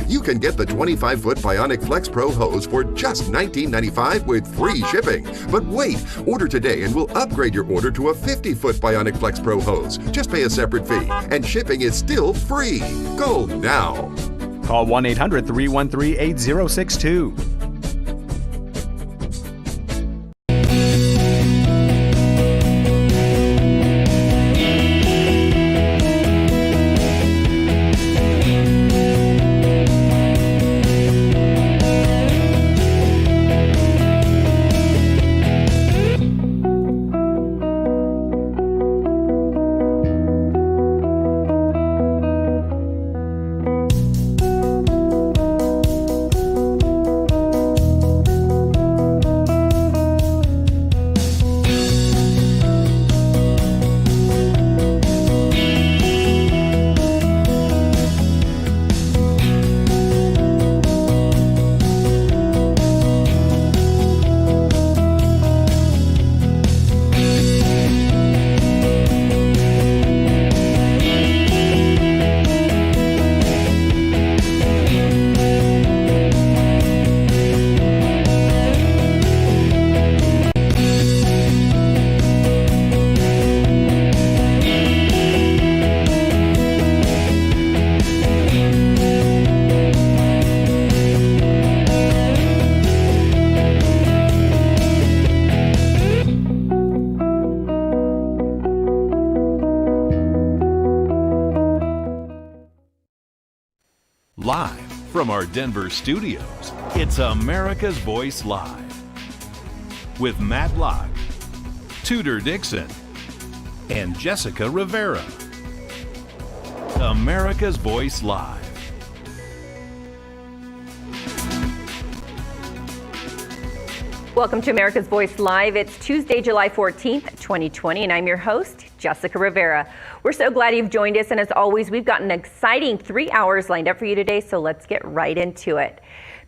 You can get the 25-foot Bionic Flex Pro hose for just $19.95 with free shipping. But wait, order today and we'll upgrade your order to a 50-foot Bionic Flex Pro hose. Just pay a separate fee, and shipping is still free. Go now. Call 1-800-313-8062. Live from our Denver studios, it's America's Voice Live with Matt Locke, Tudor Dixon, and Jessica Rivera. America's Voice Live. Welcome to America's Voice Live. It's Tuesday, July 14th, 2020, and I'm your host, Jessica Rivera. We're so glad you've joined us, and as always, we've got an exciting 3 hours lined up for you today, so let's get right into it.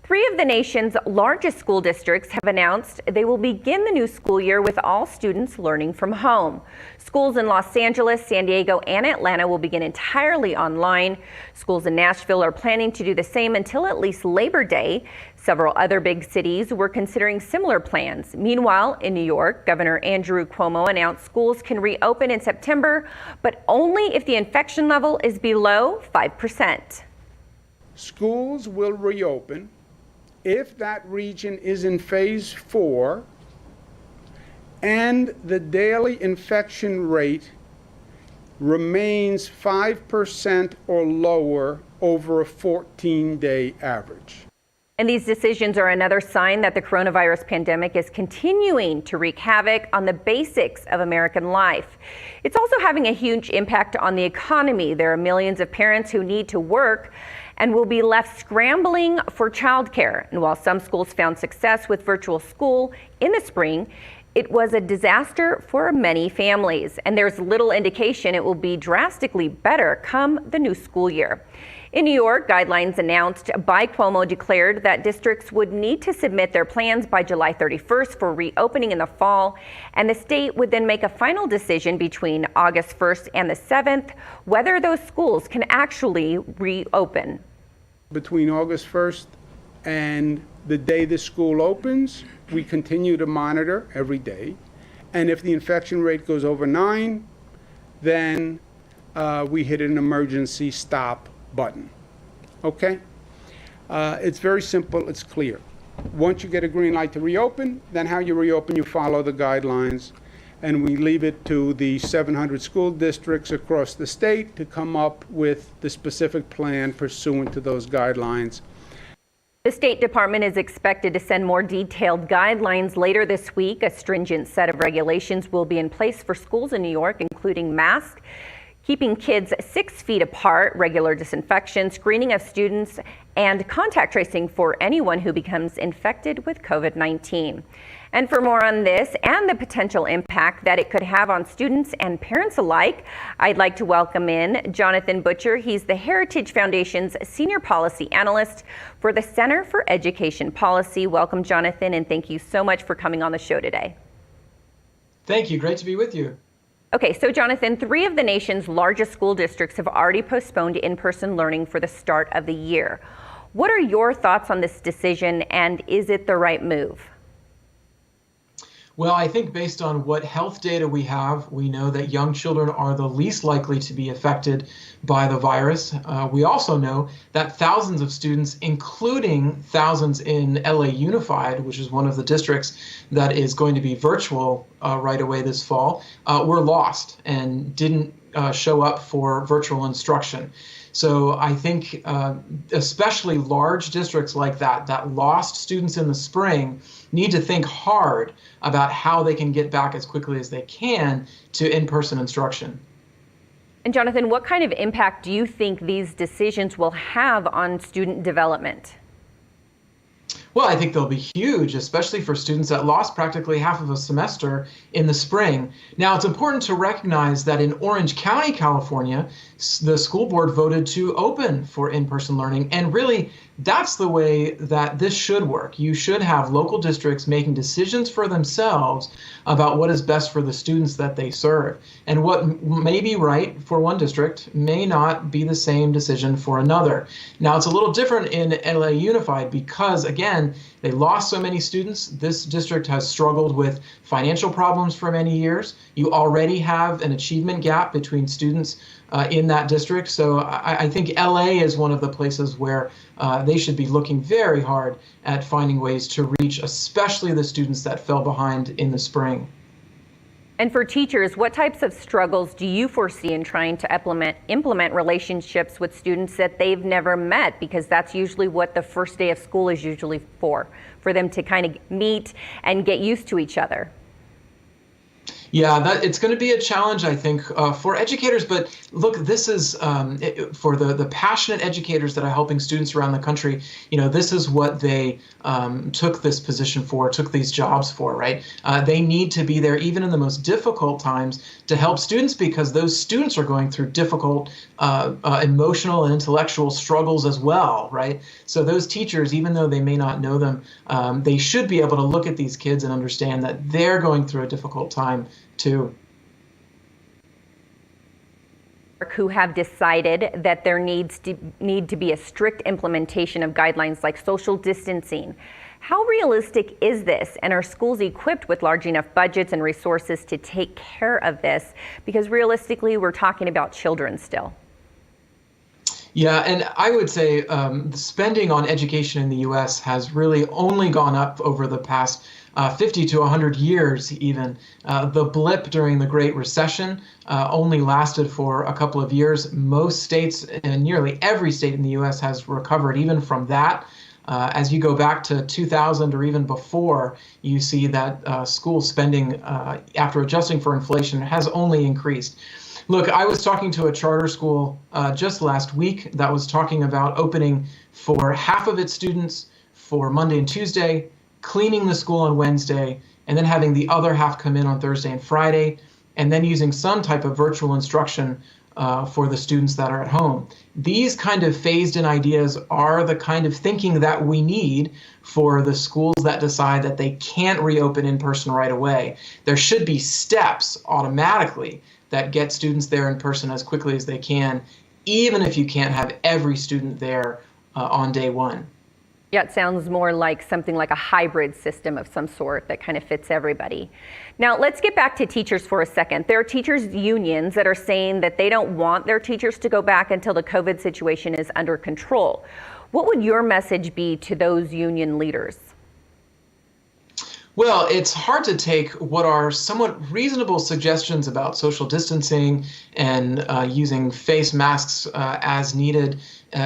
3 of the nation's largest school districts have announced they will begin the new school year with all students learning from home. Schools in Los Angeles, San Diego, and Atlanta will begin entirely online. Schools in Nashville are planning to do the same until at least Labor Day. Several other big cities were considering similar plans. Meanwhile, in New York, Governor Andrew Cuomo announced schools can reopen in September, but only if the infection level is below 5%. Schools will reopen if that region is in phase 4 and the daily infection rate remains 5% or lower over a 14-day average. And these decisions are another sign that the coronavirus pandemic is continuing to wreak havoc on the basics of American life. It's also having a huge impact on the economy. There are millions of parents who need to work and will be left scrambling for childcare. And while some schools found success with virtual school in the spring, it was a disaster for many families. And there's little indication it will be drastically better come the new school year. In New York, guidelines announced by Cuomo declared that districts would need to submit their plans by July 31st for reopening in the fall, and the state would then make a final decision between August 1st and the 7th whether those schools can actually reopen. Between August 1st and the day the school opens, we continue to monitor every day, and if the infection rate goes over 9, then we hit an emergency stop button. Okay? It's very simple, it's clear. Once you get a green light to reopen, then how you reopen, you follow the guidelines, and we leave it to the 700 school districts across the state to come up with the specific plan pursuant to those guidelines. The State Department is expected to send more detailed guidelines later this week. A stringent set of regulations will be in place for schools in New York, including masks, keeping kids 6 feet apart, regular disinfection, screening of students, and contact tracing for anyone who becomes infected with COVID-19. And for more on this and the potential impact that it could have on students and parents alike, I'd like to welcome in Jonathan Butcher. He's the Heritage Foundation's Senior Policy Analyst for the Center for Education Policy. Welcome, Jonathan, and thank you so much for coming on the show today. Thank you. Great to be with you. Okay, so Jonathan, 3 of the nation's largest school districts have already postponed in-person learning for the start of the year. What are your thoughts on this decision, and is it the right move? Well, I think based on what health data we have, we know that young children are the least likely to be affected by the virus. We also know that thousands of students, including thousands in LA Unified, which is one of the districts that is going to be virtual right away this fall, were lost and didn't show up for virtual instruction. So I think especially large districts like that lost students in the spring need to think hard about how they can get back as quickly as they can to in-person instruction. And Jonathan, what kind of impact do you think these decisions will have on student development? Well, I think they'll be huge, especially for students that lost practically half of a semester in the spring. Now, it's important to recognize that in Orange County, California, the school board voted to open for in-person learning. And really, that's the way that this should work. You should have local districts making decisions for themselves about what is best for the students that they serve. And what may be right for one district may not be the same decision for another. Now, it's a little different in LA Unified because, again, they lost so many students. This district has struggled with financial problems for many years. You already have an achievement gap between students in that district. So I think LA is one of the places where they should be looking very hard at finding ways to reach, especially the students that fell behind in the spring. And for teachers, what types of struggles do you foresee in trying to implement relationships with students that they've never met? Because that's usually what the first day of school is usually for them to kind of meet and get used to each other. Yeah, it's going to be a challenge, I think, for educators. But look, this is for the passionate educators that are helping students around the country. You know, this is what they took this position for, took these jobs for, right? They need to be there even in the most difficult times to help students because those students are going through difficult emotional and intellectual struggles as well, right? So those teachers, even though they may not know them, they should be able to look at these kids and understand that they're going through a difficult time too. Who have decided that there need to be a strict implementation of guidelines like social distancing. How realistic is this, and are schools equipped with large enough budgets and resources to take care of this? Because realistically, we're talking about children still. Yeah, and I would say the spending on education in the U.S. has really only gone up over the past 50 to 100 years even. The blip during the Great Recession only lasted for a couple of years. Most states, and nearly every state in the U.S. has recovered even from that. As you go back to 2000 or even before, you see that school spending, after adjusting for inflation, has only increased. Look, I was talking to a charter school just last week that was talking about opening for half of its students for Monday and Tuesday, cleaning the school on Wednesday, and then having the other half come in on Thursday and Friday, and then using some type of virtual instruction for the students that are at home. These kind of phased-in ideas are the kind of thinking that we need for the schools that decide that they can't reopen in person right away. There should be steps automatically that get students there in person as quickly as they can, even if you can't have every student there on day one. Yeah, it sounds more like something like a hybrid system of some sort that kind of fits everybody. Now, let's get back to teachers for a second. There are teachers' unions that are saying that they don't want their teachers to go back until the COVID situation is under control. What would your message be to those union leaders? Well, it's hard to take what are somewhat reasonable suggestions about social distancing and using face masks as needed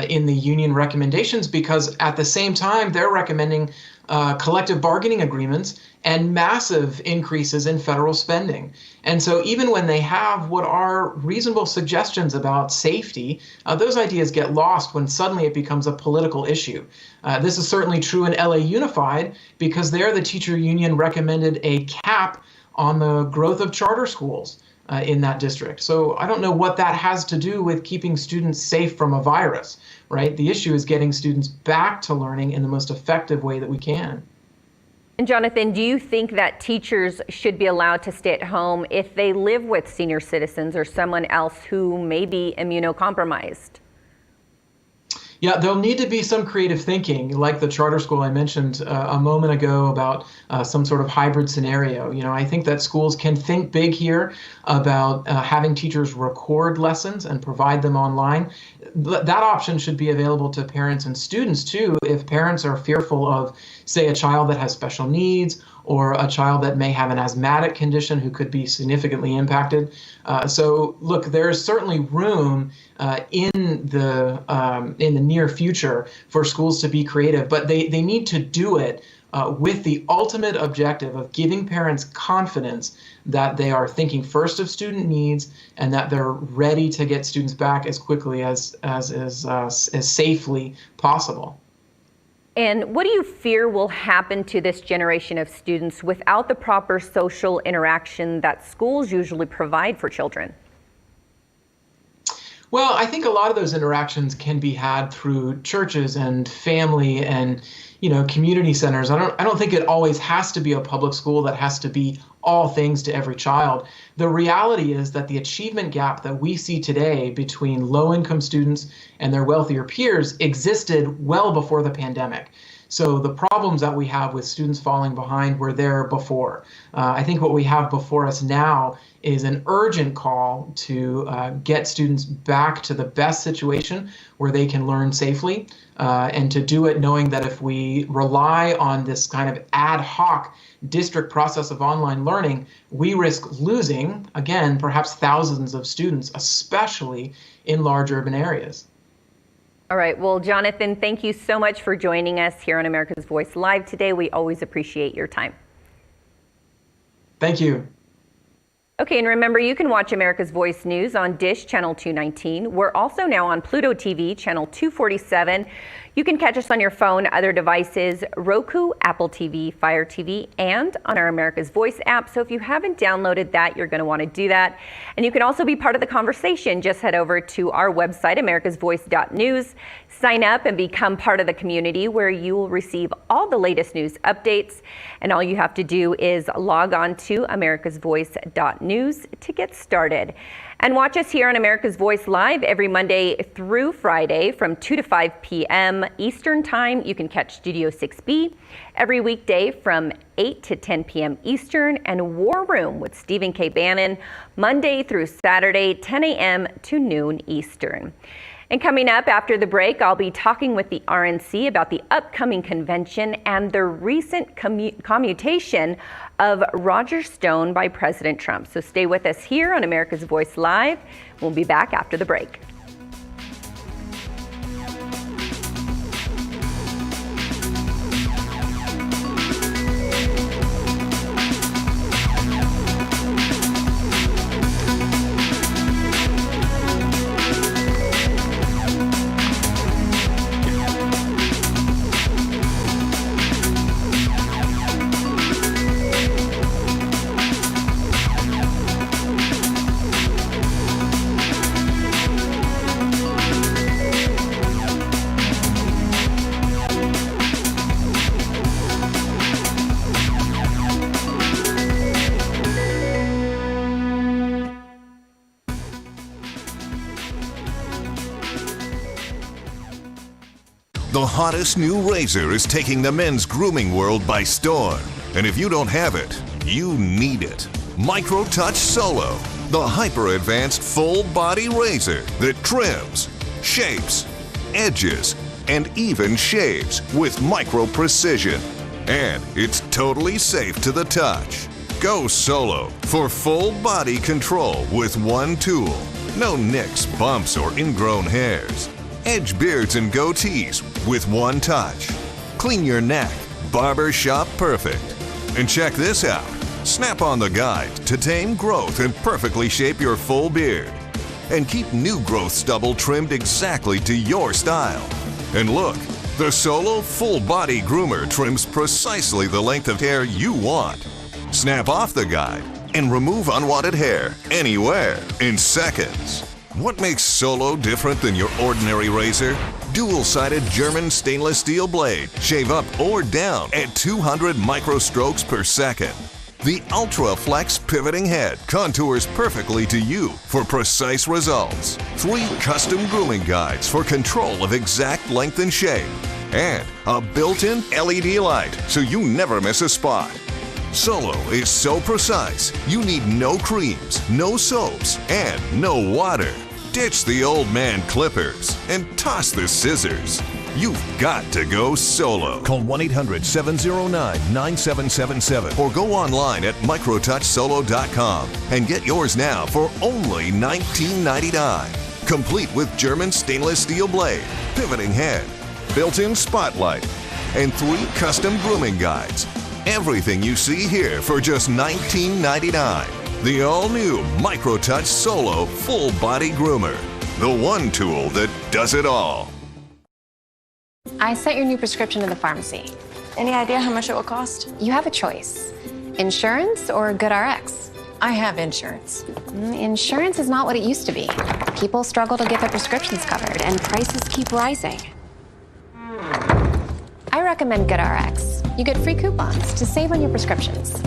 in the union recommendations, because at the same time, they're recommending collective bargaining agreements and massive increases in federal spending. And so even when they have what are reasonable suggestions about safety, those ideas get lost when suddenly it becomes a political issue. This is certainly true in LA Unified, because there the teacher union recommended a cap on the growth of charter schools in that district. So I don't know what that has to do with keeping students safe from a virus, right? The issue is getting students back to learning in the most effective way that we can. And Jonathan, do you think that teachers should be allowed to stay at home if they live with senior citizens or someone else who may be immunocompromised? Yeah, there'll need to be some creative thinking, like the charter school I mentioned a moment ago about some sort of hybrid scenario. I think that schools can think big here about having teachers record lessons and provide them online. That option should be available to parents and students too, if parents are fearful of, say, a child that has special needs or a child that may have an asthmatic condition who could be significantly impacted. So look, there's certainly room in the near future for schools to be creative, but they need to do it with the ultimate objective of giving parents confidence that they are thinking first of student needs and that they're ready to get students back as quickly as safely possible. And what do you fear will happen to this generation of students without the proper social interaction that schools usually provide for children? Well, I think a lot of those interactions can be had through churches and family and community centers. I don't think it always has to be a public school that has to be all things to every child. The reality is that the achievement gap that we see today between low-income students and their wealthier peers existed well before the pandemic. So the problems that we have with students falling behind were there before. I think what we have before us now is an urgent call to get students back to the best situation where they can learn safely, and to do it knowing that if we rely on this kind of ad hoc district process of online learning, we risk losing, again, perhaps thousands of students, especially in large urban areas. All right. Well, Jonathan, thank you so much for joining us here on America's Voice Live today. We always appreciate your time. Thank you. Okay, and remember, you can watch America's Voice News on Dish Channel 219. We're also now on Pluto TV, Channel 247. You can catch us on your phone, other devices, Roku, Apple TV, Fire TV, and on our America's Voice app. So if you haven't downloaded that, you're going to want to do that. And you can also be part of the conversation. Just head over to our website, americasvoice.news. Sign up and become part of the community where you will receive all the latest news updates. And all you have to do is log on to americasvoice.news to get started. And watch us here on America's Voice Live every Monday through Friday from 2 to 5 p.m. Eastern Time. You can catch Studio 6B every weekday from 8 to 10 p.m. Eastern, and War Room with Stephen K. Bannon Monday through Saturday, 10 a.m. to noon Eastern. And coming up after the break, I'll be talking with the RNC about the upcoming convention and the recent commutation of Roger Stone by President Trump. So stay with us here on America's Voice Live. We'll be back after the break. The hottest new razor is taking the men's grooming world by storm. And if you don't have it, you need it. Micro Touch Solo, the hyper-advanced full-body razor that trims, shapes, edges, and even shaves with micro precision. And it's totally safe to the touch. Go solo for full body control with one tool. No nicks, bumps, or ingrown hairs. Edge beards and goatees with one touch. Clean your neck, barber shop perfect. And check this out. Snap on the guide to tame growth and perfectly shape your full beard. And keep new growth stubble trimmed exactly to your style. And look, the Solo Full Body Groomer trims precisely the length of hair you want. Snap off the guide and remove unwanted hair anywhere in seconds. What makes Solo different than your ordinary razor? Dual-sided German stainless steel blade. Shave up or down at 200 microstrokes per second. The Ultra Flex Pivoting Head contours perfectly to you for precise results. 3 custom grooming guides for control of exact length and shape. And a built-in LED light so you never miss a spot. Solo is so precise, you need no creams, no soaps, and no water. Ditch the old man clippers and toss the scissors. You've got to go solo. Call 1-800-709-9777 or go online at microtouchsolo.com and get yours now for only $19.99. Complete with German stainless steel blade, pivoting head, built-in spotlight, and 3 custom grooming guides. Everything you see here for just $19.99. The all-new MicroTouch Solo Full Body Groomer. The one tool that does it all. I sent your new prescription to the pharmacy. Any idea how much it will cost? You have a choice. Insurance or GoodRx? I have insurance. Insurance is not what it used to be. People struggle to get their prescriptions covered, and prices keep rising. I recommend GoodRx. You get free coupons to save on your prescriptions.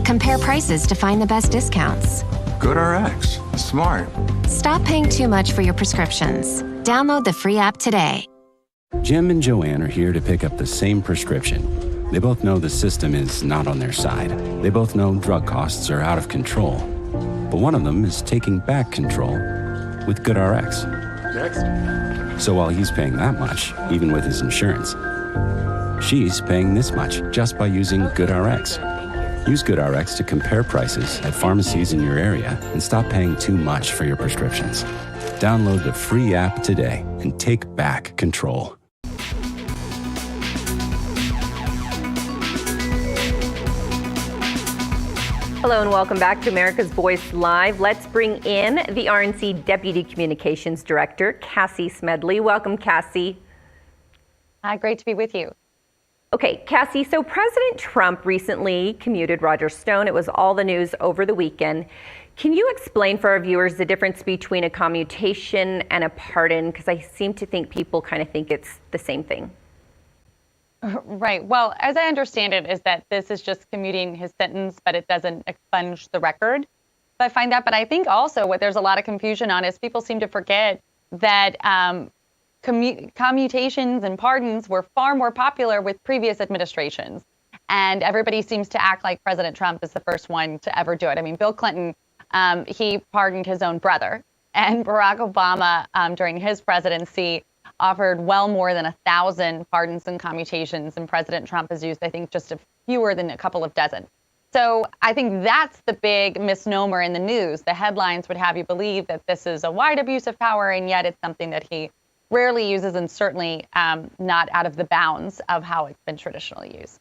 Compare prices to find the best discounts. GoodRx. Smart. Stop paying too much for your prescriptions. Download the free app today. Jim and Joanne are here to pick up the same prescription. They both know the system is not on their side. They both know drug costs are out of control. But one of them is taking back control with GoodRx. Next. So while he's paying that much, even with his insurance, she's paying this much just by using GoodRx. Use GoodRx to compare prices at pharmacies in your area and stop paying too much for your prescriptions. Download the free app today and take back control. Hello and welcome back to America's Voice Live. Let's bring in the RNC Deputy Communications Director, Cassie Smedley. Welcome, Cassie. Hi, great to be with you. Okay, Cassie, so President Trump recently commuted Roger Stone. It was all the news over the weekend. Can you explain for our viewers the difference between a commutation and a pardon? Because I seem to think people kind of think it's the same thing. Right. Well, as I understand it, is that this is just commuting his sentence, but it doesn't expunge the record. So I find that. But I think also what there's a lot of confusion on is people seem to forget that commutations and pardons were far more popular with previous administrations. And everybody seems to act like President Trump is the first one to ever do it. I mean, Bill Clinton, he pardoned his own brother. And Barack Obama, during his presidency, offered well more than 1,000 pardons and commutations, and President Trump has used, I think, just fewer than a couple of dozen. So I think that's the big misnomer in the news. The headlines would have you believe that this is a wide abuse of power, and yet it's something that he rarely uses, and certainly not out of the bounds of how it's been traditionally used.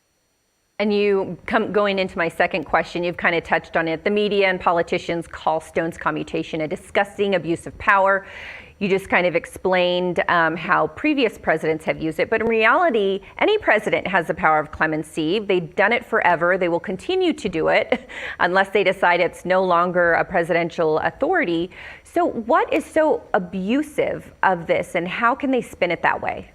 And going into my second question, you've kind of touched on it. The media and politicians call Stone's commutation a disgusting abuse of power. You just kind of explained how previous presidents have used it. But in reality, any president has the power of clemency. They've done it forever. They will continue to do it unless they decide it's no longer a presidential authority. So what is so abusive of this, and how can they spin it that way?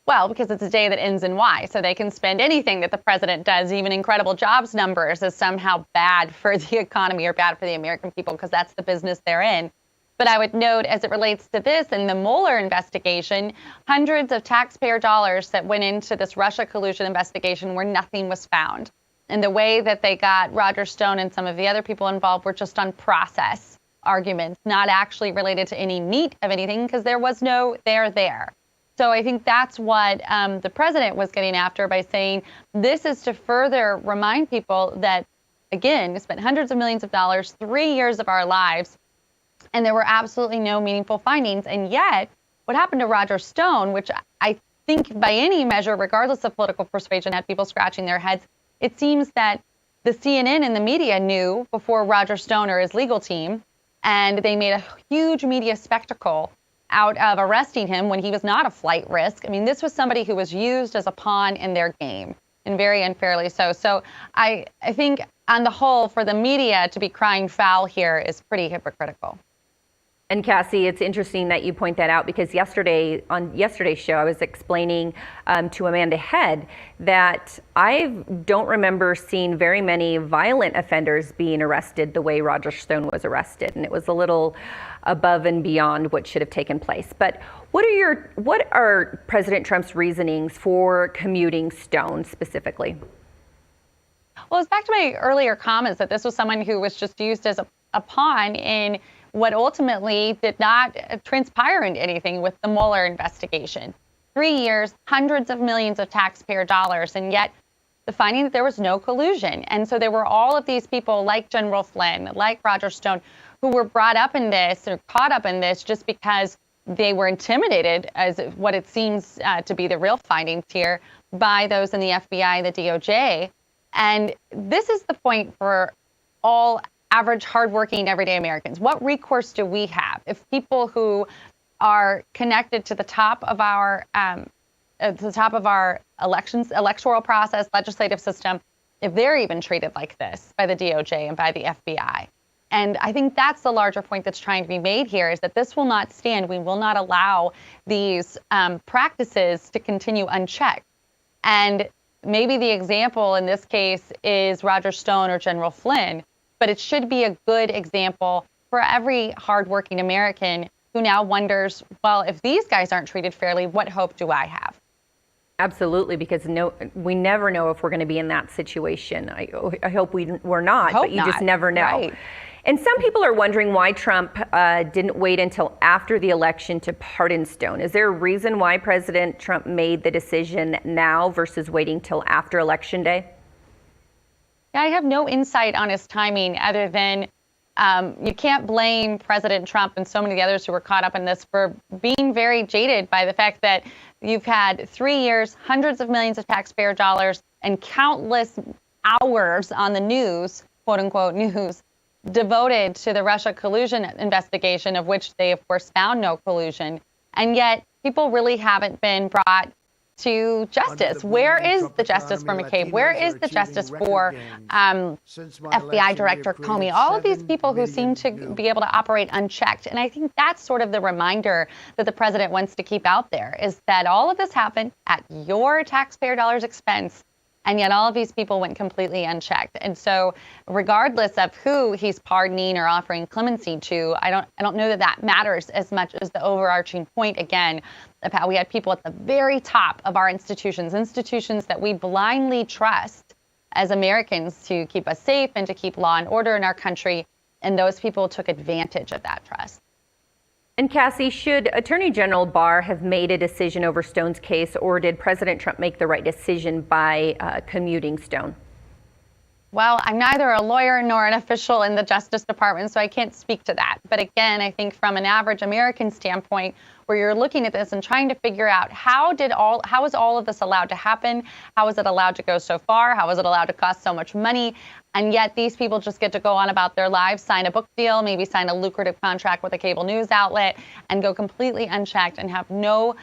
Well, because it's a day that ends in Y, so they can spend anything that the president does, even incredible jobs numbers, as somehow bad for the economy or bad for the American people, because that's the business they're in. But I would note, as it relates to this and the Mueller investigation, hundreds of taxpayer dollars that went into this Russia collusion investigation where nothing was found. And the way that they got Roger Stone and some of the other people involved were just on process arguments, not actually related to any meat of anything, because there was no there. So I think that's what the president was getting after by saying this is to further remind people that, again, we spent hundreds of millions of dollars, 3 years of our lives, and there were absolutely no meaningful findings. And yet, what happened to Roger Stone, which I think by any measure, regardless of political persuasion, had people scratching their heads, it seems that the CNN and the media knew before Roger Stone or his legal team, and they made a huge media spectacle out of arresting him when he was not a flight risk. I mean, this was somebody who was used as a pawn in their game, and very unfairly so. So I think on the whole, for the media to be crying foul here is pretty hypocritical. And Cassie, it's interesting that you point that out, because on yesterday's show, I was explaining to Amanda Head that I don't remember seeing very many violent offenders being arrested the way Roger Stone was arrested, and it was a little above and beyond what should have taken place. But what are President Trump's reasonings for commuting Stone specifically? Well, it's back to my earlier comments that this was someone who was just used as a pawn in what ultimately did not transpire into anything with the Mueller investigation. 3 years, hundreds of millions of taxpayer dollars, and yet the finding that there was no collusion. And so there were all of these people like General Flynn, like Roger Stone, who were brought up in this or caught up in this just because they were intimidated, as what it seems to be the real findings here, by those in the FBI, the DOJ. And this is the point for all average, hardworking, everyday Americans. What recourse do we have if people who are connected to the top of our electoral process, legislative system, if they're even treated like this by the DOJ and by the FBI? And I think that's the larger point that's trying to be made here, is that this will not stand. We will not allow these practices to continue unchecked. And maybe the example in this case is Roger Stone or General Flynn, but it should be a good example for every hardworking American who now wonders, well, if these guys aren't treated fairly, what hope do I have? Absolutely, because we never know if we're going to be in that situation. I hope we're not, but you just never know. Right. And some people are wondering why Trump didn't wait until after the election to pardon Stone. Is there a reason why President Trump made the decision now versus waiting till after Election Day? I have no insight on his timing other than you can't blame President Trump and so many of the others who were caught up in this for being very jaded by the fact that you've had 3 years, hundreds of millions of taxpayer dollars, and countless hours on the news, quote unquote news, devoted to the Russia collusion investigation, of which they, of course, found no collusion. And yet people really haven't been brought to justice. Where is the justice for McCabe? Where is the justice for FBI Director Comey? All of these people who seem to be able to operate unchecked. And I think that's sort of the reminder that the president wants to keep out there, is that all of this happened at your taxpayer dollars' expense. And yet all of these people went completely unchecked. And so regardless of who he's pardoning or offering clemency to, I don't know that that matters as much as the overarching point, again, of how we had people at the very top of our institutions that we blindly trust as Americans to keep us safe and to keep law and order in our country. And those people took advantage of that trust. And Cassie, should Attorney General Barr have made a decision over Stone's case, or did President Trump make the right decision by commuting Stone? Well, I'm neither a lawyer nor an official in the Justice Department, so I can't speak to that. But again, I think from an average American standpoint, where you're looking at this and trying to figure out how is all of this allowed to happen? How is it allowed to go so far? How is it allowed to cost so much money? And yet these people just get to go on about their lives, sign a book deal, maybe sign a lucrative contract with a cable news outlet, and go completely unchecked and have no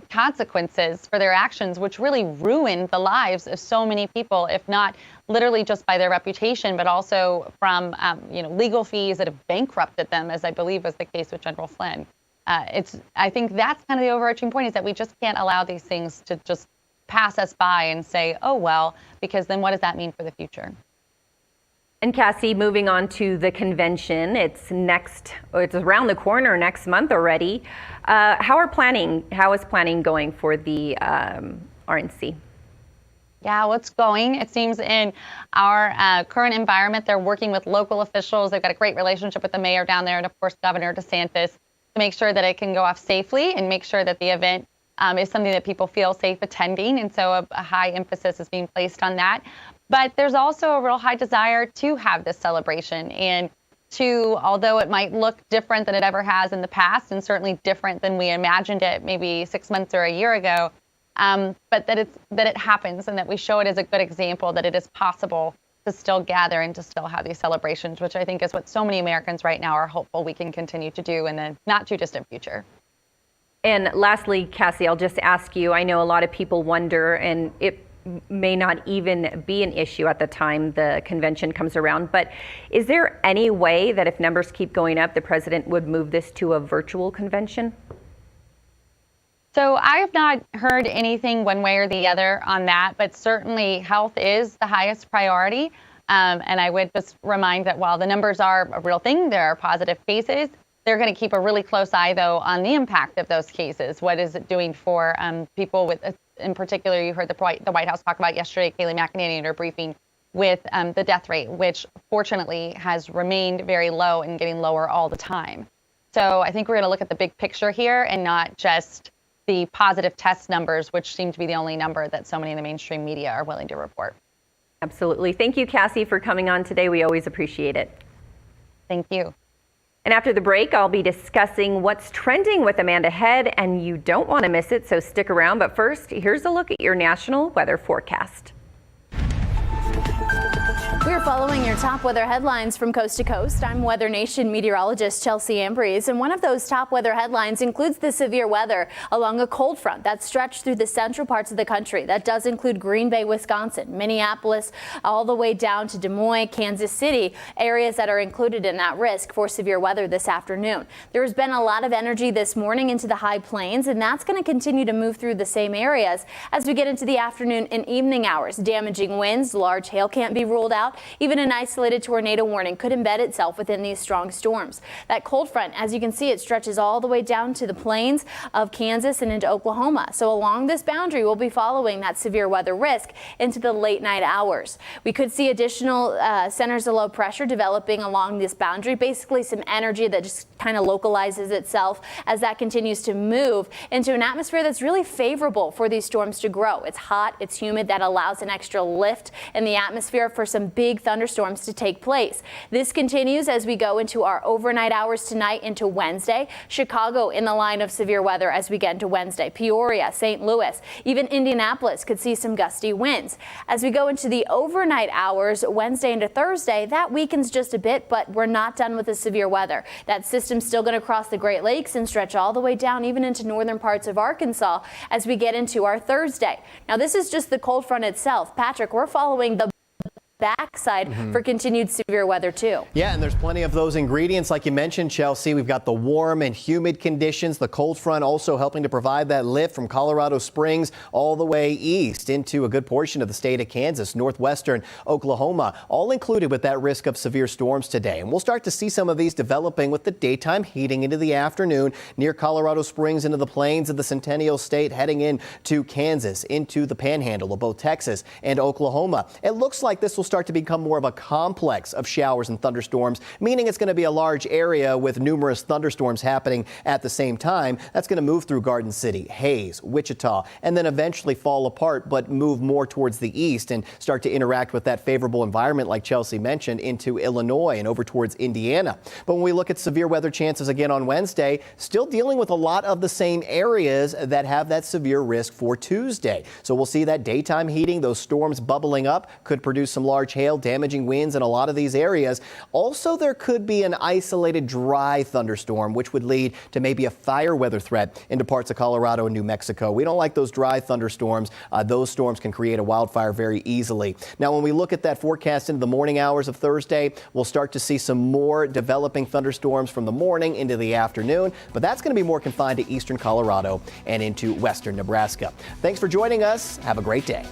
consequences for their actions, which really ruin the lives of so many people, if not literally just by their reputation, but also from legal fees that have bankrupted them, as I believe was the case with General Flynn. I think that's kind of the overarching point, is that we just can't allow these things to just pass us by and say, oh, well, because then what does that mean for the future? And Cassie, moving on to the convention, it's around the corner next month already. How is planning going for the RNC? Yeah, well, it's going. It seems in our current environment, they're working with local officials. They've got a great relationship with the mayor down there and, of course, Governor DeSantis, to make sure that it can go off safely and make sure that the event is something that people feel safe attending. And so a high emphasis is being placed on that. But there's also a real high desire to have this celebration and to, although it might look different than it ever has in the past, and certainly different than we imagined it maybe 6 months or a year ago, but that it happens and that we show it as a good example that it is possible to still gather and to still have these celebrations, which I think is what so many Americans right now are hopeful we can continue to do in the not too distant future. And lastly, Cassie, I'll just ask you, I know a lot of people wonder, and may not even be an issue at the time the convention comes around. But is there any way that if numbers keep going up, the president would move this to a virtual convention? So I have not heard anything one way or the other on that, but certainly health is the highest priority. And I would just remind that while the numbers are a real thing, there are positive cases, they're going to keep a really close eye, though, on the impact of those cases. What is it doing for people with, in particular, you heard the White House talk about yesterday, Kayleigh McEnany in her briefing, with the death rate, which fortunately has remained very low and getting lower all the time. So I think we're going to look at the big picture here and not just the positive test numbers, which seem to be the only number that so many in the mainstream media are willing to report. Absolutely. Thank you, Cassie, for coming on today. We always appreciate it. Thank you. And after the break, I'll be discussing what's trending with Amanda Head, and you don't want to miss it, so stick around. But first, here's a look at your national weather forecast. We're following your top weather headlines from coast to coast. I'm Weather Nation meteorologist Chelsea Ambrose, and one of those top weather headlines includes the severe weather along a cold front that stretched through the central parts of the country. That does include Green Bay, Wisconsin, Minneapolis, all the way down to Des Moines, Kansas City, areas that are included in that risk for severe weather this afternoon. There's been a lot of energy this morning into the high plains, and that's going to continue to move through the same areas as we get into the afternoon and evening hours. Damaging winds, large hail can't be ruled out. Even an isolated tornado warning could embed itself within these strong storms. That cold front, as you can see, it stretches all the way down to the plains of Kansas and into Oklahoma. So along this boundary, we'll be following that severe weather risk into the late night hours. We could see additional centers of low pressure developing along this boundary, basically some energy that just kind of localizes itself as that continues to move into an atmosphere that's really favorable for these storms to grow. It's hot, it's humid, that allows an extra lift in the atmosphere for some big thunderstorms to take place. This continues as we go into our overnight hours tonight into Wednesday. Chicago in the line of severe weather as we get into Wednesday. Peoria, St. Louis, even Indianapolis could see some gusty winds. As we go into the overnight hours Wednesday into Thursday, that weakens just a bit, but we're not done with the severe weather. That system's still going to cross the Great Lakes and stretch all the way down even into northern parts of Arkansas as we get into our Thursday. Now, this is just the cold front itself. Patrick, we're following the backside for continued severe weather too. Yeah, and there's plenty of those ingredients like you mentioned, Chelsea. We've got the warm and humid conditions, the cold front also helping to provide that lift from Colorado Springs all the way east into a good portion of the state of Kansas, northwestern Oklahoma, all included with that risk of severe storms today. And we'll start to see some of these developing with the daytime heating into the afternoon near Colorado Springs into the plains of the Centennial State, heading into Kansas, into the panhandle of both Texas and Oklahoma. It looks like this will start to become more of a complex of showers and thunderstorms, meaning it's going to be a large area with numerous thunderstorms happening at the same time. That's going to move through Garden City, Hays, Wichita, and then eventually fall apart, but move more towards the east and start to interact with that favorable environment, like Chelsea mentioned, into Illinois and over towards Indiana. But when we look at severe weather chances again on Wednesday, still dealing with a lot of the same areas that have that severe risk for Tuesday. So we'll see that daytime heating, those storms bubbling up, could produce some large hail, damaging winds in a lot of these areas. Also, there could be an isolated dry thunderstorm, which would lead to maybe a fire weather threat into parts of Colorado and New Mexico. We don't like those dry thunderstorms. Those storms can create a wildfire very easily. Now, when we look at that forecast into the morning hours of Thursday, we'll start to see some more developing thunderstorms from the morning into the afternoon, but that's going to be more confined to eastern Colorado and into western Nebraska. Thanks for joining us. Have a great day.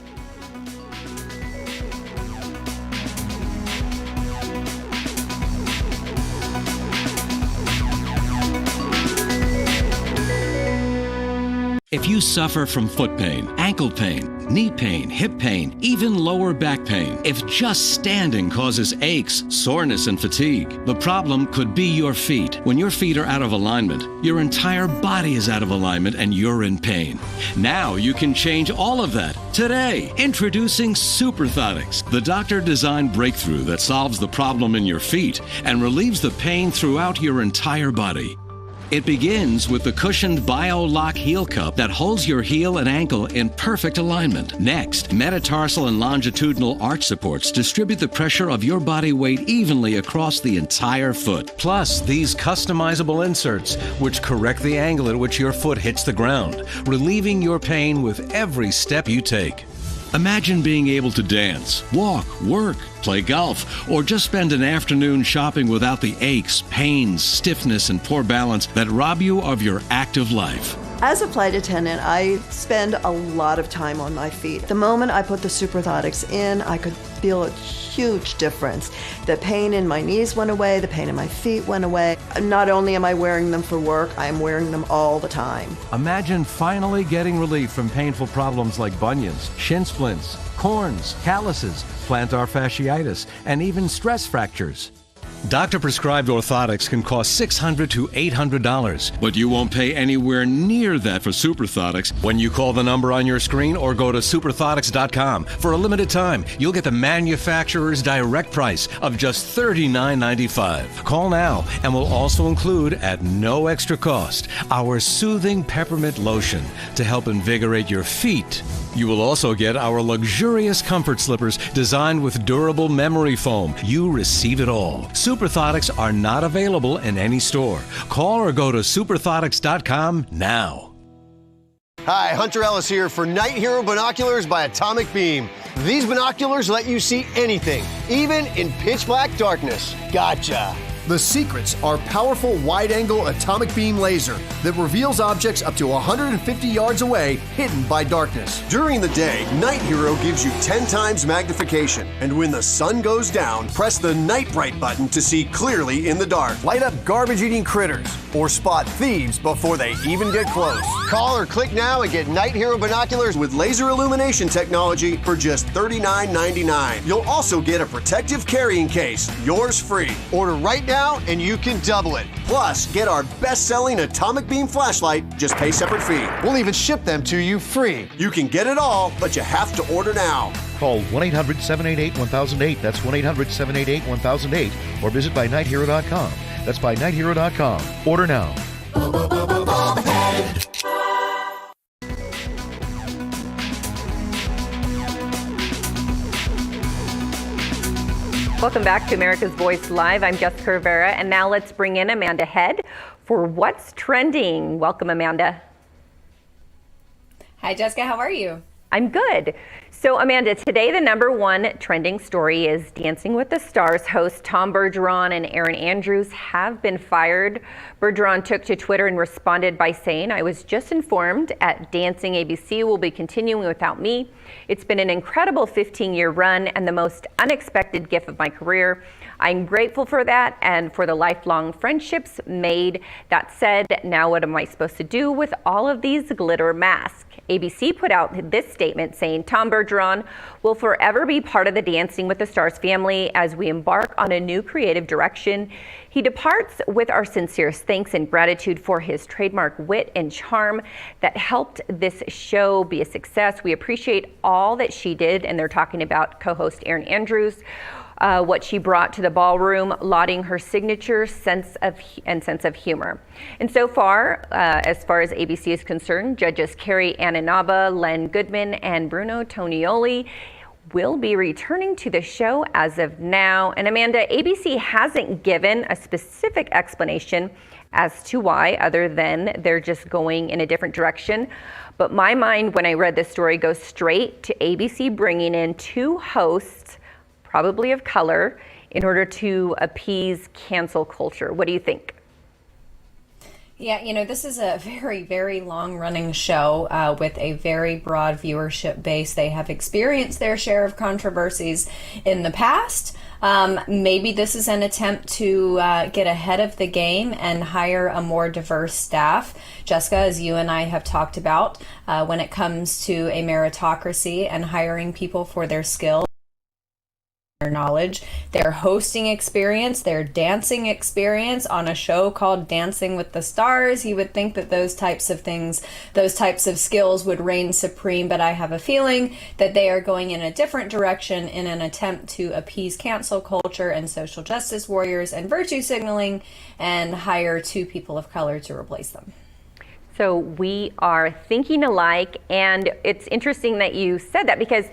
If you suffer from foot pain, ankle pain, knee pain, hip pain, even lower back pain, if just standing causes aches, soreness, and fatigue, the problem could be your feet. When your feet are out of alignment, your entire body is out of alignment and you're in pain. Now you can change all of that. Today, introducing Superthotics, the doctor-designed breakthrough that solves the problem in your feet and relieves the pain throughout your entire body. It begins with the cushioned BioLock heel cup that holds your heel and ankle in perfect alignment. Next, metatarsal and longitudinal arch supports distribute the pressure of your body weight evenly across the entire foot. Plus, these customizable inserts, which correct the angle at which your foot hits the ground, relieving your pain with every step you take. Imagine being able to dance, walk, work, play golf, or just spend an afternoon shopping without the aches, pains, stiffness, and poor balance that rob you of your active life. As a flight attendant, I spend a lot of time on my feet. The moment I put the Superthotics in, I could feel a huge difference. The pain in my knees went away, the pain in my feet went away. Not only am I wearing them for work, I am wearing them all the time. Imagine finally getting relief from painful problems like bunions, shin splints, corns, calluses, plantar fasciitis, and even stress fractures. Doctor-prescribed orthotics can cost $600 to $800, but you won't pay anywhere near that for Superthotics when you call the number on your screen or go to superthotics.com. For a limited time, you'll get the manufacturer's direct price of just $39.95. Call now, and we'll also include, at no extra cost, our soothing peppermint lotion to help invigorate your feet. You will also get our luxurious comfort slippers designed with durable memory foam. You receive it all. Superthotics are not available in any store. Call or go to superthotics.com now. Hi, Hunter Ellis here for Night Hero Binoculars by Atomic Beam. These binoculars let you see anything, even in pitch black darkness. Gotcha. The secrets are powerful wide-angle atomic beam laser that reveals objects up to 150 yards away, hidden by darkness. During the day, Night Hero gives you 10 times magnification. And when the sun goes down, press the Night Bright button to see clearly in the dark. Light up garbage-eating critters Or spot thieves before they even get close. Call or click now and get Night Hero binoculars with laser illumination technology for just $39.99. You'll also get a protective carrying case, yours free. Order right now and you can double it. Plus, get our best-selling Atomic Beam flashlight, just pay separate fee. We'll even ship them to you free. You can get it all, but you have to order now. Call 1-800-788-1008. That's 1-800-788-1008. Or visit bynighthero.com. That's bynighthero.com. Order now. Welcome back to America's Voice Live. I'm Jessica Rivera, and now let's bring in Amanda Head for What's Trending. Welcome, Amanda. Hi, Jessica. How are you? I'm good. So, Amanda, today the #1 trending story is Dancing with the Stars host Tom Bergeron and Erin Andrews have been fired. Bergeron took to Twitter and responded by saying, "I was just informed at Dancing ABC will be continuing without me. It's been an incredible 15-year run and the most unexpected gift of my career. I'm grateful for that and for the lifelong friendships made. That said, now what am I supposed to do with all of these glitter masks?" ABC put out this statement saying, "Tom Bergeron will forever be part of the Dancing with the Stars family as we embark on a new creative direction. He departs with our sincerest thanks and gratitude for his trademark wit and charm that helped this show be a success. We appreciate all that she did," and they're talking about co-host Erin Andrews, what she brought to the ballroom, lauding her signature sense of humor. And so far as ABC is concerned, judges Carrie Ananaba, Len Goodman, and Bruno Tonioli will be returning to the show as of now. And Amanda, ABC hasn't given a specific explanation as to why, other than they're just going in a different direction. But my mind, when I read this story, goes straight to ABC bringing in 2 hosts, probably of color, in order to appease cancel culture. What do you think? Yeah, you know, this is a very, very long-running show with a very broad viewership base. They have experienced their share of controversies in the past. Maybe this is an attempt to get ahead of the game and hire a more diverse staff. Jessica, as you and I have talked about, when it comes to a meritocracy and hiring people for their skills, their knowledge, their hosting experience, their dancing experience on a show called Dancing with the Stars, you would think that those types of things, those types of skills would reign supreme, but I have a feeling that they are going in a different direction in an attempt to appease cancel culture and social justice warriors and virtue signaling and hire 2 people of color to replace them. So we are thinking alike, and it's interesting that you said that because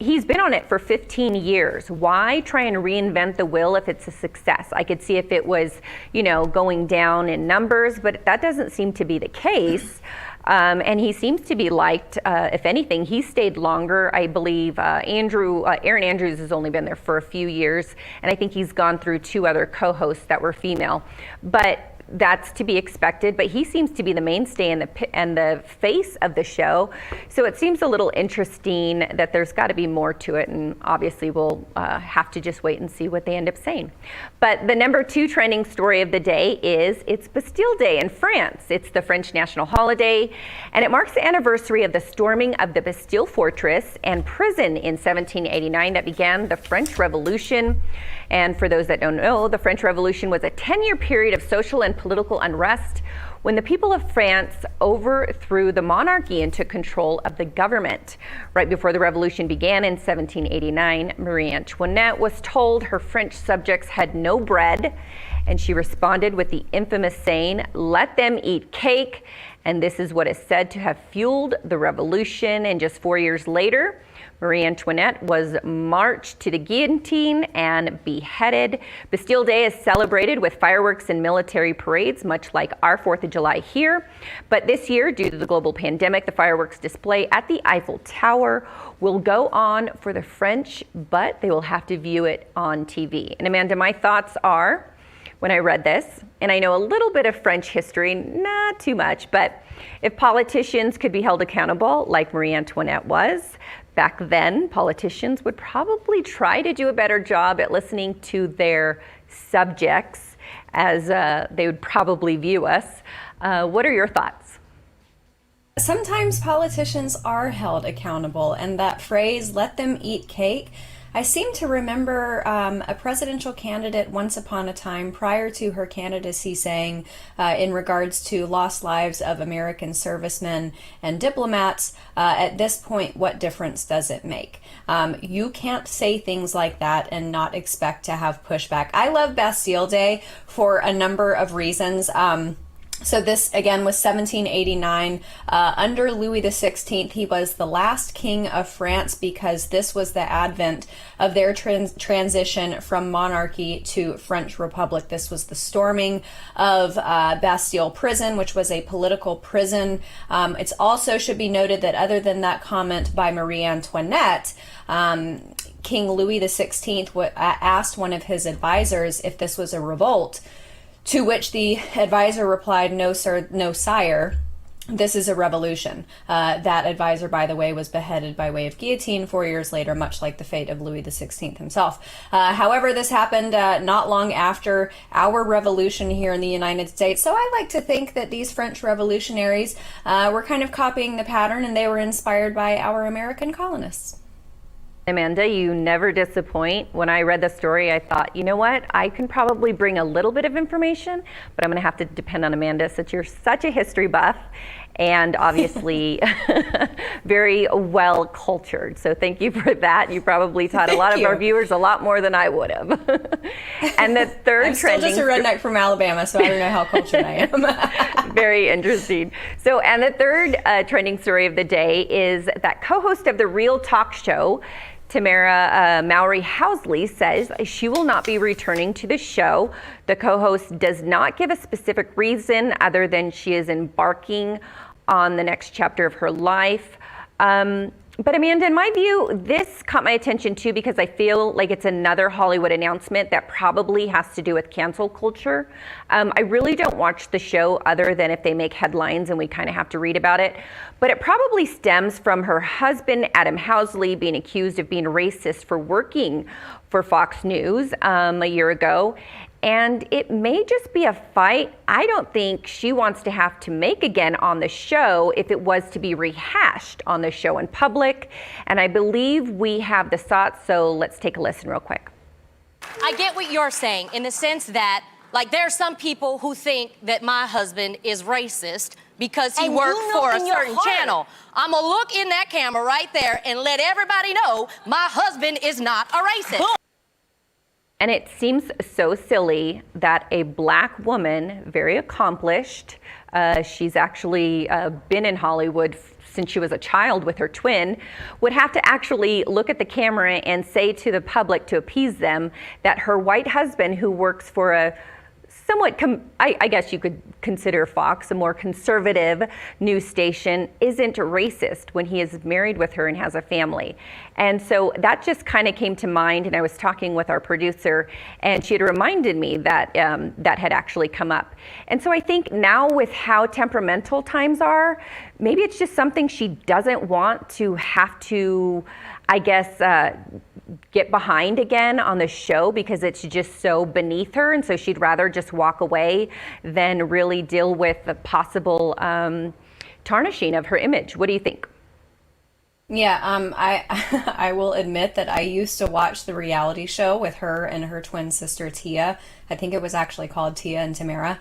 he's been on it for 15 years. Why try and reinvent the wheel if it's a success? I could see if it was, going down in numbers, but that doesn't seem to be the case. And he seems to be liked. If anything, he stayed longer. I believe Aaron Andrews has only been there for a few years, and I think he's gone through 2 other co-hosts that were female. But that's to be expected, but he seems to be the mainstay and the face of the show. So it seems a little interesting that there's got to be more to it, and obviously we'll have to just wait and see what they end up saying. But the number 2 trending story of the day is it's Bastille Day in France. It's the French national holiday, and it marks the anniversary of the storming of the Bastille fortress and prison in 1789 that began the French Revolution. And for those that don't know, the French Revolution was a 10-year period of social and political unrest when the people of France overthrew the monarchy and took control of the government. Right before the revolution began in 1789, Marie Antoinette was told her French subjects had no bread, and she responded with the infamous saying, "Let them eat cake." And this is what is said to have fueled the revolution. And just 4 years later, Marie Antoinette was marched to the guillotine and beheaded. Bastille Day is celebrated with fireworks and military parades, much like our 4th of July here. But this year, due to the global pandemic, the fireworks display at the Eiffel Tower will go on for the French, but they will have to view it on TV. And Amanda, my thoughts are, when I read this, and I know a little bit of French history, not too much, but if politicians could be held accountable like Marie Antoinette was, back then politicians would probably try to do a better job at listening to their subjects as they would probably view us. What are your thoughts? Sometimes politicians are held accountable, and that phrase, "let them eat cake," I seem to remember a presidential candidate once upon a time prior to her candidacy saying, in regards to lost lives of American servicemen and diplomats, at this point, what difference does it make? You can't say things like that and not expect to have pushback. I love Bastille Day for a number of reasons. So this, again, was 1789. Under Louis XVI, he was the last king of France because this was the advent of their transition from monarchy to French Republic. This was the storming of Bastille Prison, which was a political prison. It also should be noted that other than that comment by Marie Antoinette, King Louis XVI asked one of his advisors if this was a revolt, to which the advisor replied, "No, sir, no, sire, this is a revolution." That advisor, by the way, was beheaded by way of guillotine 4 years later, much like the fate of Louis XVI himself. However, this happened not long after our revolution here in the United States. So I like to think that these French revolutionaries were kind of copying the pattern, and they were inspired by our American colonists. Amanda, you never disappoint. When I read the story, I thought, you know what? I can probably bring a little bit of information, but I'm going to have to depend on Amanda since you're such a history buff and obviously very well cultured. So thank you for that. You probably taught a lot of our viewers a lot more than I would have. And the third I'm still just a redneck from Alabama, so I don't know how cultured I am. Very interesting. So, and the third trending story of the day is that co-host of the Real Talk Show, Tamara Mowry Housley, says she will not be returning to the show. The co-host does not give a specific reason other than she is embarking on the next chapter of her life. But Amanda, in my view, this caught my attention too because I feel like it's another Hollywood announcement that probably has to do with cancel culture. I really don't watch the show other than if they make headlines and we kind of have to read about it. But it probably stems from her husband, Adam Housley, being accused of being racist for working for Fox News a year ago. And it may just be a fight I don't think she wants to have to make again on the show if it was to be rehashed on the show in public. And I believe we have the thoughts, so let's take a listen real quick. I get what you're saying in the sense that, like, there are some people who think that my husband is racist because he worked for a certain channel. I'm gonna look in that camera right there and let everybody know my husband is not a racist. And it seems so silly that a black woman, very accomplished, she's actually been in Hollywood since she was a child with her twin, would have to actually look at the camera and say to the public to appease them that her white husband, who works for a somewhat, I guess you could consider Fox a more conservative news station, isn't racist when he is married with her and has a family. And so that just kind of came to mind, and I was talking with our producer, and she had reminded me that that had actually come up. And so I think now with how temperamental times are, maybe it's just something she doesn't want to have to, I guess, get behind again on the show, because it's just so beneath her, and so she'd rather just walk away than really deal with the possible tarnishing of her image. What do you think? Yeah, I will admit that I used to watch the reality show with her and her twin sister Tia. I think it was actually called Tia and Tamara.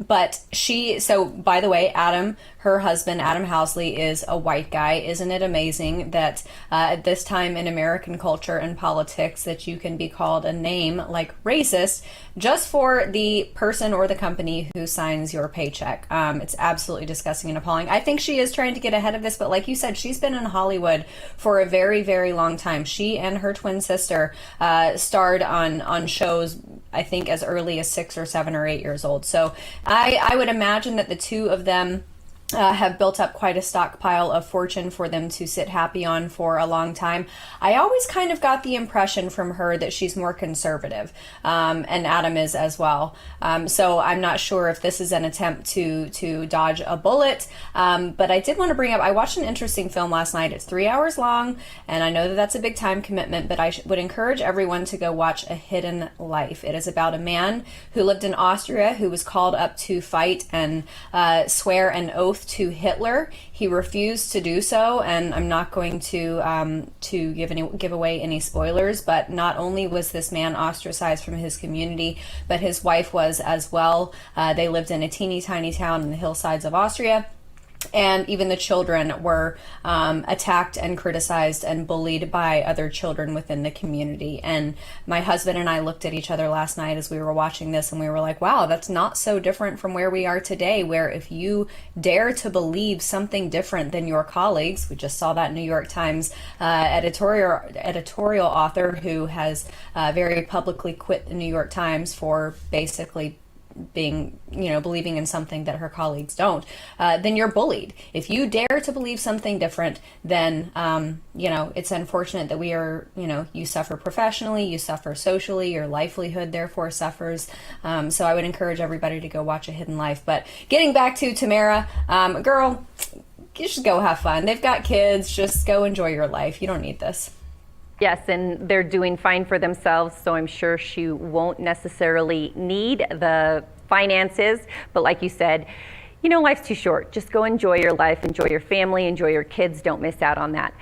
But so by the way, Adam, her husband, Adam Housley, is a white guy. Isn't it amazing that at this time in American culture and politics that you can be called a name like racist just for the person or the company who signs your paycheck? It's absolutely disgusting and appalling. I think she is trying to get ahead of this, but like you said, she's been in Hollywood for a very, very long time. She and her twin sister starred on shows, I think, as early as 6 or 7 or 8 years old. So I would imagine that the two of them have built up quite a stockpile of fortune for them to sit happy on for a long time. I always kind of got the impression from her that she's more conservative, and Adam is as well. So I'm not sure if this is an attempt to dodge a bullet, but I did want to bring up, I watched an interesting film last night. It's 3 hours long, and I know that that's a big time commitment, but I would encourage everyone to go watch A Hidden Life. It is about a man who lived in Austria who was called up to fight and swear an oath to Hitler. He refused to do so, and I'm not going to give away any spoilers, but not only was this man ostracized from his community, but his wife was as well. They lived in a teeny tiny town in the hillsides of Austria. And even the children were attacked and criticized and bullied by other children within the community. And my husband and I looked at each other last night as we were watching this, and we were like, wow, that's not so different from where we are today, where if you dare to believe something different than your colleagues, we just saw that New York Times editorial author who has very publicly quit the New York Times for basically believing in something that her colleagues don't, then you're bullied. If you dare to believe something different, then, it's unfortunate that we are, you suffer professionally, you suffer socially, your livelihood therefore suffers. So I would encourage everybody to go watch A Hidden Life. But getting back to Tamara, girl, you should go have fun. They've got kids. Just go enjoy your life. You don't need this. Yes, and they're doing fine for themselves, so I'm sure she won't necessarily need the finances. But like you said, life's too short. Just go enjoy your life, enjoy your family, enjoy your kids. Don't miss out on that.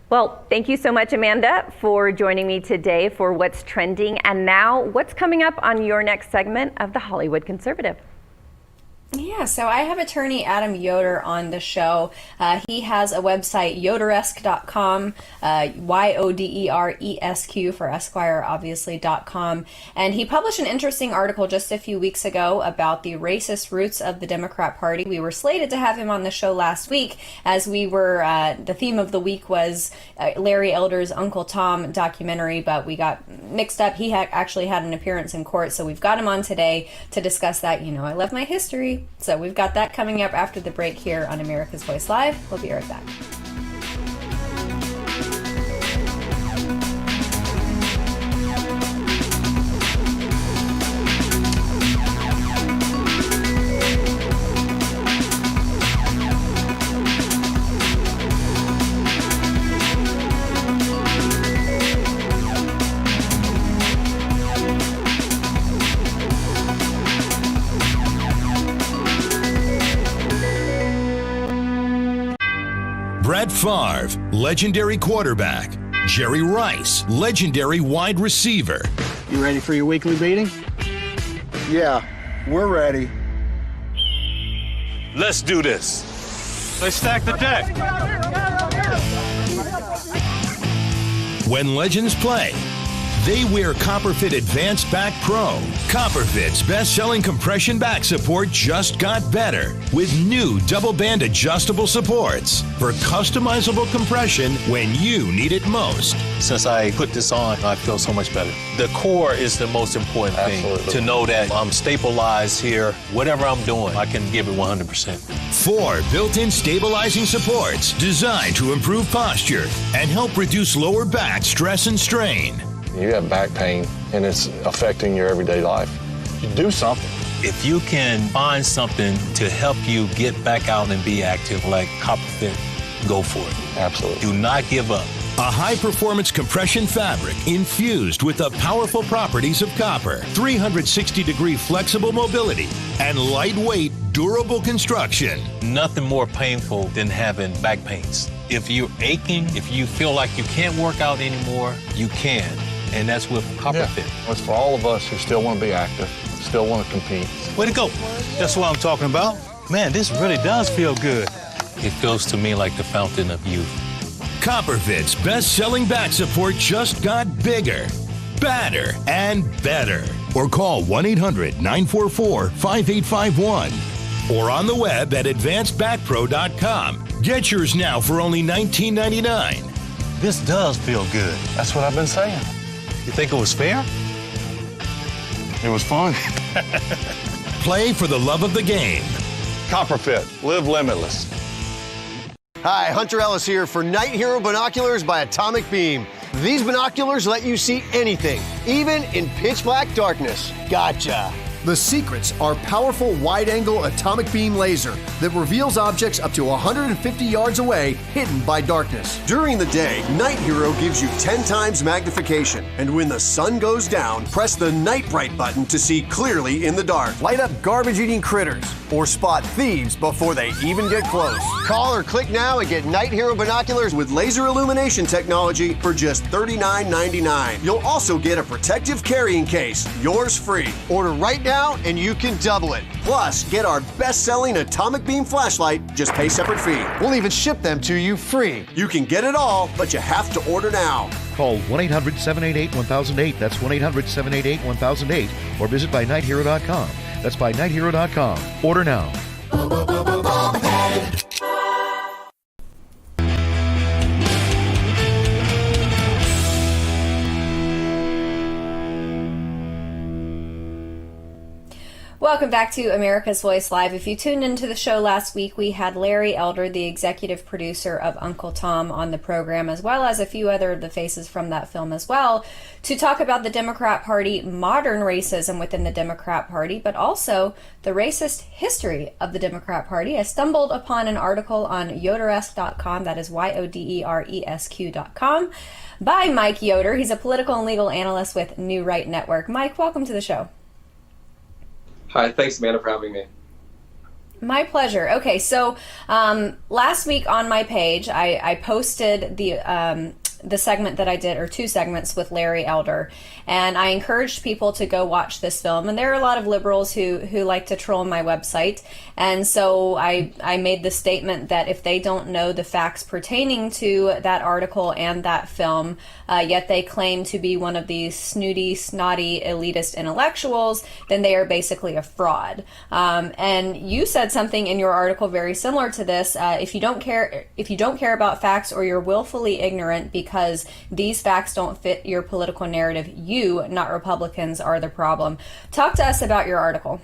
Well, thank you so much, Amanda, for joining me today for What's Trending. And now, what's coming up on your next segment of The Hollywood Conservative? Yeah, so I have attorney Adam Yoder on the show. He has a website, yoderesque.com, YODERESQ for Esquire, obviously.com. And he published an interesting article just a few weeks ago about the racist roots of the Democrat Party. We were slated to have him on the show last week, as we were, the theme of the week was Larry Elder's Uncle Tom documentary, but we got mixed up. He actually had an appearance in court, so we've got him on today to discuss that. I love my history. So we've got that coming up after the break here on America's Voice Live. We'll be right back. Brett Favre, legendary quarterback. Jerry Rice, legendary wide receiver. You ready for your weekly meeting? Yeah, we're ready. Let's do this. Let's stack the deck. When legends play, They wear CopperFit Advanced Back Pro. CopperFit's best-selling compression back support just got better with new double-band adjustable supports for customizable compression when you need it most. Since I put this on, I feel so much better. The core is the most important thing. To know that I'm stabilized here. Whatever I'm doing, I can give it 100%. 4 built-in stabilizing supports designed to improve posture and help reduce lower back stress and strain. You have back pain and it's affecting your everyday life. You do something. If you can find something to help you get back out and be active like CopperFit, go for it. Absolutely. Do not give up. A high-performance compression fabric infused with the powerful properties of copper, 360-degree flexible mobility, and lightweight, durable construction. Nothing more painful than having back pains. If you're aching, if you feel like you can't work out anymore, you can. And that's with CopperFit. Yeah. It's for all of us who still want to be active, still want to compete. Way to go. That's what I'm talking about. Man, this really does feel good. It feels to me like the fountain of youth. CopperFit's best-selling back support just got bigger, badder, and better. Or call 1-800-944-5851. Or on the web at advancedbackpro.com. Get yours now for only $19.99. This does feel good. That's what I've been saying. You think it was fair? It was fun. Play for the love of the game. CopperFit, live limitless. Hi, Hunter Ellis here for Night Hero Binoculars by Atomic Beam. These binoculars let you see anything, even in pitch black darkness. Gotcha. The secrets are powerful wide-angle atomic beam laser that reveals objects up to 150 yards away, hidden by darkness. During the day, Night Hero gives you 10 times magnification. And when the sun goes down, press the Night Bright button to see clearly in the dark. Light up garbage-eating critters or spot thieves before they even get close. Call or click now and get Night Hero binoculars with laser illumination technology for just $39.99. You'll also get a protective carrying case, yours free. Order right now and you can double it. Plus, get our best-selling Atomic Beam flashlight, just pay separate fee. We'll even ship them to you free. You can get it all, but you have to order now. Call 1-800-788-1008. That's 1-800-788-1008. Or visit bynighthero.com. That's bynighthero.com. Order now. Welcome back to America's Voice Live. If you tuned into the show last week, we had Larry Elder, the executive producer of Uncle Tom, on the program, as well as a few other of the faces from that film as well, to talk about the Democrat Party, modern racism within the Democrat Party, but also the racist history of the Democrat Party. I stumbled upon an article on yoderesque.com, that is yoderesq.com, by Mike Yoder. He's a political and legal analyst with New Right Network. Mike, welcome to the show. Hi, thanks, Amanda, for having me. My pleasure. Okay, so last week on my page, I posted the segment that I did, or two segments with Larry Elder, and I encouraged people to go watch this film. And there are a lot of liberals who like to troll my website, and so I made the statement that if they don't know the facts pertaining to that article and that film, yet they claim to be one of these snooty, snotty, elitist intellectuals, then they are basically a fraud. And you said something in your article very similar to this. If you don't care about facts, or you're willfully ignorant because these facts don't fit your political narrative, you, not Republicans, are the problem. Talk to us about your article.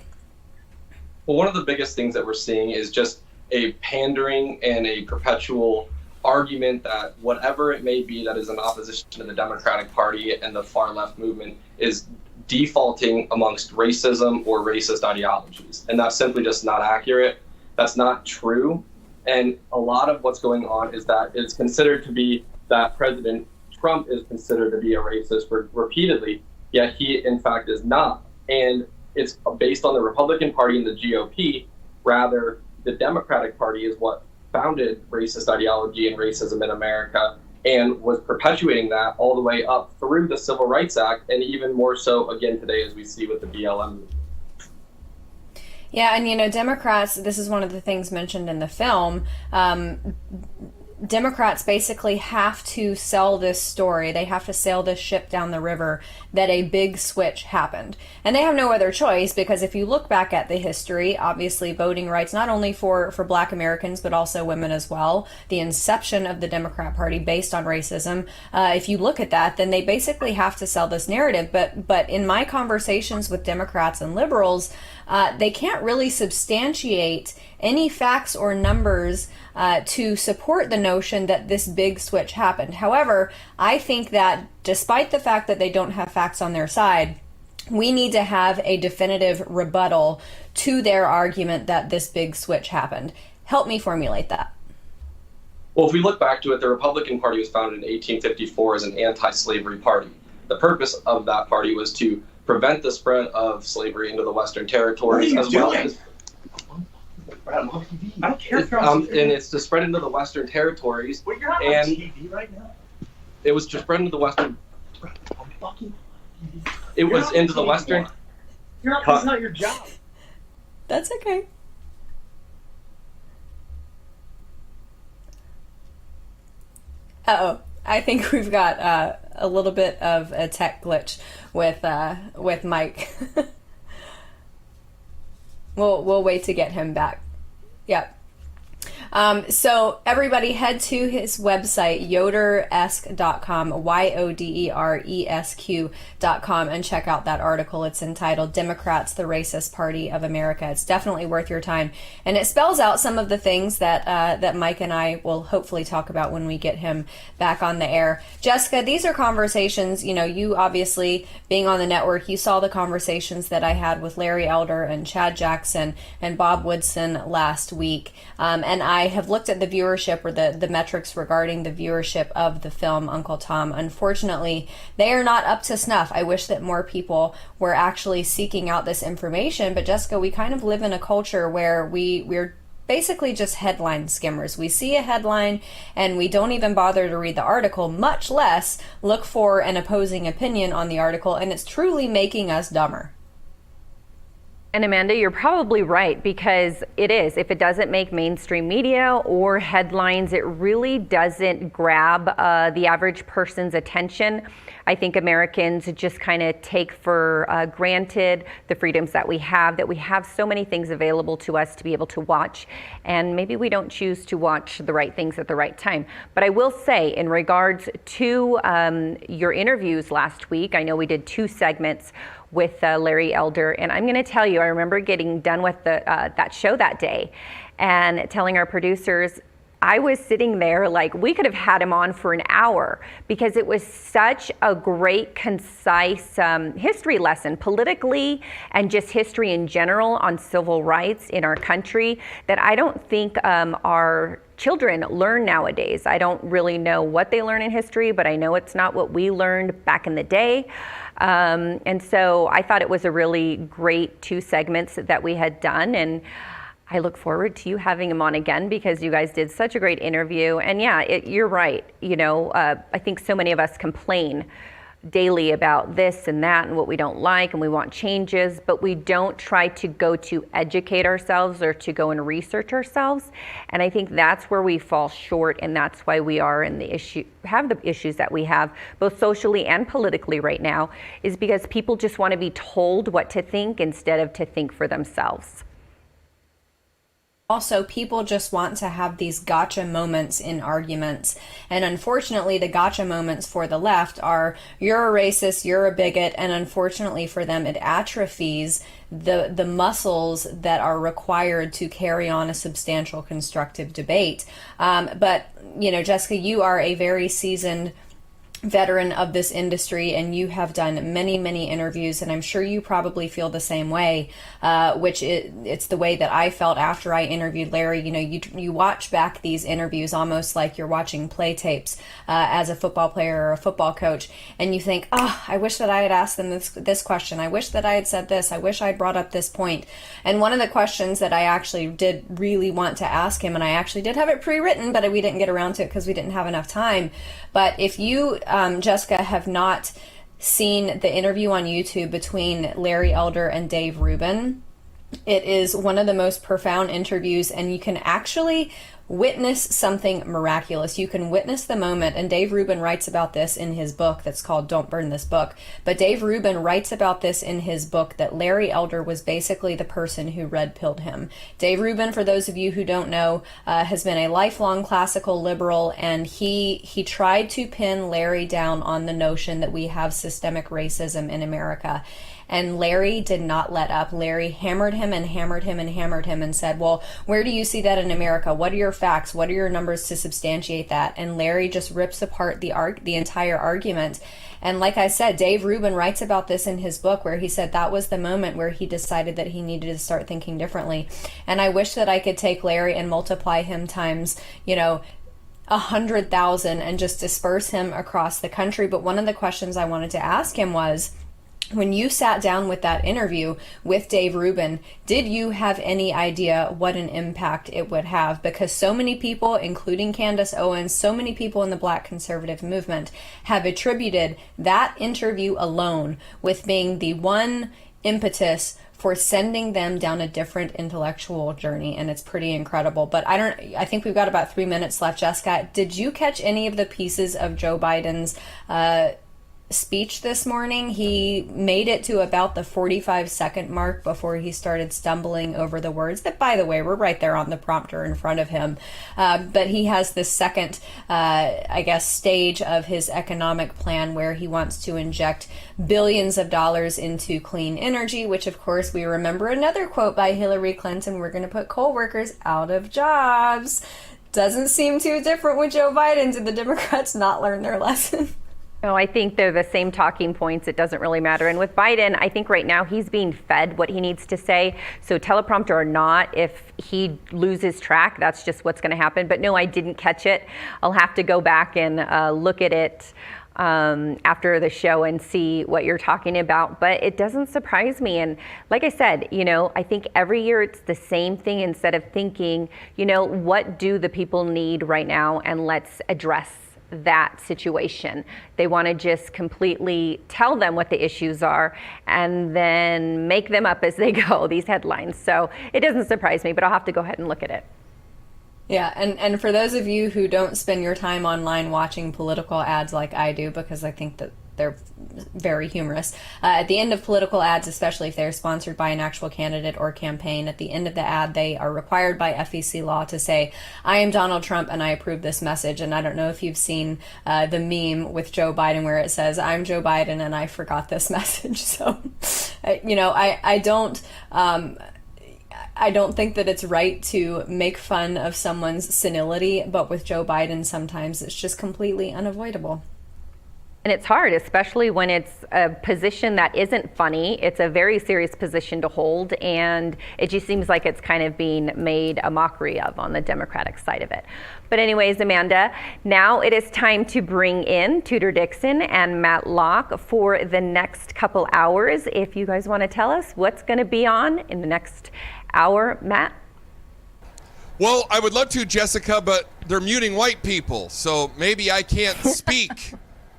Well, one of the biggest things that we're seeing is just a pandering and a perpetual argument that whatever it may be that is in opposition to the Democratic Party and the far left movement is defaulting amongst racism or racist ideologies. And that's simply just not accurate. That's not true. And a lot of what's going on is that it's considered to be that President Trump is considered to be a racist repeatedly, yet he in fact is not. And it's based on the Republican Party and the GOP. Rather, the Democratic Party is what founded racist ideology and racism in America and was perpetuating that all the way up through the Civil Rights Act, and even more so again today, as we see with the BLM. Yeah, and Democrats, this is one of the things mentioned in the film, Democrats basically have to sell this story. They have to sail this ship down the river that a big switch happened. And they have no other choice, because if you look back at the history, obviously voting rights, not only for Black Americans, but also women as well, the inception of the Democrat Party based on racism, if you look at that, then they basically have to sell this narrative. But in my conversations with Democrats and liberals, they can't really substantiate any facts or numbers to support the notion that this big switch happened. However, I think that despite the fact that they don't have facts on their side, we need to have a definitive rebuttal to their argument that this big switch happened. Help me formulate that. Well, if we look back to it, the Republican Party was founded in 1854 as an anti-slavery party. The purpose of that party was to prevent the spread of slavery into the Western territories, as well as I don't care if you're on TV. And it's to spread into the Western territories. Well, you're not on TV right now. It was to spread into the Western. It was into the Western. That's not your job. That's okay. Uh-oh. I think we've got a little bit of a tech glitch with Mike. We'll wait to get him back. Yep. So everybody head to his website, yoderesque.com, yoderesq.com, and check out that article. It's entitled Democrats, the Racist Party of America. It's definitely worth your time. And it spells out some of the things that Mike and I will hopefully talk about when we get him back on the air. Jessica, these are conversations, you obviously being on the network, you saw the conversations that I had with Larry Elder and Chad Jackson and Bob Woodson last week. And I have looked at the viewership, or the metrics regarding the viewership of the film Uncle Tom. Unfortunately, they are not up to snuff. I wish that more people were actually seeking out this information. But Jessica, we kind of live in a culture where we're basically just headline skimmers. We see a headline and we don't even bother to read the article, much less look for an opposing opinion on the article, and it's truly making us dumber. And Amanda, you're probably right, because it is. If it doesn't make mainstream media or headlines, it really doesn't grab the average person's attention. I think Americans just kind of take for granted the freedoms that we have so many things available to us to be able to watch, and maybe we don't choose to watch the right things at the right time. But I will say, in regards to your interviews last week, I know we did 2 segments with Larry Elder, and I'm going to tell you, I remember getting done with that show that day and telling our producers, I was sitting there like we could have had him on for an hour, because it was such a great, concise history lesson politically and just history in general on civil rights in our country that I don't think our children learn nowadays. I don't really know what they learn in history, but I know it's not what we learned back in the day. And so I thought it was a really great 2 segments that we had done. And I look forward to you having him on again, because you guys did such a great interview. And yeah, you're right. I think so many of us complain daily about this and that and what we don't like, and we want changes, but we don't try to go to educate ourselves or to go and research ourselves. And I think that's where we fall short, and that's why we are in the have the issues that we have, both socially and politically right now, is because people just want to be told what to think instead of to think for themselves. Also, people just want to have these gotcha moments in arguments. And unfortunately, the gotcha moments for the left are, you're a racist, you're a bigot, and unfortunately for them, it atrophies the muscles that are required to carry on a substantial constructive debate. But, Jessica, you are a very seasoned veteran of this industry, and you have done many, many interviews, and I'm sure you probably feel the same way, which it's the way that I felt after I interviewed Larry. You watch back these interviews almost like you're watching play tapes as a football player or a football coach, and you think, I wish that I had asked them this question. I wish that I had said this. I wish I'd brought up this point. And one of the questions that I actually did really want to ask him, and I actually did have it pre-written, but we didn't get around to it because we didn't have enough time. But if you, Jessica, have not seen the interview on YouTube between Larry Elder and Dave Rubin, it is one of the most profound interviews, and you can actually witness something miraculous. You can witness the moment, and Dave Rubin writes about this in his book that's called Don't Burn This Book. But Dave Rubin writes about this in his book, that Larry Elder was basically the person who red-pilled him. Dave Rubin, for those of you who don't know, has been a lifelong classical liberal, and he tried to pin Larry down on the notion that we have systemic racism in America. And Larry did not let up. Larry hammered him and hammered him and hammered him and said, well, where do you see that in America? What are your facts? What are your numbers to substantiate that? And Larry just rips apart the entire argument. And like I said, Dave Rubin writes about this in his book, where he said that was the moment where he decided that he needed to start thinking differently. And I wish that I could take Larry and multiply him times, 100,000 and just disperse him across the country. But one of the questions I wanted to ask him was, when you sat down with that interview with Dave Rubin, did you have any idea what an impact it would have? Because so many people, including Candace Owens, so many people in the Black conservative movement have attributed that interview alone with being the one impetus for sending them down a different intellectual journey, and it's pretty incredible. But I think we've got about 3 minutes left. Jessica, did you catch any of the pieces of Joe Biden's speech this morning? He made it to about the 45-second mark before he started stumbling over the words that, by the way, were right there on the prompter in front of him. But he has this second, stage of his economic plan where he wants to inject billions of dollars into clean energy, which, of course, we remember another quote by Hillary Clinton: we're going to put coal workers out of jobs. Doesn't seem too different with Joe Biden. Did the Democrats not learn their lesson? No, I think they're the same talking points. It doesn't really matter. And with Biden, I think right now he's being fed what he needs to say. So teleprompter or not, if he loses track, that's just what's going to happen. But no, I didn't catch it. I'll have to go back and look at it after the show and see what you're talking about. But it doesn't surprise me. And like I said, I think every year it's the same thing. Instead of thinking, what do the people need right now, and let's address that situation. They want to just completely tell them what the issues are and then make them up as they go, these headlines. So it doesn't surprise me, but I'll have to go ahead and look at it. Yeah, and for those of you who don't spend your time online watching political ads like I do, because I think that they're very humorous, at the end of political ads, especially if they're sponsored by an actual candidate or campaign, at the end of the ad, they are required by FEC law to say, I am Donald Trump and I approve this message. And I don't know if you've seen the meme with Joe Biden where it says, I'm Joe Biden and I forgot this message. So, I don't think that it's right to make fun of someone's senility, but with Joe Biden, sometimes it's just completely unavoidable. And it's hard, especially when it's a position that isn't funny. It's a very serious position to hold, and it just seems like it's kind of being made a mockery of on the Democratic side of it. But anyways, Amanda, now it is time to bring in Tudor Dixon and Matt Locke for the next couple hours. If you guys want to tell us what's going to be on in the next hour, Matt? Well, I would love to, Jessica, but they're muting white people, so maybe I can't speak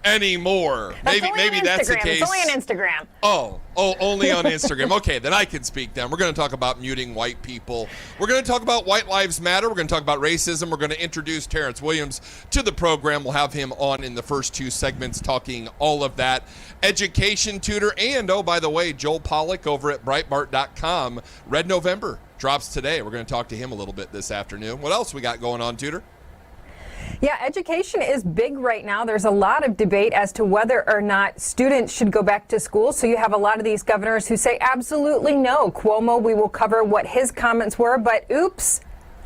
anymore. Maybe that's the case. It's only on Instagram. Oh, only on Instagram. Okay, then I can speak then. We're going to talk about muting white people. We're going to talk about White Lives Matter. We're going to talk about racism. We're going to introduce Terrence Williams to the program. We'll have him on in the first two segments talking all of that. Education, Tudor, and oh, by the way, Joel Pollack over at Breitbart.com. Red November drops today. We're going to talk to him a little bit this afternoon. What else we got going on, Tudor? Yeah, education is big right now. There's a lot of debate as to whether or not students should go back to school. So you have a lot of these governors who say absolutely no. Cuomo, we will cover what his comments were, but oops.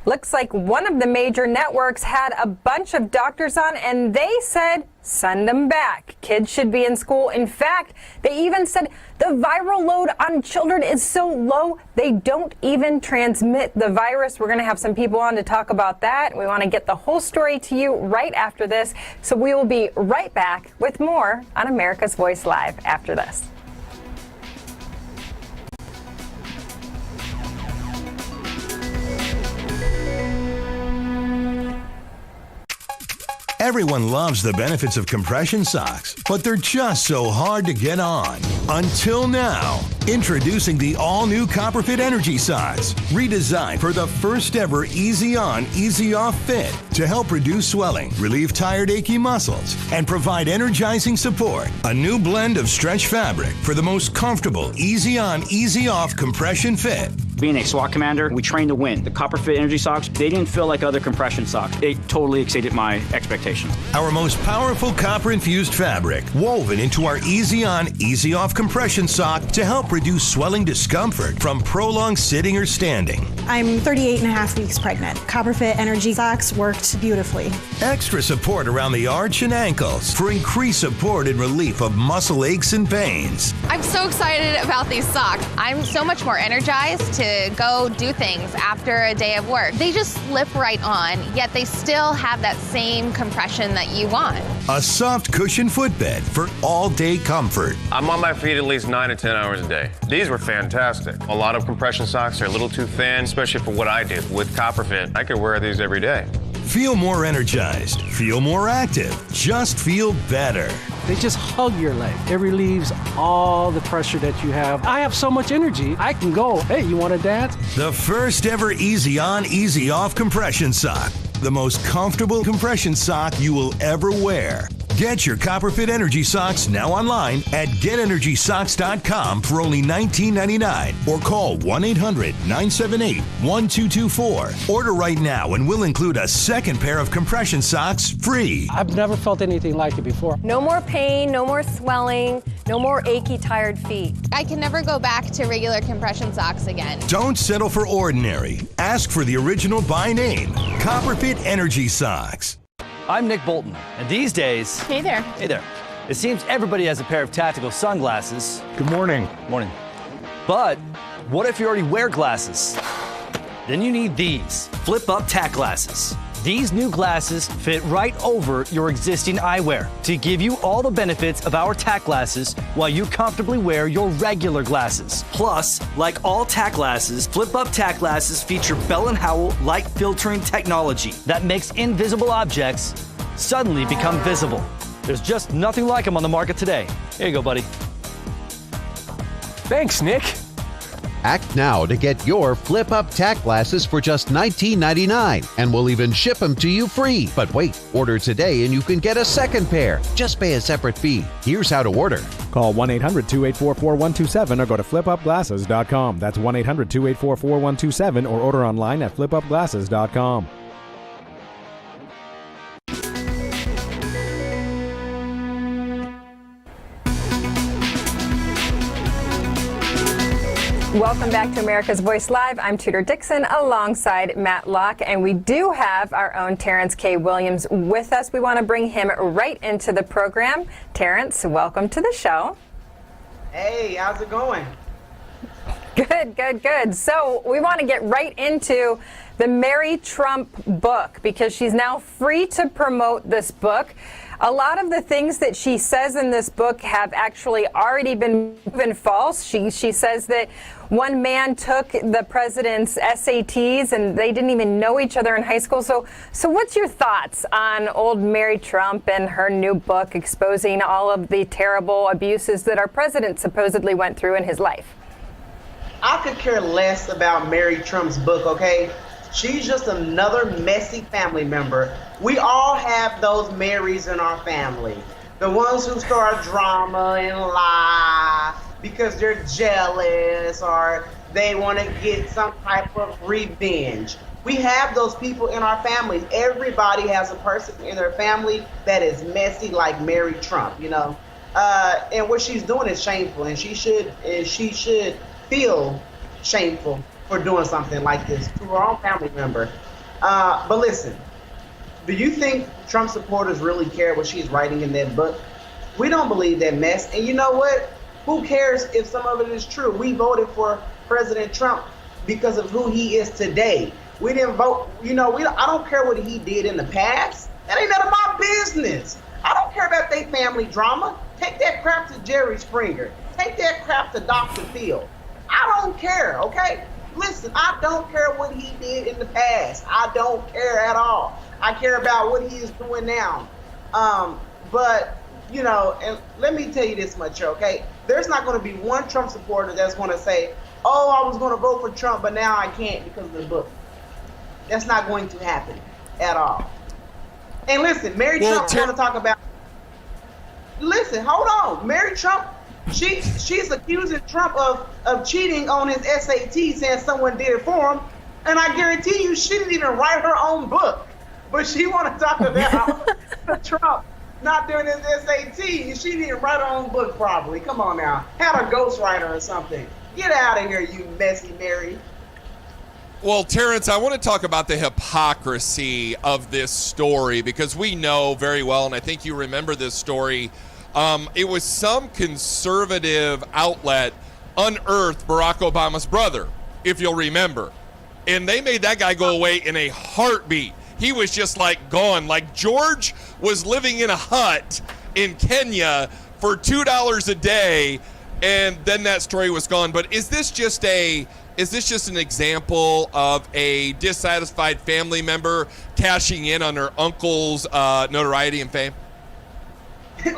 Looks like one of the major networks had a bunch of doctors on and they said, send them back. Kids should be in school. In fact, they even said the viral load on children is so low, they don't even transmit the virus. We're going to have some people on to talk about that. We want to get the whole story to you right after this. So we will be right back with more on America's Voice Live after this. Everyone loves the benefits of compression socks, but they're just so hard to get on. Until now. Introducing the all-new Copperfit Energy Socks, redesigned for the first ever easy on, easy off fit to help reduce swelling, relieve tired, achy muscles, and provide energizing support. A new blend of stretch fabric for the most comfortable, easy on, easy off compression fit. Being a SWAT commander, we train to win. The Copperfit Energy Socks, they didn't feel like other compression socks. They totally exceeded my expectations. Our most powerful copper-infused fabric, woven into our easy on, easy off compression sock to help reduce swelling discomfort from prolonged sitting or standing. I'm 38 and a half weeks pregnant. Copperfit Energy Socks worked beautifully. Extra support around the arch and ankles for increased support and relief of muscle aches and pains. I'm so excited about these socks. I'm so much more energized to go do things after a day of work. They just slip right on, yet they still have that same compression that you want. A soft cushion footbed for all-day comfort. I'm on my feet at least 9 to 10 hours a day. These were fantastic. A lot of compression socks are a little too thin, especially for what I do. With Copperfit, I could wear these every day. Feel more energized. Feel more active. Just feel better. They just hug your leg. It relieves all the pressure that you have. I have so much energy, I can go, hey, you want to dance? The first ever easy on, easy off compression sock. The most comfortable compression sock you will ever wear. Get your Copperfit Energy Socks now online at GetEnergySocks.com for only $19.99 or call 1-800-978-1224. Order right now and we'll include a second pair of compression socks free. I've never felt anything like it before. No more pain, no more swelling, no more achy, tired feet. I can never go back to regular compression socks again. Don't settle for ordinary. Ask for the original by name, Copperfit Energy Socks. I'm Nick Bolton, and these days... Hey there. Hey there. It seems everybody has a pair of tactical sunglasses. Good morning. Morning. But what if you already wear glasses? Then you need these flip-up tack glasses. These new glasses fit right over your existing eyewear to give you all the benefits of our tack glasses while you comfortably wear your regular glasses. Plus, like all tack glasses, flip-up tack glasses feature Bell & Howell light filtering technology that makes invisible objects suddenly become visible. There's just nothing like them on the market today. Here you go, buddy. Thanks, Nick. Act now to get your flip-up tack glasses for just $19.99, and we'll even ship them to you free. But wait, order today and you can get a second pair. Just pay a separate fee. Here's how to order. Call 1-800-284-4127 or go to flipupglasses.com. That's 1-800-284-4127 or order online at flipupglasses.com. Welcome back to America's Voice Live. I'm Tudor Dixon alongside Matt Locke, and we do have our own Terrence K. Williams with us. We want to bring him right into the program. Terrence, welcome to the show. Hey, how's it going? Good, good, good. So we want to get right into the Mary Trump book because she's now free to promote this book. A lot of the things that she says in this book have actually already been proven false. She says that one man took the president's SATs and they didn't even know each other in high school. So what's your thoughts on old Mary Trump and her new book exposing all of the terrible abuses that our president supposedly went through in his life? I could care less about Mary Trump's book, okay? She's just another messy family member. We all have those Marys in our family. The ones who start drama and lie because they're jealous or they want to get some type of revenge. We have those people in our families. Everybody has a person in their family that is messy like Mary Trump, you know? And what she's doing is shameful, and she should feel shameful for doing something like this to her own family member. But listen, do you think Trump supporters really care what she's writing in that book? We don't believe that mess. And you know what? Who cares if some of it is true? We voted for President Trump because of who he is today. We didn't vote, I don't care what he did in the past. That ain't none of my business. I don't care about their family drama. Take that crap to Jerry Springer. Take that crap to Dr. Phil. I don't care, okay? Listen, I don't care what he did in the past. I don't care at all. I care about what he is doing now. And let me tell you this much, okay? there's not going to be one Trump supporter that's going to say, oh, I was going to vote for Trump, but now I can't because of the book. That's not going to happen at all. And listen, Mary Trump want to talk about. Listen, hold on. Mary Trump, she's accusing Trump of cheating on his SAT, saying someone did it for him. And I guarantee you, she didn't even write her own book. But she want to talk about Trump not doing his SAT. She didn't even write her own book probably. Come on now. Had a ghostwriter or something. Get out of here, you messy Mary. Well, Terrence, I want to talk about the hypocrisy of this story because we know very well, and I think you remember this story. It was some conservative outlet unearthed Barack Obama's brother, if you'll remember. And they made that guy go away in a heartbeat. He was just like gone. Like George was living in a hut in Kenya for $2 a day, and then that story was gone. But is this just an example of a dissatisfied family member cashing in on her uncle's notoriety and fame?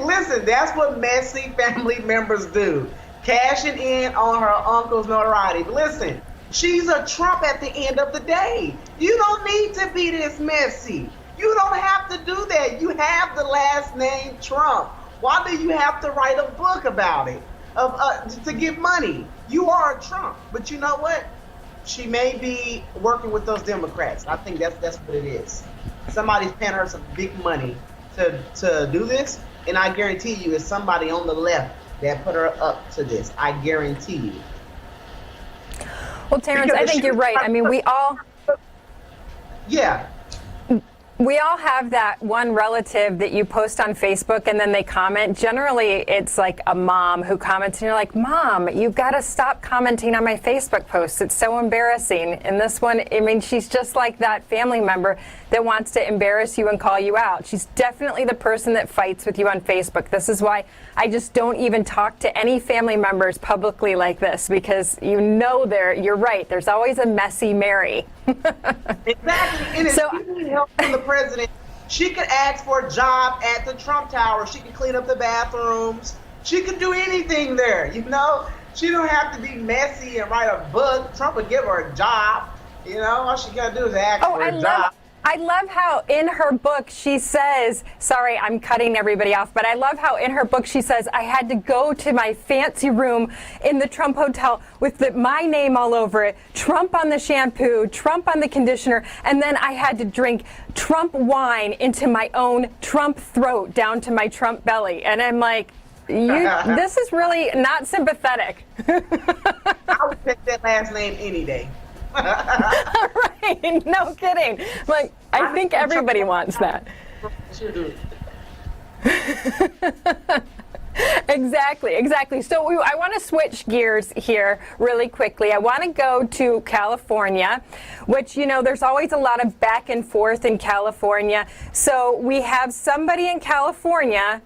Listen, that's what messy family members do. Cashing in on her uncle's notoriety. But listen, she's a Trump at the end of the day. You don't need to be this messy. You don't have to do that. You have the last name Trump. Why do you have to write a book about it? To get money. You are a Trump, but you know what? She may be working with those Democrats. I think that's what it is. Somebody's paying her some big money to do this, and I guarantee you it's somebody on the left that put her up to this. I guarantee you. Well, Terrence, I think you're right. I mean, we all have that one relative that you post on Facebook and then they comment. Generally, it's like a mom who comments and you're like, Mom, you've got to stop commenting on my Facebook posts. It's so embarrassing. And this one, I mean, she's just like that family member that wants to embarrass you and call you out. She's definitely the person that fights with you on Facebook. This is why I just don't even talk to any family members publicly like this, because you know you're right. There's always a messy Mary. Exactly. And if she needs help from the president, she could ask for a job at the Trump Tower. She could clean up the bathrooms. She could do anything there, you know? She don't have to be messy and write a book. Trump would give her a job. You know, all she got to do is ask for a job. I love how in her book she says, sorry, I'm cutting everybody off, but I love how in her book she says, I had to go to my fancy room in the Trump Hotel with my name all over it, Trump on the shampoo, Trump on the conditioner, and then I had to drink Trump wine into my own Trump throat down to my Trump belly. And I'm like, this is really not sympathetic. I would pick that last name any day. Right, no kidding. Like, I think everybody wants that. Sure do. Exactly. So I want to switch gears here really quickly. I want to go to California, which, you know, there's always a lot of back and forth in California. So we have somebody in California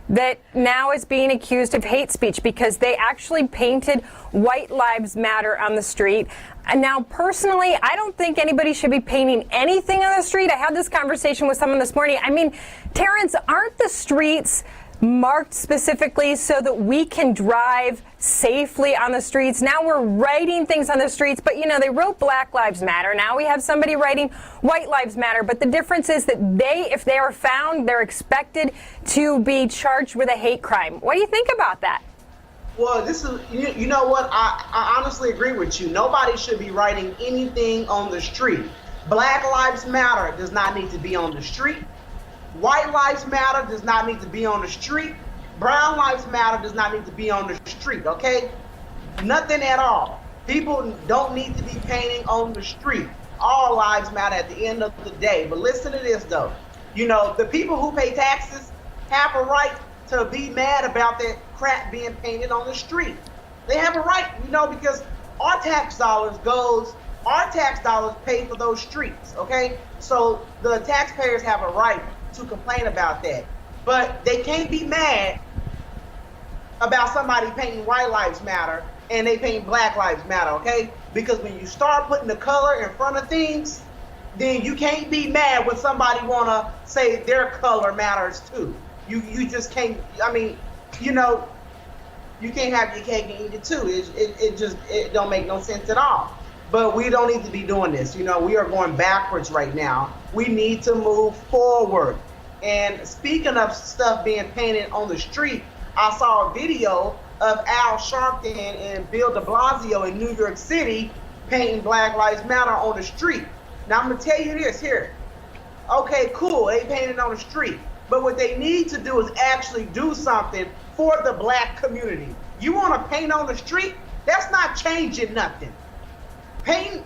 that now is being accused of hate speech because they actually painted White Lives Matter on the street. And now, personally, I don't think anybody should be painting anything on the street. I had this conversation with someone this morning. I mean, Terrence, aren't the streets marked specifically so that we can drive safely on the streets? Now we're writing things on the streets, but you know, they wrote Black Lives Matter. Now we have somebody writing White Lives Matter. But the difference is that if they are found, they're expected to be charged with a hate crime. What do you think about that? Well, this is, you know what? I honestly agree with you. Nobody should be writing anything on the street. Black Lives Matter does not need to be on the street. White Lives Matter does not need to be on the street. Brown Lives Matter does not need to be on the street, okay? Nothing at all. People don't need to be painting on the street. All lives matter at the end of the day. But listen to this, though. You know, the people who pay taxes have a right to be mad about that crap being painted on the street. They have a right, you know, because our tax dollars pay for those streets, okay? So the taxpayers have a right to complain about that. But they can't be mad about somebody painting White Lives Matter and they paint Black Lives Matter, okay? Because when you start putting the color in front of things, then you can't be mad when somebody wanna say their color matters too. You just can't, I mean, you know, you can't have your cake and eat it too. It don't make no sense at all. But we don't need to be doing this. You know, we are going backwards right now. We need to move forward. And speaking of stuff being painted on the street, I saw a video of Al Sharpton and Bill de Blasio in New York City painting Black Lives Matter on the street. Now I'm gonna tell you this here. Okay, cool, they painted on the street. But what they need to do is actually do something for the black community. You wanna paint on the street? That's not changing nothing. Paint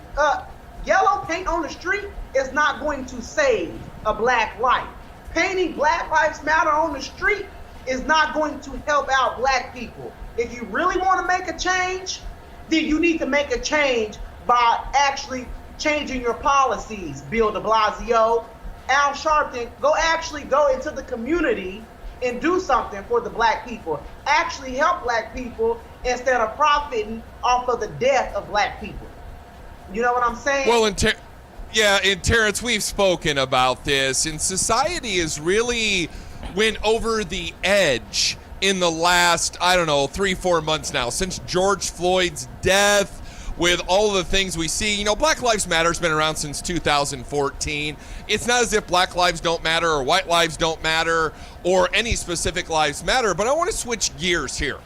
yellow paint on the street is not going to save a black life. Painting Black Lives Matter on the street is not going to help out black people. If you really want to make a change, then you need to make a change by actually changing your policies. Bill de Blasio, Al Sharpton, go into the community and do something for the black people. Actually help black people instead of profiting off of the death of black people. You know what I'm saying? Well, and Terrence, we've spoken about this, and society has really went over the edge in the last, 3-4 months now, since George Floyd's death, with all the things we see. You know, Black Lives Matter has been around since 2014. It's not as if black lives don't matter or white lives don't matter or any specific lives matter, but I want to switch gears here.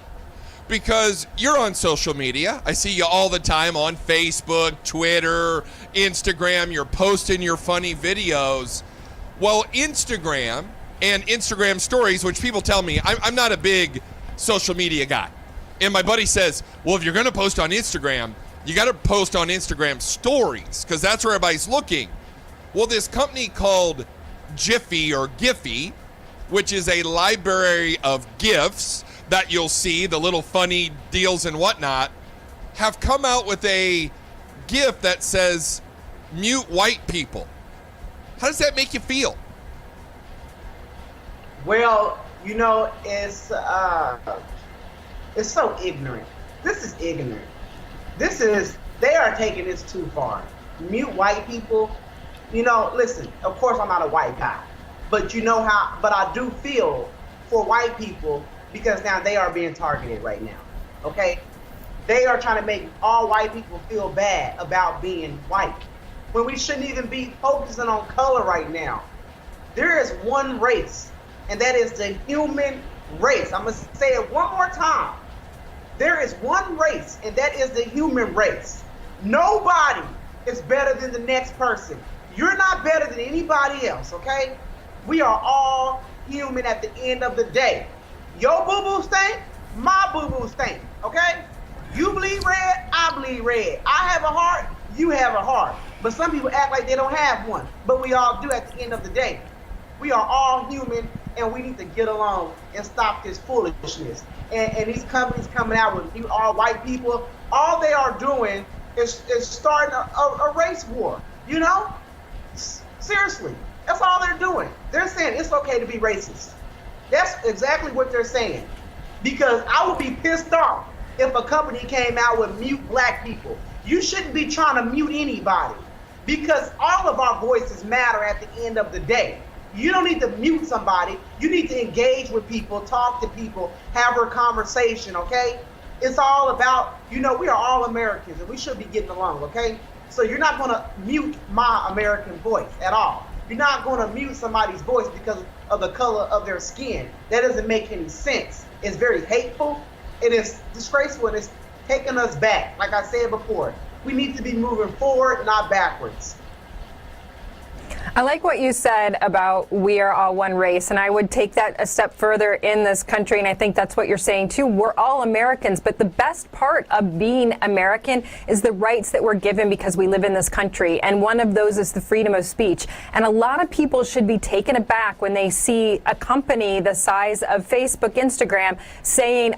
Because you're on social media. I see you all the time on Facebook, Twitter, Instagram. You're posting your funny videos. Well, Instagram and Instagram stories, which people tell me, I'm not a big social media guy. And my buddy says, well, if you're going to post on Instagram, you got to post on Instagram stories because that's where everybody's looking. Well, this company called Jiffy or Giphy, which is a library of GIFs that you'll see, the little funny deals and whatnot, have come out with a GIF that says, mute white people. How does that make you feel? Well, you know, it's so ignorant. This is ignorant. They are taking this too far. Mute white people. You know, listen, of course I'm not a white guy, but but I do feel for white people because now they are being targeted right now, okay? They are trying to make all white people feel bad about being white when we shouldn't even be focusing on color right now. There is one race, and that is the human race. I'm gonna say it one more time. There is one race, and that is the human race. Nobody is better than the next person. You're not better than anybody else, okay? We are all human at the end of the day. Your boo-boo stink, my boo-boo stink, okay? You bleed red, I bleed red. I have a heart, you have a heart. But some people act like they don't have one, but we all do at the end of the day. We are all human, and we need to get along and stop this foolishness. And these companies coming out with all white people, all they are doing is starting a race war, you know? Seriously, that's all they're doing. They're saying it's okay to be racist. That's exactly what they're saying. Because I would be pissed off if a company came out with mute black people. You shouldn't be trying to mute anybody because all of our voices matter at the end of the day. You don't need to mute somebody. You need to engage with people, talk to people, have a conversation, okay? It's all about, we are all Americans and we should be getting along, okay? So you're not gonna mute my American voice at all. You're not gonna mute somebody's voice because of the color of their skin. That doesn't make any sense. It's very hateful. It is disgraceful and it's taking us back. Like I said before, we need to be moving forward, not backwards. I like what you said about we are all one race, and I would take that a step further in this country, and I think that's what you're saying too. We're all Americans, but the best part of being American is the rights that we're given because we live in this country, and one of those is the freedom of speech. And a lot of people should be taken aback when they see a company the size of Facebook, Instagram,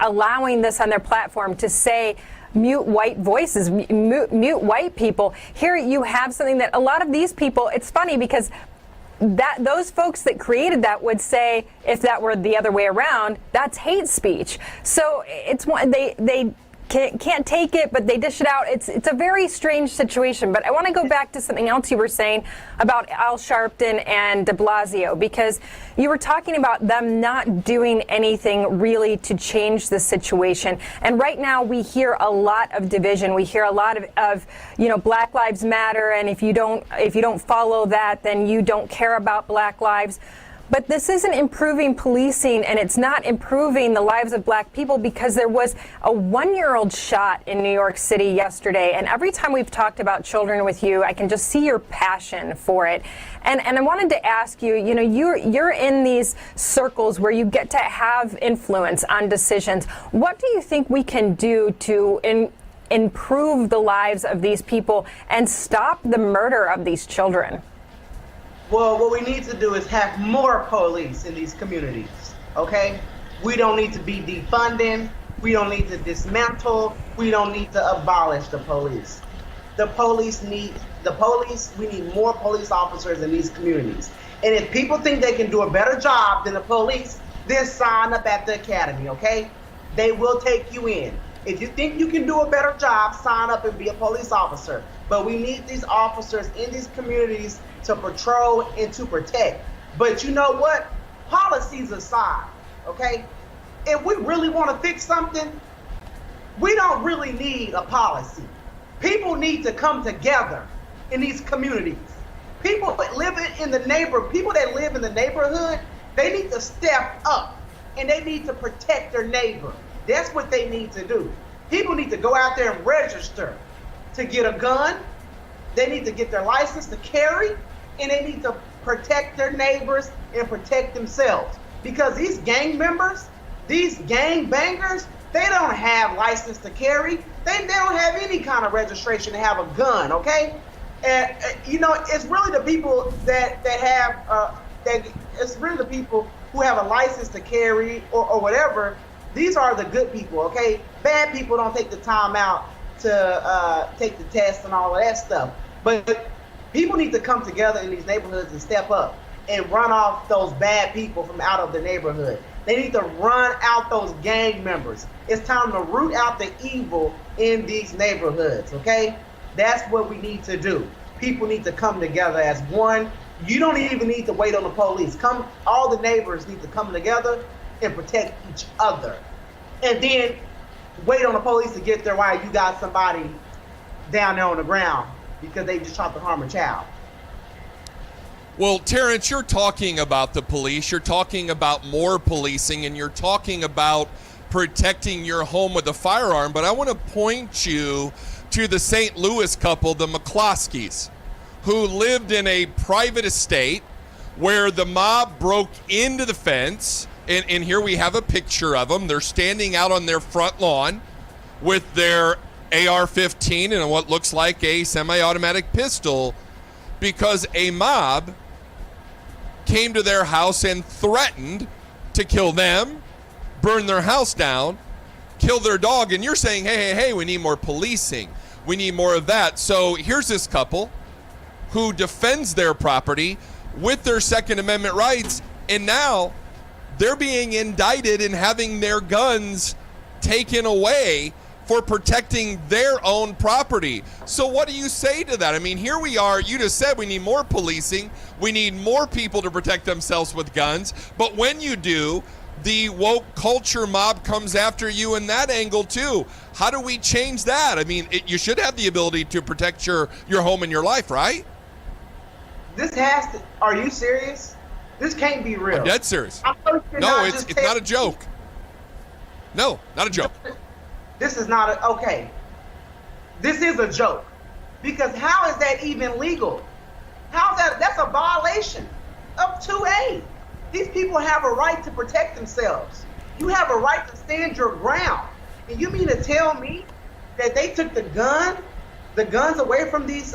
allowing this on their platform to say, mute white voices, mute white people. Here you have something that a lot of these people, it's funny because those folks that created that would say, if that were the other way around, that's hate speech. So it's one, they can't take it, but they dish it out. It's a very strange situation. But I want to go back to something else you were saying about Al Sharpton and de Blasio, because you were talking about them not doing anything really to change the situation. And right now we hear a lot of division. We hear a lot of Black Lives Matter, and if you don't follow that, then you don't care about Black lives. But this isn't improving policing, and it's not improving the lives of Black people, because there was a 1-year-old shot in New York City yesterday. And every time we've talked about children with you, I can just see your passion for it. And I wanted to ask you, you're in these circles where you get to have influence on decisions. What do you think we can do to improve the lives of these people and stop the murder of these children? Well, what we need to do is have more police in these communities, okay? We don't need to be defunding. We don't need to dismantle. We don't need to abolish the police. We need more police officers in these communities. And if people think they can do a better job than the police, then sign up at the academy, okay? They will take you in. If you think you can do a better job, sign up and be a police officer. But we need these officers in these communities to patrol and to protect. But you know what? Policies aside, okay? If we really want to fix something, we don't really need a policy. People need to come together in these communities. People that live in the neighborhood, they need to step up and they need to protect their neighbor. That's what they need to do. People need to go out there and register to get a gun. They need to get their license to carry, and they need to protect their neighbors and protect themselves. Because these gang members, these gang bangers, they don't have license to carry. They don't have any kind of registration to have a gun, okay? And it's really the people it's really the people who have a license to carry or whatever. These are the good people, okay? Bad people don't take the time out to take the test and all of that stuff. But people need to come together in these neighborhoods and step up and run off those bad people from out of the neighborhood. They need to run out those gang members. It's time to root out the evil in these neighborhoods, okay? That's what we need to do. People need to come together as one. You don't even need to wait on the police. All the neighbors need to come together and protect each other. And then wait on the police to get there while you got somebody down there on the ground because they just tried to harm a child. Well, Terrence, you're talking about the police, you're talking about more policing, and you're talking about protecting your home with a firearm, but I want to point you to the St. Louis couple, the McCloskeys, who lived in a private estate where the mob broke into the fence, and here we have a picture of them. They're standing out on their front lawn with their AR-15 and what looks like a semi-automatic pistol, because a mob came to their house and threatened to kill them, burn their house down, kill their dog. And you're saying, hey, we need more policing. We need more of that. So here's this couple who defends their property with their Second Amendment rights, and now they're being indicted and having their guns taken away for protecting their own property. So what do you say to that? I mean, here we are. You just said we need more policing. We need more people to protect themselves with guns. But when you do, the woke culture mob comes after you in that angle too. How do we change that? I mean, you should have the ability to protect your home and your life, right? Are you serious? This can't be real. I'm dead serious. No, it's not a joke. No, not a joke. This is not okay. This is a joke. Because how is that even legal? That's a violation of 2A. These people have a right to protect themselves. You have a right to stand your ground. And you mean to tell me that they took the guns away from these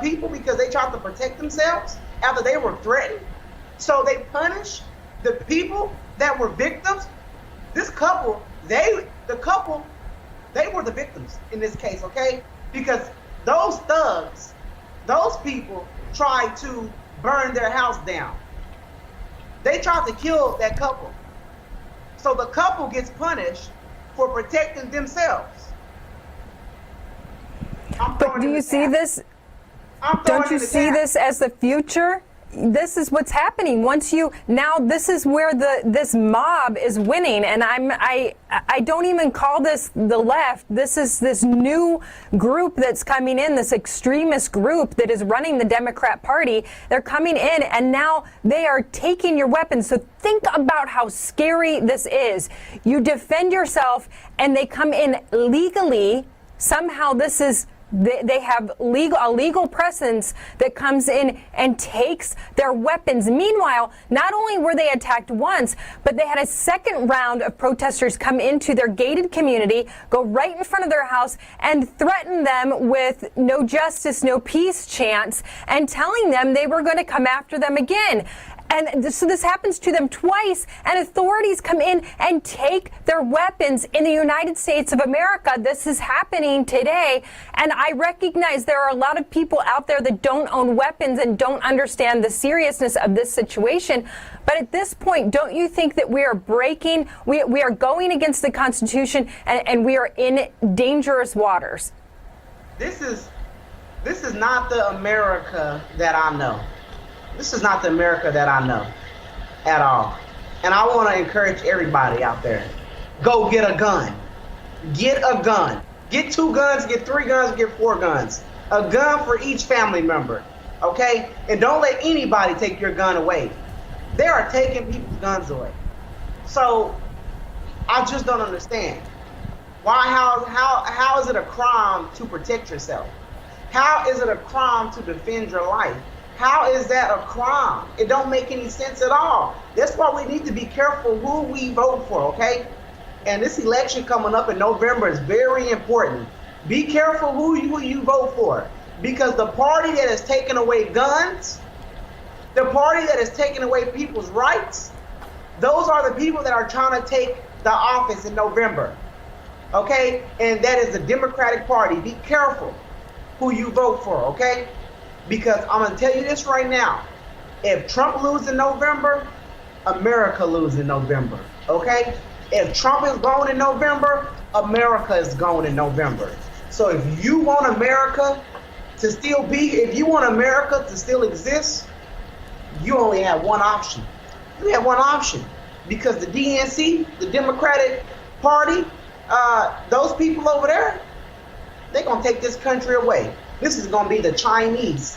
people because they tried to protect themselves after they were threatened? So they punish the people that were victims? This couple, they were the victims in this case, okay? Because those thugs, those people tried to burn their house down. They tried to kill that couple. So the couple gets punished for protecting themselves. But do you see this? Don't you see this as the future? This is what's happening. This is where this mob is winning, and I don't even call this the left. This is this new group that's coming in, this extremist group that is running the Democrat Party. They're coming in, and now they are taking your weapons. So think about how scary this is. You defend yourself, and they come in legally. Somehow this is. They have a legal presence that comes in and takes their weapons. Meanwhile, not only were they attacked once, but they had a second round of protesters come into their gated community, go right in front of their house, and threaten them with no justice, no peace chants, and telling them they were going to come after them again. And so this happens to them twice, and authorities come in and take their weapons in the United States of America. This is happening today, and I recognize there are a lot of people out there that don't own weapons and don't understand the seriousness of this situation. But at this point, don't you think that we are we are going against the Constitution, and we are in dangerous waters? This is not the America that I know. This is not the America that I know at all. And I want to encourage everybody out there, go get a gun. Get a gun. Get 2 guns, get 3 guns, get 4 guns. A gun for each family member, okay? And don't let anybody take your gun away. They are taking people's guns away. So I just don't understand. How is it a crime to protect yourself? How is it a crime to defend your life? How is that a crime? It don't make any sense at all. That's why we need to be careful who we vote for, okay? And this election coming up in November is very important. Be careful who you vote for, because the party that has taken away guns, the party that has taken away people's rights, those are the people that are trying to take the office in November, okay? And that is the Democratic Party. Be careful who you vote for, okay? Because I'm going to tell you this right now. If Trump loses in November, America loses in November, okay? If Trump is gone in November, America is gone in November. So if you want America to still exist, you only have one option. You have one option. Because the DNC, the Democratic Party, those people over there, they're going to take this country away. This is going to be the Chinese.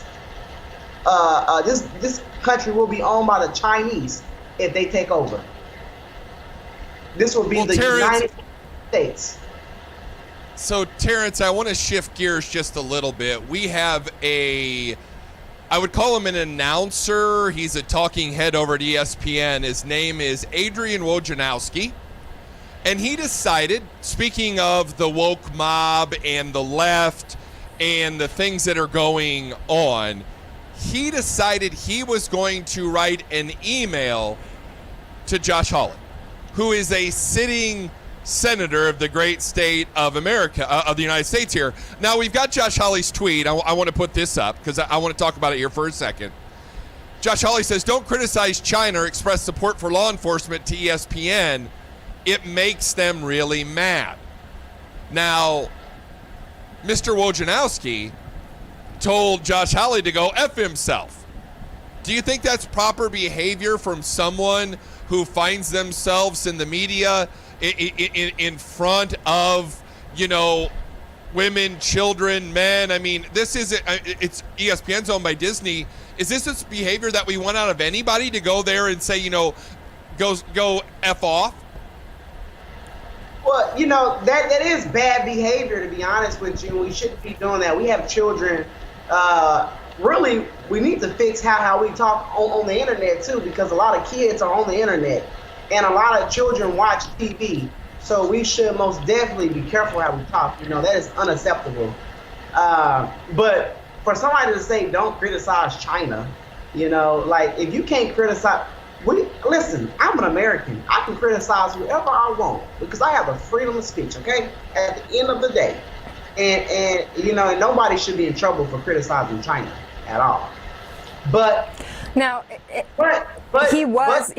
This country will be owned by the Chinese if they take over. This will be the United States. So, Terrence, I want to shift gears just a little bit. We have I would call him an announcer. He's a talking head over at ESPN. His name is Adrian Wojnarowski. And he decided, speaking of the woke mob and the left and the things that are going on, he decided he was going to write an email to Josh Hawley, who is a sitting senator of the great state of America, of the United States here. Now, we've got Josh Hawley's tweet. I want to put this up because I want to talk about it here for a second. Josh Hawley says, "Don't criticize China or express support for law enforcement to ESPN. It makes them really mad." Now, Mr. Wojnarowski told Josh Hawley to go F himself. Do you think that's proper behavior from someone who finds themselves in the media in front of, women, children, men? I mean, it's ESPN's owned by Disney. Is this behavior that we want out of anybody, to go there and say, go F off? Well, that is bad behavior, to be honest with you. We shouldn't be doing that. We have children. Really, we need to fix how we talk on the internet, too, because a lot of kids are on the internet, and a lot of children watch TV. So we should most definitely be careful how we talk. That is unacceptable. But for somebody to say, don't criticize China, if you can't criticize... Listen, I'm an American. I can criticize whoever I want because I have the freedom of speech, okay? At the end of the day. And nobody should be in trouble for criticizing China at all. But now, he was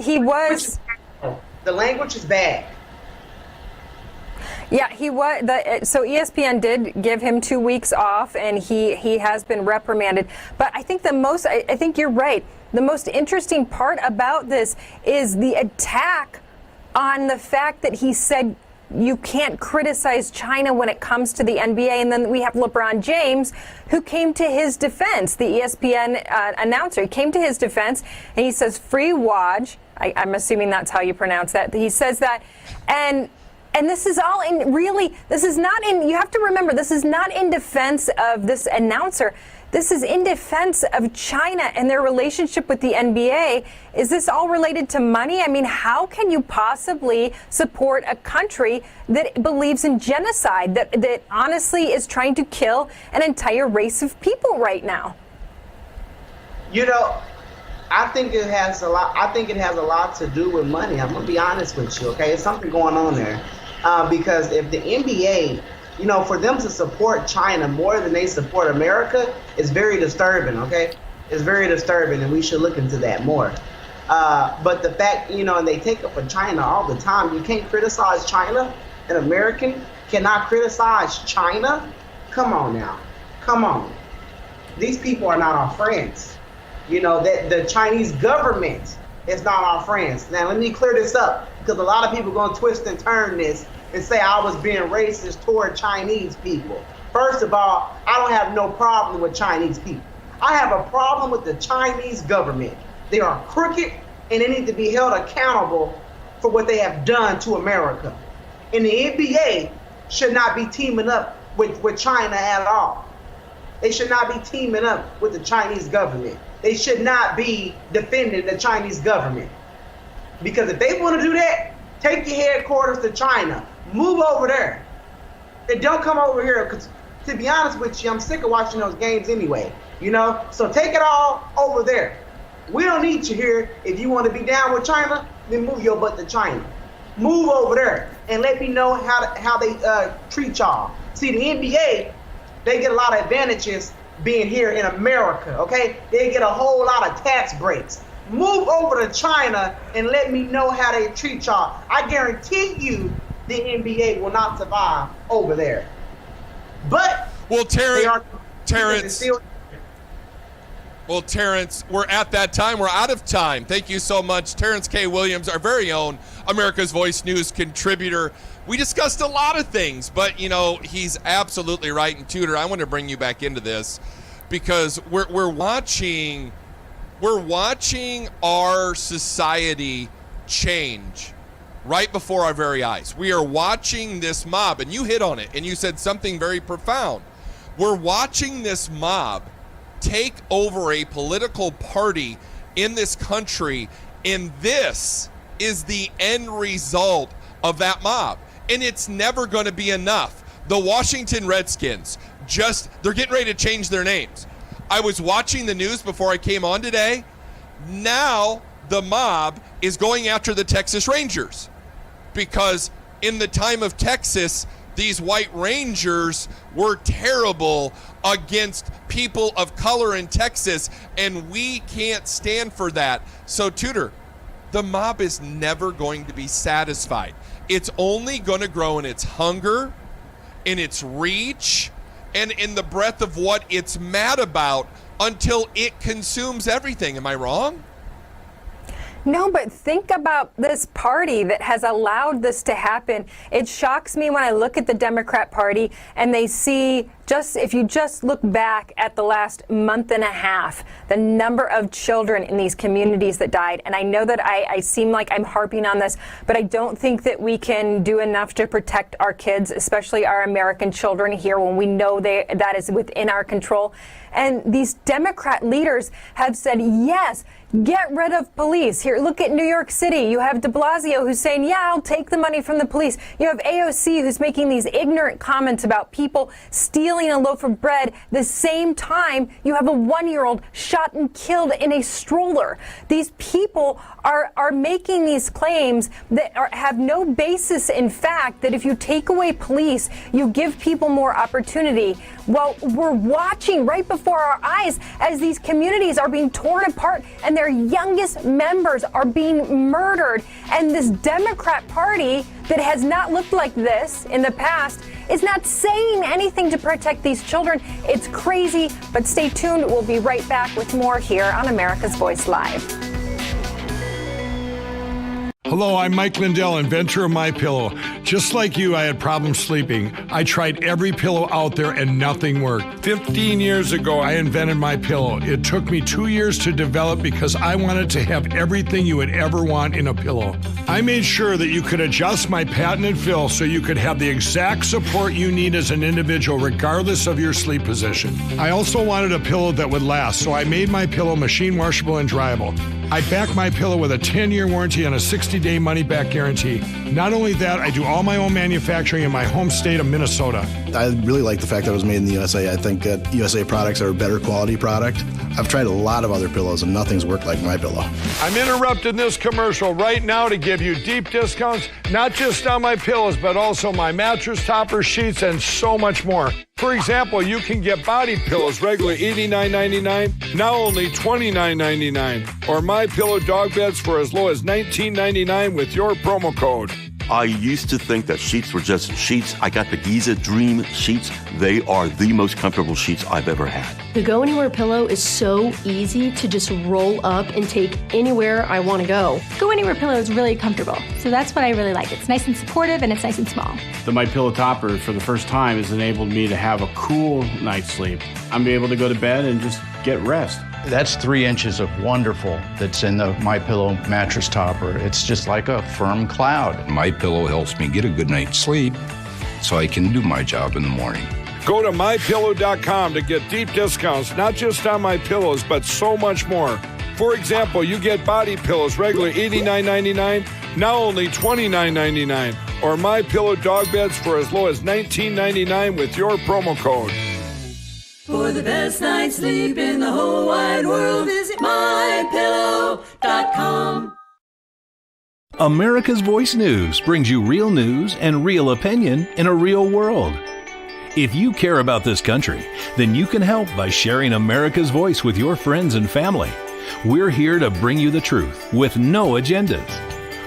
the language is bad. Yeah, he was. So ESPN did give him 2 weeks off, and he has been reprimanded. But I think I think you're right. The most interesting part about this is the attack on the fact that he said you can't criticize China when it comes to the NBA. And then we have LeBron James, who came to his defense, the ESPN announcer. He came to his defense, and he says, free Waj. I'm assuming that's how you pronounce that. He says that. And this is all this is not you have to remember, this is not in defense of this announcer. This is in defense of China and their relationship with the NBA. Is this all related to money? I mean, how can you possibly support a country that believes in genocide, that honestly is trying to kill an entire race of people right now? You know, I think it has a lot to do with money. I'm gonna be honest with you, okay? There's something going on there. Because if the NBA, you know, for them to support China more than they support America is very disturbing, okay? It's very disturbing, and we should look into that more. But the fact, you know, and they take up for China all the time. You can't criticize China. An American cannot criticize China. Come on now. Come on. These people are not our friends. You know, that the Chinese government is not our friends. Now, let me clear this up, because a lot of people are going to twist and turn this and say I was being racist toward Chinese people. First of all, I don't have no problem with Chinese people. I have a problem with the Chinese government. They are crooked, and they need to be held accountable for what they have done to America. And the NBA should not be teaming up with China at all. They should not be teaming up with the Chinese government. They should not be defending the Chinese government. Because if they want to do that, take your headquarters to China. Move over there. And don't come over here, because to be honest with you, I'm sick of watching those games anyway. You know? So take it all over there. We don't need you here. If you want to be down with China, then move your butt to China. Move over there and let me know how they treat y'all. See, the NBA, they get a lot of advantages being here in America, okay? They get a whole lot of tax breaks. Move over to China and let me know how they treat y'all. I guarantee you the NBA will not survive over there. But Terrence, we're at that time. We're out of time. Thank you so much. Terrence K. Williams, our very own America's Voice News contributor. We discussed a lot of things, but, you know, he's absolutely right. And, Tudor, I want to bring you back into this because we're watching our society change right before our very eyes. We are watching this mob, and you hit on it, and you said something very profound. We're watching this mob take over a political party in this country, and this is the end result of that mob. And it's never going to be enough. The Washington Redskins, they're getting ready to change their names. I was watching the news before I came on today. Now the mob is going after the Texas Rangers because in the time of Texas, these white Rangers were terrible against people of color in Texas, and we can't stand for that. So, Tudor, the mob is never going to be satisfied. It's only going to grow in its hunger, in its reach, and in the breadth of what it's mad about until it consumes everything. Am I wrong? No, but think about this party that has allowed this to happen. It shocks me when I look at the Democrat Party and they see, if you just look back at the last month and a half, the number of children in these communities that died. And I know that I seem like I'm harping on this, but I don't think that we can do enough to protect our kids, especially our American children here, when we know that is within our control. And these Democrat leaders have said, yes, get rid of police. Here, look at New York City. You have de Blasio who's saying, yeah, I'll take the money from the police. You have AOC who's making these ignorant comments about people stealing a loaf of bread. The same time, you have a 1-year-old shot and killed in a stroller. These people are making these claims that have no basis in fact, that if you take away police, you give people more opportunity. Well, we're watching right before our eyes as these communities are being torn apart and their youngest members are being murdered. And this Democrat Party that has not looked like this in the past is not saying anything to protect these children. It's crazy, but stay tuned. We'll be right back with more here on America's Voice Live. Hello, I'm Mike Lindell, inventor of MyPillow. Just like you, I had problems sleeping. I tried every pillow out there and nothing worked. 15 years ago, I invented MyPillow. It took me 2 years to develop because I wanted to have everything you would ever want in a pillow. I made sure that you could adjust my patented fill so you could have the exact support you need as an individual, regardless of your sleep position. I also wanted a pillow that would last, so I made MyPillow machine washable and dryable. I back MyPillow with a 10-year warranty and a 60-day money-back guarantee. Not only that, I do all my own manufacturing in my home state of Minnesota. I really like the fact that it was made in the USA. I think that USA products are a better quality product. I've tried a lot of other pillows and nothing's worked like MyPillow. I'm interrupting this commercial right now to give you deep discounts, not just on my pillows, but also my mattress toppers, sheets, and so much more. For example, you can get body pillows regularly $89.99, now only $29.99, or MyPillow dog beds for as low as $19.99 with your promo code. I used to think that sheets were just sheets. I got the Giza Dream sheets. They are the most comfortable sheets I've ever had. The Go Anywhere pillow is so easy to just roll up and take anywhere I want to go. Go Anywhere pillow is really comfortable, so that's what I really like. It's nice and supportive and it's nice and small. The MyPillow topper for the first time has enabled me to have a cool night's sleep. I'm able to go to bed and just get rest. That's 3 inches of wonderful that's in the MyPillow mattress topper. It's just like a firm cloud. MyPillow helps me get a good night's sleep so I can do my job in the morning. Go to MyPillow.com to get deep discounts, not just on my pillows, but so much more. For example, you get body pillows regularly $89.99, now only $29.99, or MyPillow dog beds for as low as $19.99 with your promo code. For the best night's sleep in the whole wide world, visit MyPillow.com. America's Voice News brings you real news and real opinion in a real world. If you care about this country, then you can help by sharing America's Voice with your friends and family. We're here to bring you the truth with no agendas.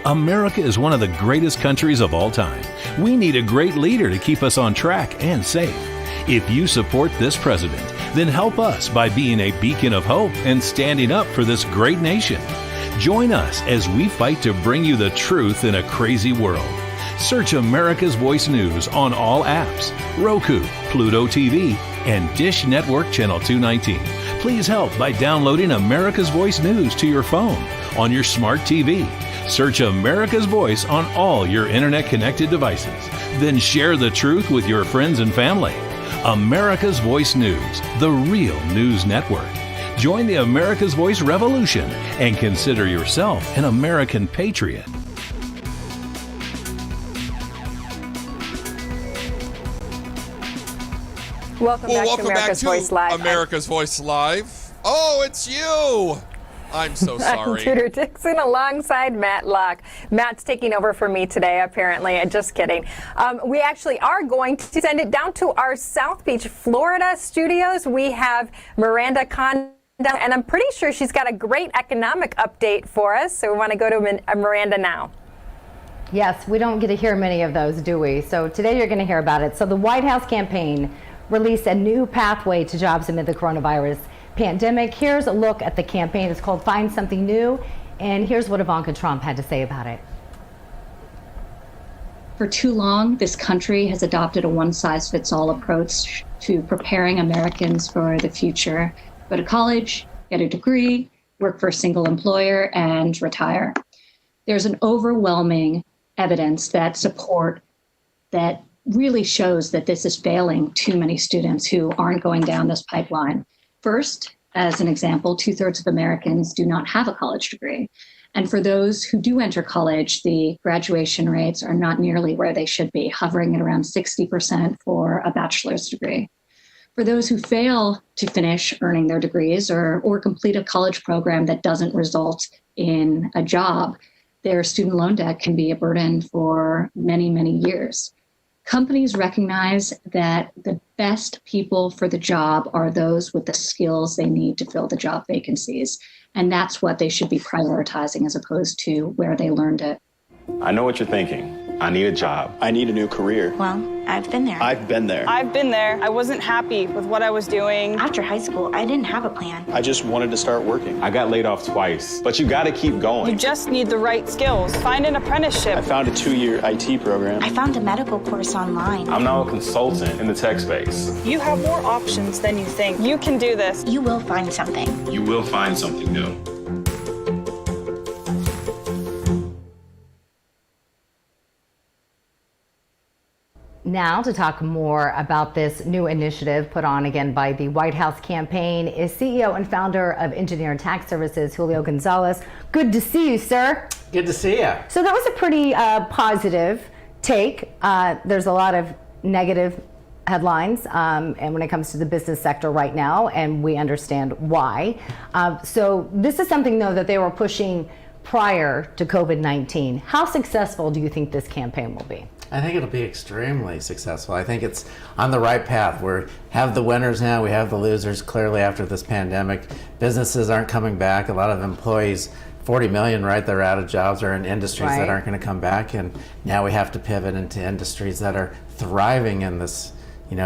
America is one of the greatest countries of all time. We need a great leader to keep us on track and safe. If you support this president, then help us by being a beacon of hope and standing up for this great nation. Join us as we fight to bring you the truth in a crazy world. Search America's Voice News on all apps, Roku, Pluto TV, and Dish Network Channel 219. Please help by downloading America's Voice News to your phone, on your smart TV. Search America's Voice on all your internet-connected devices. Then share the truth with your friends and family. America's Voice News, the real news network. Join the America's Voice revolution and consider yourself an American patriot. Welcome back to America's Voice Live. America's Voice Live. Oh, it's you. I'm so sorry. I'm Tudor Dixon alongside Matt Locke. Matt's taking over for me today, apparently. Just kidding. We actually are going to send it down to our South Beach, Florida studios. We have Miranda Condon, and I'm pretty sure she's got a great economic update for us. So we want to go to Miranda now. Yes, we don't get to hear many of those, do we? So today you're going to hear about it. So the White House campaign released a new pathway to jobs amid the coronavirus pandemic. Here's a look at the campaign. It's called Find Something New, and here's what Ivanka Trump had to say about it. For too long, this country has adopted a one-size-fits-all approach to preparing Americans for the future. Go to college, get a degree, work for a single employer, and retire. There's an overwhelming evidence that really shows that this is failing too many students who aren't going down this pipeline. First, as an example, 2/3 of Americans do not have a college degree. And for those who do enter college, the graduation rates are not nearly where they should be, hovering at around 60% for a bachelor's degree. For those who fail to finish earning their degrees or complete a college program that doesn't result in a job, their student loan debt can be a burden for many, many years. Companies recognize that the best people for the job are those with the skills they need to fill the job vacancies. And that's what they should be prioritizing as opposed to where they learned it. I know what you're thinking. I need a job. I need a new career. Well, I've been there. I've been there. I've been there. I wasn't happy with what I was doing. After high school, I didn't have a plan. I just wanted to start working. I got laid off twice, but you got to keep going. You just need the right skills. Find an apprenticeship. I found a 2-year IT program. I found a medical course online. I'm now a consultant in the tech space. You have more options than you think. You can do this. You will find something. You will find something new. Now, to talk more about this new initiative put on again by the White House campaign is CEO and founder of Engineer and Tax Services, Julio Gonzalez. Good to see you, sir. Good to see you. So that was a pretty positive take. There's a lot of negative headlines and when it comes to the business sector right now, and we understand why. So this is something, though, that they were pushing prior to COVID-19. How successful do you think this campaign will be? I think it'll be extremely successful. I think it's on the right path. We have the winners now, we have the losers. Clearly after this pandemic, businesses aren't coming back. A lot of employees, 40 million, right, they're out of jobs or in industries that aren't going to come back. And now we have to pivot into industries that are thriving in this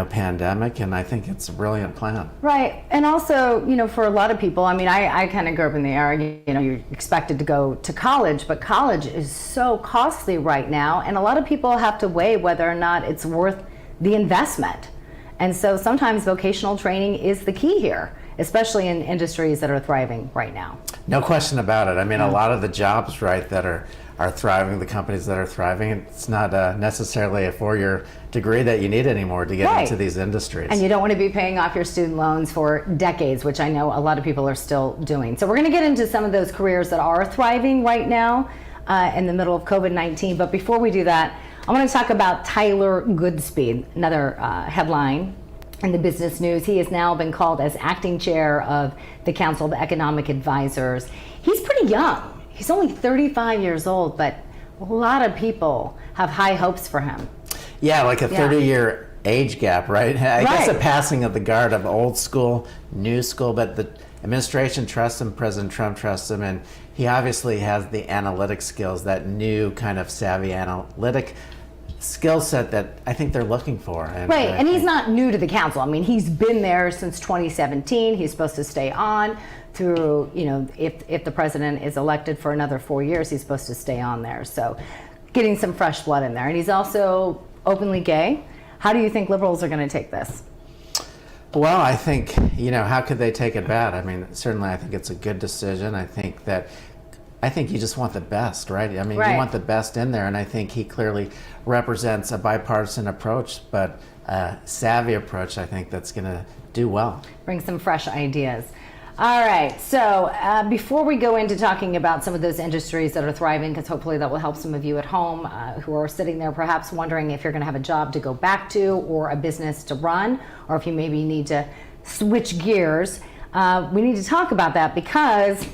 pandemic, and I think it's a brilliant plan. Right, and also, for a lot of people, I mean, I kind of grew up in the era, you're expected to go to college, but college is so costly right now, and a lot of people have to weigh whether or not it's worth the investment. And so sometimes vocational training is the key here, especially in industries that are thriving right now. No question about it. I mean, a lot of the jobs, right, that are thriving, the companies that are thriving, it's not necessarily a 4-year degree that you need anymore to get into these industries. And you don't want to be paying off your student loans for decades, which I know a lot of people are still doing. So we're going to get into some of those careers that are thriving right now in the middle of COVID-19. But before we do that, I want to talk about Tyler Goodspeed, another headline in the business news. He has now been called as acting chair of the Council of Economic Advisors. He's pretty young. He's only 35 years old, but a lot of people have high hopes for him. Yeah, like a 30-year age gap, right? I guess a passing of the guard of old school, new school, but the administration trusts him, President Trump trusts him, and he obviously has the analytic skills, that new kind of savvy analytic skill set that I think they're looking for. And he's not new to the council. I mean, he's been there since 2017. He's supposed to stay on through, if the president is elected for another 4 years, he's supposed to stay on there. So getting some fresh blood in there. And he's also openly gay. How do you think liberals are going to take this? Well, I think, how could they take it bad? I mean, certainly I think it's a good decision. I think you just want the best, right? I mean, you want the best in there, and I think he clearly represents a bipartisan approach, but a savvy approach, I think, that's going to do well. Bring some fresh ideas. All right, so before we go into talking about some of those industries that are thriving, because hopefully that will help some of you at home who are sitting there perhaps wondering if you're going to have a job to go back to or a business to run, or if you maybe need to switch gears, we need to talk about that because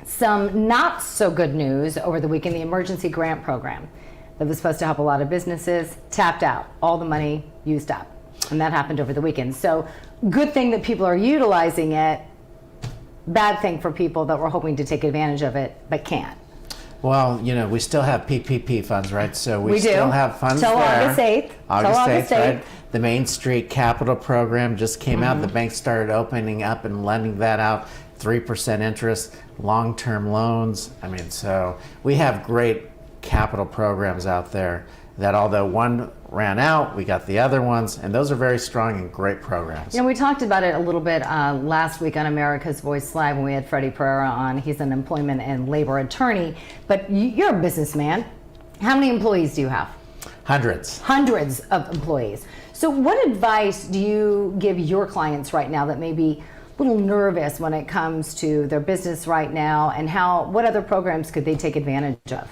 some not so good news over the weekend. The emergency grant program that was supposed to help a lot of businesses tapped out, all the money used up, and that happened over the weekend. So good thing that people are utilizing it, bad thing for people that were hoping to take advantage of it but can't. Well, we still have PPP funds, right? So we still have funds till there. August 8th. August 8th, right? The Main Street Capital Program just came out. The banks started opening up and lending that out. 3% interest, long-term loans. I mean, so we have great capital programs out there that although one ran out, we got the other ones, and those are very strong and great programs. We talked about it a little bit last week on America's Voice Live when we had Freddie Pereira on. He's an employment and labor attorney, but you're a businessman. How many employees do you have? Hundreds. Hundreds of employees. So what advice do you give your clients right now that may be a little nervous when it comes to their business right now, and what other programs could they take advantage of?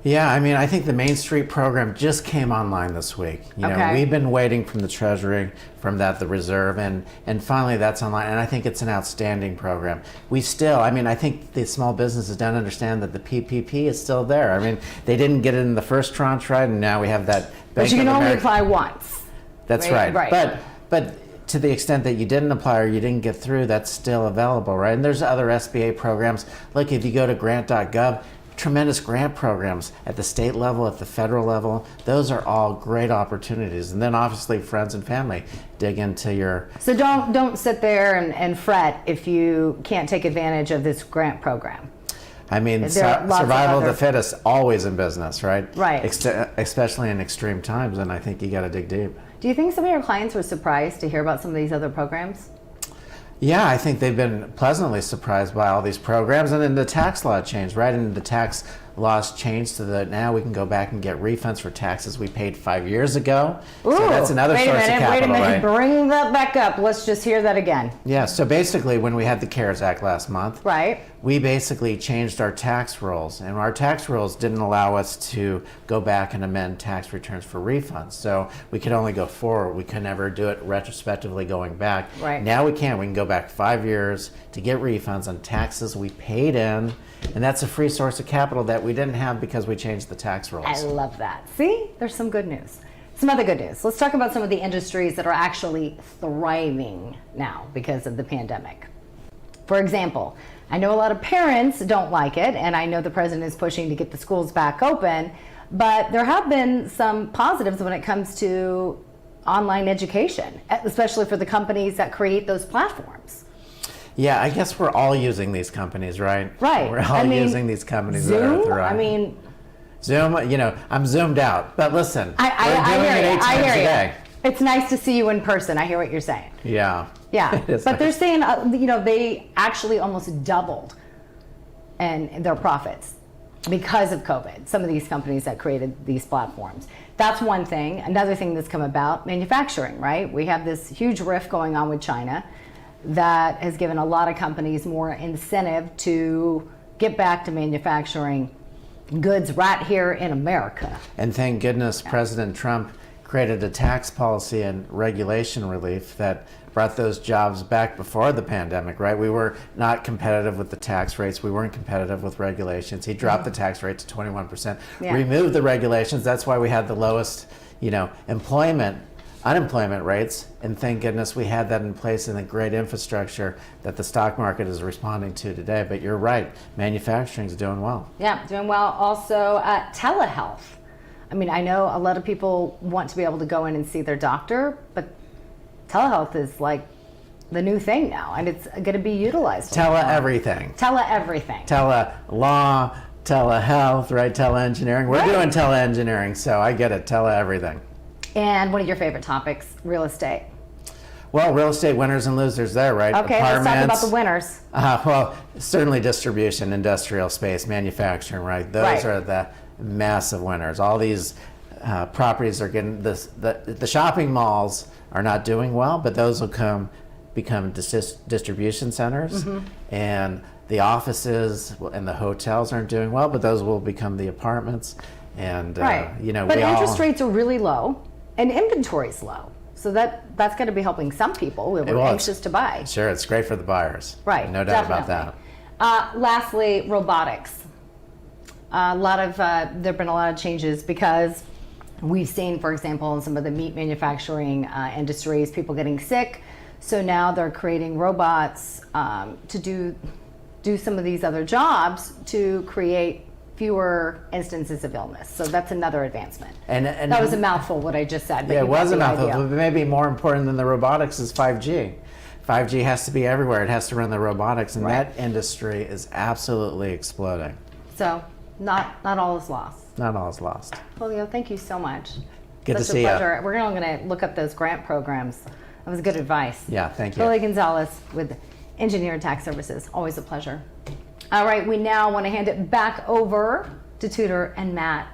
Yeah, I mean, I think the Main Street program just came online this week. You know, we've been waiting from the Treasury, from that, the Reserve, and finally that's online. And I think it's an outstanding program. We still, I mean, I think the small businesses don't understand that the PPP is still there. I mean, they didn't get it in the first tranche, right? And now we have that. But you can only apply once. That's right. But to the extent that you didn't apply or you didn't get through, that's still available, right? And there's other SBA programs. Look, if you go to grant.gov, tremendous grant programs at the state level, at the federal level. Those are all great opportunities. And then obviously friends and family dig into your... So don't sit there and fret if you can't take advantage of this grant program. I mean, survival of the fittest, always in business, right? Right. Especially in extreme times, and I think you got to dig deep. Do you think some of your clients were surprised to hear about some of these other programs? Yeah, I think they've been pleasantly surprised by all these programs. And then the tax law changed, right? And the tax laws changed so that now we can go back and get refunds for taxes we paid 5 years ago. Ooh, so that's another source of capital, wait a minute, right? Bring that back up. Let's just hear that again. Yeah, so basically when we had the CARES Act last month, right, we basically changed our tax rules. And our tax rules didn't allow us to go back and amend tax returns for refunds. So we could only go forward. We could never do it retrospectively going back. Right. Now we can. We can go back 5 years to get refunds on taxes we paid in. And that's a free source of capital that we didn't have because we changed the tax rules. I love that. See, there's some good news. Some other good news. Let's talk about some of the industries that are actually thriving now because of the pandemic. For example, I know a lot of parents don't like it, and I know the president is pushing to get the schools back open, but there have been some positives when it comes to online education, especially for the companies that create those platforms. Yeah, I guess we're all using these companies, right? Right. We're all using these companies that are thriving. I mean, Zoom, you know, I'm zoomed out. But listen, we're doing it 8 times a day. It's nice to see you in person. I hear what you're saying. Yeah. Yeah. But they're saying, you know, they actually almost doubled in their profits because of COVID. Some of these companies that created these platforms. That's one thing. Another thing that's come about, manufacturing, right? We have this huge rift going on with China that has given a lot of companies more incentive to get back to manufacturing goods right here in America. And thank goodness President Trump created a tax policy and regulation relief that brought those jobs back before the pandemic, right? We were not competitive with the tax rates. We weren't competitive with regulations. He dropped the tax rate to 21%, removed the regulations. That's why we had the lowest, you know, unemployment rates, and thank goodness we had that in place in the great infrastructure that the stock market is responding to today. But you're right, manufacturing is doing well. Yeah, doing well. Also, telehealth. I mean, I know a lot of people want to be able to go in and see their doctor, but telehealth is like the new thing now, and it's going to be utilized. Everything. Everything. Tele-law, telehealth, right? Tele-engineering. We're doing tele-engineering, so I get it. Everything. And one of your favorite topics, real estate. Well, real estate winners and losers there, right? Okay, let's talk about the winners. Well, certainly distribution, industrial space, manufacturing, right? Those are the massive winners. All these properties are getting the shopping malls are not doing well, but those will become distribution centers, and the offices and the hotels aren't doing well, but those will become the apartments. And you know, but interest rates are really low. And inventory's low. So that's going to be helping some people who are anxious to buy. Sure, it's great for the buyers. Right. No doubt about that. Lastly, robotics. There have been a lot of changes because we've seen, for example, in some of the meat manufacturing industries, people getting sick. So now they're creating robots to do some of these other jobs to create fewer instances of illness. So that's another advancement. And that was a mouthful what I just said. But yeah, it was a mouthful, but maybe more important than the robotics is 5G. 5G has to be everywhere. It has to run the robotics, and that industry is absolutely exploding. So not all is lost. Not all is lost. Julio, thank you so much. Good to see you. We're going to look up those grant programs. That was good advice. Yeah, thank you. Julio Gonzalez with Engineer Tax Services. Always a pleasure. All right, we now want to hand it back over to Tudor and Matt.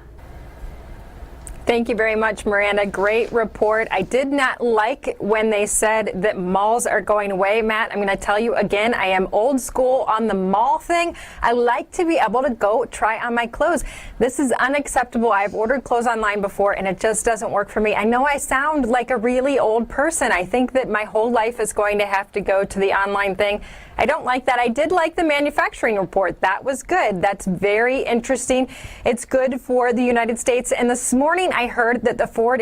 Thank you very much, Miranda. Great report. I did not like when they said that malls are going away, Matt. I'm going to tell you again, I am old school on the mall thing. I like to be able to go try on my clothes. This is unacceptable. I've ordered clothes online before, and it just doesn't work for me. I know I sound like a really old person. I think that my whole life is going to have to go to the online thing. I don't like that. I did like the manufacturing report. That was good. That's very interesting. It's good for the United States. And this morning I heard that the Ford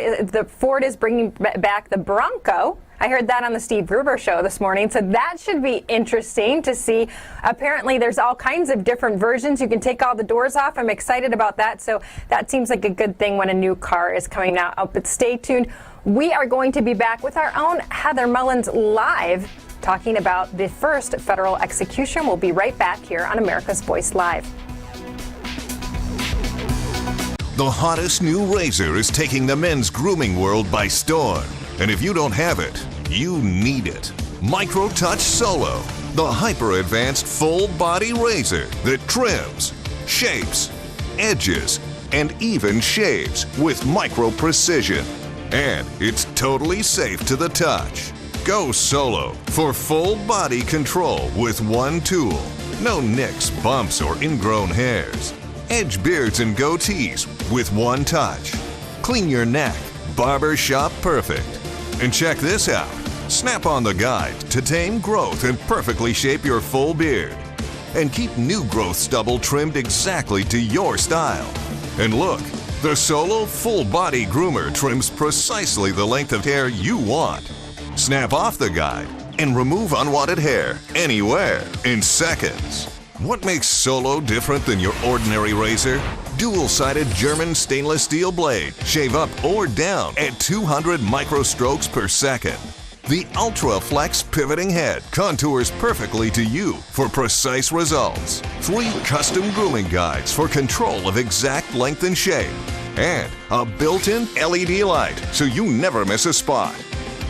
is bringing back the Bronco. I heard that on the Steve Gruber show this morning. So that should be interesting to see. Apparently there's all kinds of different versions. You can take all the doors off. I'm excited about that. So that seems like a good thing when a new car is coming out. But stay tuned. We are going to be back with our own Heather Mullins live, talking about the first federal execution. We'll be right back here on America's Voice Live. The hottest new razor is taking the men's grooming world by storm. And if you don't have it, you need it. Micro Touch Solo, the hyper-advanced full-body razor that trims, shapes, edges, and even shaves with micro precision. And it's totally safe to the touch. Go solo for full body control with one tool. No nicks, bumps, or ingrown hairs. Edge beards and goatees with one touch. Clean your neck, barber shop perfect. And check this out. Snap on the guide to tame growth and perfectly shape your full beard. And keep new growth stubble trimmed exactly to your style. And look, the Solo Full Body Groomer trims precisely the length of hair you want. Snap off the guide and remove unwanted hair anywhere in seconds. What makes Solo different than your ordinary razor? Dual-sided German stainless steel blade. Shave up or down at 200 microstrokes per second. The Ultra Flex pivoting head contours perfectly to you for precise results. 3 custom grooming guides for control of exact length and shape. And a built-in LED light so you never miss a spot.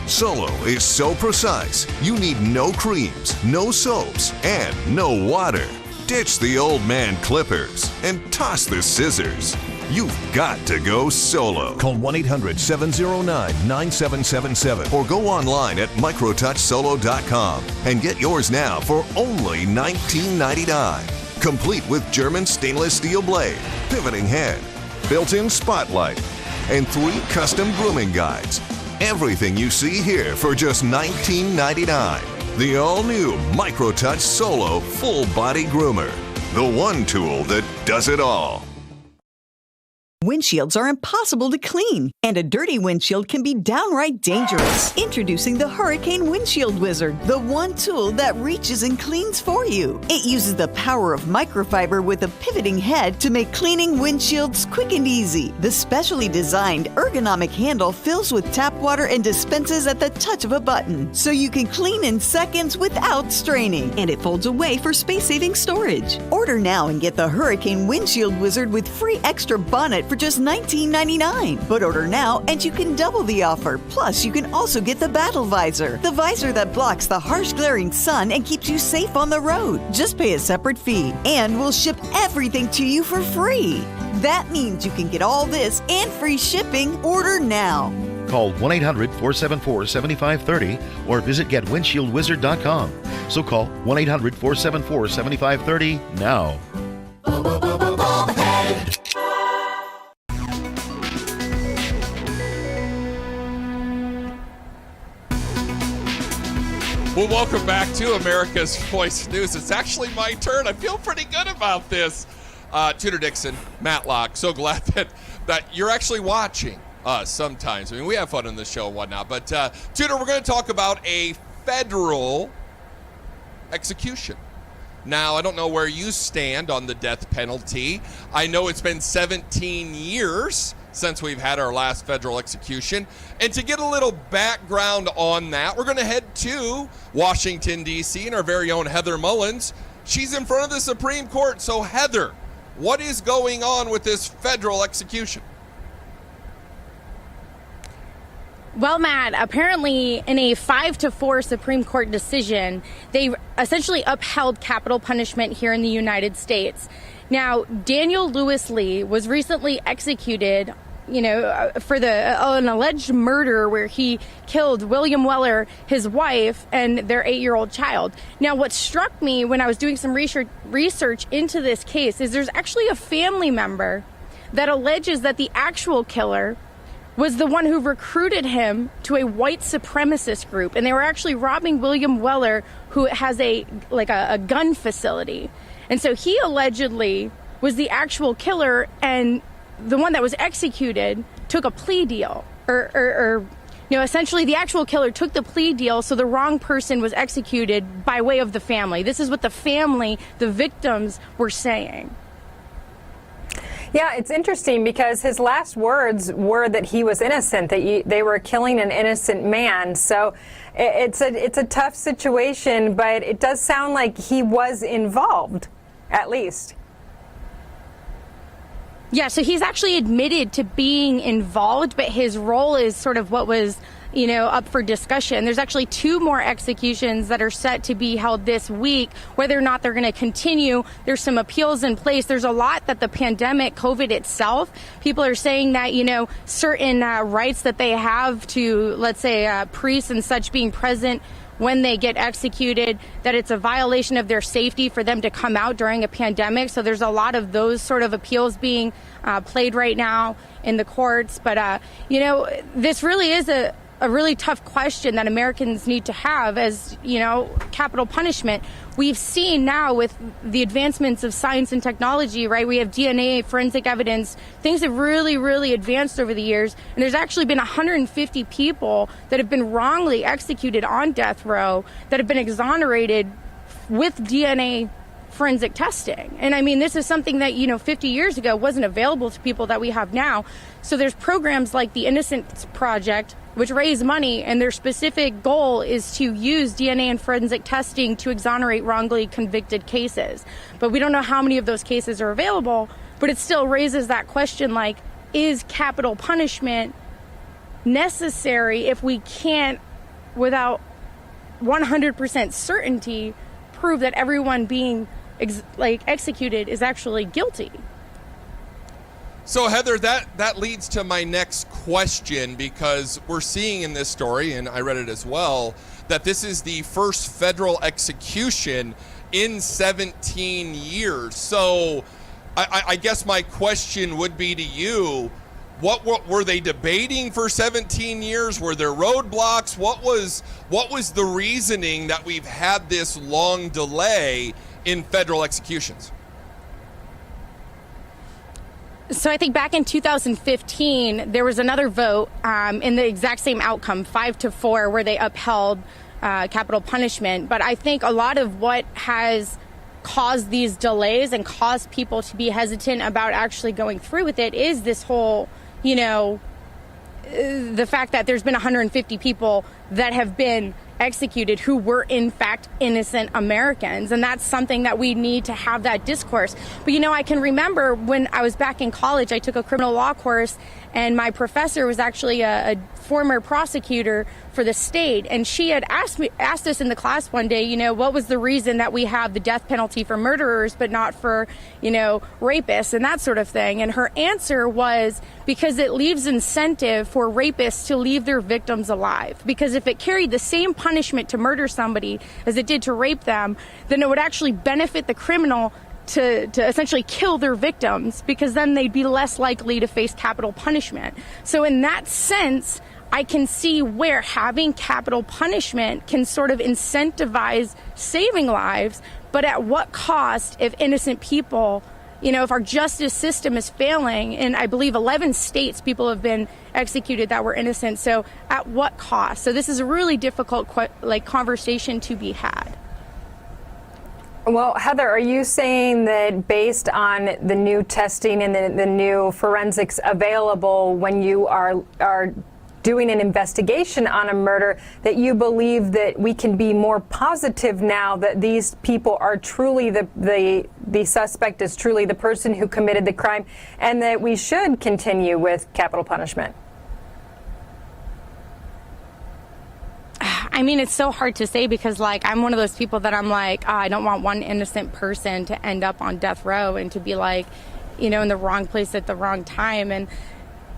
Solo is so precise, you need no creams, no soaps, and no water. Ditch the old man clippers and toss the scissors. You've got to go solo. Call 1-800-709-9777 or go online at microtouchsolo.com and get yours now for only $19.99. Complete with German stainless steel blade, pivoting head, built-in spotlight, and 3 custom grooming guides. Everything you see here for just $19.99. The all-new MicroTouch Solo Full Body Groomer. The one tool that does it all. Windshields are impossible to clean, and a dirty windshield can be downright dangerous. Introducing the Hurricane Windshield Wizard, the one tool that reaches and cleans for you. It uses the power of microfiber with a pivoting head to make cleaning windshields quick and easy. The specially designed ergonomic handle fills with tap water and dispenses at the touch of a button, so you can clean in seconds without straining. And it folds away for space-saving storage. Order now and get the Hurricane Windshield Wizard with free extra bonnet for just $19.99. But order now and you can double the offer. Plus, you can also get the Battle Visor, the visor that blocks the harsh glaring sun and keeps you safe on the road. Just pay a separate fee, and we'll ship everything to you for free. That means you can get all this and free shipping. Order now. Call 1-800-474-7530 or visit getwindshieldwizard.com. So call 1-800-474-7530 now. Well, welcome back to America's Voice News. It's actually my turn. I feel pretty good about this. Tudor Dixon, Matlock, so glad that you're actually watching us sometimes. I mean, we have fun on this show and whatnot. But, Tudor, we're going to talk about a federal execution. Now, I don't know where you stand on the death penalty. I know it's been 17 years since we've had our last federal execution. And to get a little background on that, we're going to head to Washington, D.C., and our very own Heather Mullins. She's in front of the Supreme Court. So, Heather, what is going on with this federal execution? Well, Matt, apparently in a 5-4 Supreme Court decision, they essentially upheld capital punishment here in the United States. Now, Daniel Lewis Lee was recently executed for an alleged murder where he killed William Weller, his wife, and their 8-year-old child. Now, what struck me when I was doing some research into this case is there's actually a family member that alleges that the actual killer was the one who recruited him to a white supremacist group, and they were actually robbing William Weller, who has a gun facility. And so he allegedly was the actual killer, and the one that was executed took a plea deal, or essentially the actual killer took the plea deal, so the wrong person was executed by way of the family. This is what the family, the victims, were saying. Yeah, it's interesting because his last words were that he was innocent, that they were killing an innocent man. So it's a tough situation, but it does sound like he was involved, at least. Yeah, so he's actually admitted to being involved, but his role is sort of what was, up for discussion. There's actually 2 more executions that are set to be held this week. Whether or not they're going to continue, there's some appeals in place. There's a lot that the pandemic, COVID itself, people are saying that, certain rights that they have to, let's say, priests and such being present when they get executed, that it's a violation of their safety for them to come out during a pandemic. So there's a lot of those sort of appeals being played right now in the courts. But, this really is a really tough question that Americans need to have as, capital punishment. We've seen now with the advancements of science and technology, right? We have DNA, forensic evidence. Things have really, really advanced over the years. And there's actually been 150 people that have been wrongly executed on death row that have been exonerated with DNA forensic testing. And I mean, this is something that, 50 years ago wasn't available to people that we have now. So there's programs like the Innocence Project, which raise money, and their specific goal is to use DNA and forensic testing to exonerate wrongly convicted cases. But we don't know how many of those cases are available, but it still raises that question, like, is capital punishment necessary if we can't, without 100% certainty, prove that everyone being executed is actually guilty? So, Heather, that leads to my next question, because we're seeing in this story, and I read it as well, that this is the first federal execution in 17 years. So I guess my question would be to you, what were they debating for 17 years? Were there roadblocks? What was the reasoning that we've had this long delay in federal executions? So I think back in 2015, there was another vote in the exact same outcome, 5-4, where they upheld capital punishment. But I think a lot of what has caused these delays and caused people to be hesitant about actually going through with it is this whole, the fact that there's been 150 people that have been executed who were in fact innocent Americans, and that's something that we need to have that discourse. But I can remember when I was back in college, I took a criminal law course, and my professor was actually a former prosecutor for the state, and she had asked us in the class one day, what was the reason that we have the death penalty for murderers but not for rapists and that sort of thing. And her answer was because it leaves incentive for rapists to leave their victims alive, because if it carried the same punishment to murder somebody as it did to rape them, then it would actually benefit the criminal to essentially kill their victims, because then they'd be less likely to face capital punishment. So in that sense, I can see where having capital punishment can sort of incentivize saving lives, but at what cost if innocent people, if our justice system is failing? In, I believe, 11 states, people have been executed that were innocent. So at what cost? So this is a really difficult conversation to be had. Well, Heather, are you saying that based on the new testing and the new forensics available when you are doing an investigation on a murder, that you believe that we can be more positive now that these people are truly the suspect is truly the person who committed the crime, and that we should continue with capital punishment? I mean, it's so hard to say, because I'm one of those people that I'm like, I don't want one innocent person to end up on death row and to be in the wrong place at the wrong time. And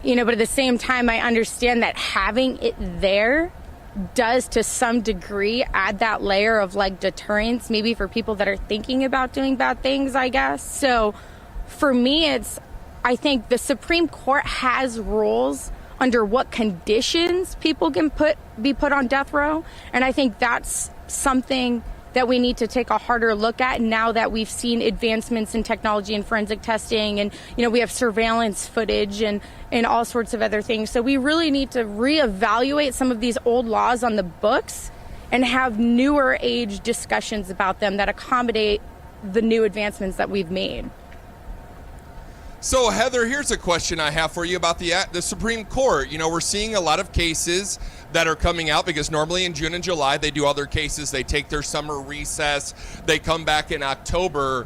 but at the same time, I understand that having it there does to some degree add that layer of like deterrence, maybe for people that are thinking about doing bad things, I guess. So for me, I think the Supreme Court has rules under what conditions people can be put on death row. And I think that's something that we need to take a harder look at now that we've seen advancements in technology and forensic testing, and we have surveillance footage and all sorts of other things. So we really need to reevaluate some of these old laws on the books and have newer age discussions about them that accommodate the new advancements that we've made. So, Heather, here's a question I have for you about the Supreme Court. We're seeing a lot of cases that are coming out because normally in June and July they do other cases. They take their summer recess. They come back in October.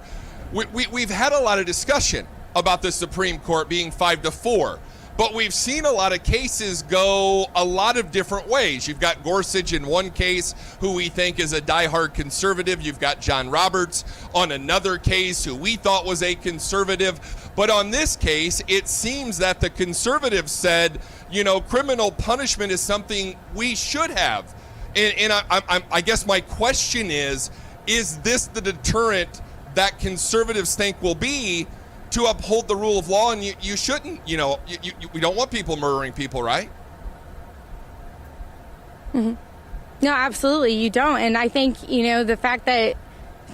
We've had a lot of discussion about the Supreme Court being 5-4. But we've seen a lot of cases go a lot of different ways. You've got Gorsuch in one case, who we think is a diehard conservative. You've got John Roberts on another case, who we thought was a conservative. But on this case, it seems that the conservatives said, criminal punishment is something we should have. And I guess my question is this the deterrent that conservatives think will be to uphold the rule of law? And you shouldn't, we don't want people murdering people, right? Mm-hmm. No, absolutely, you don't. And I think, the fact that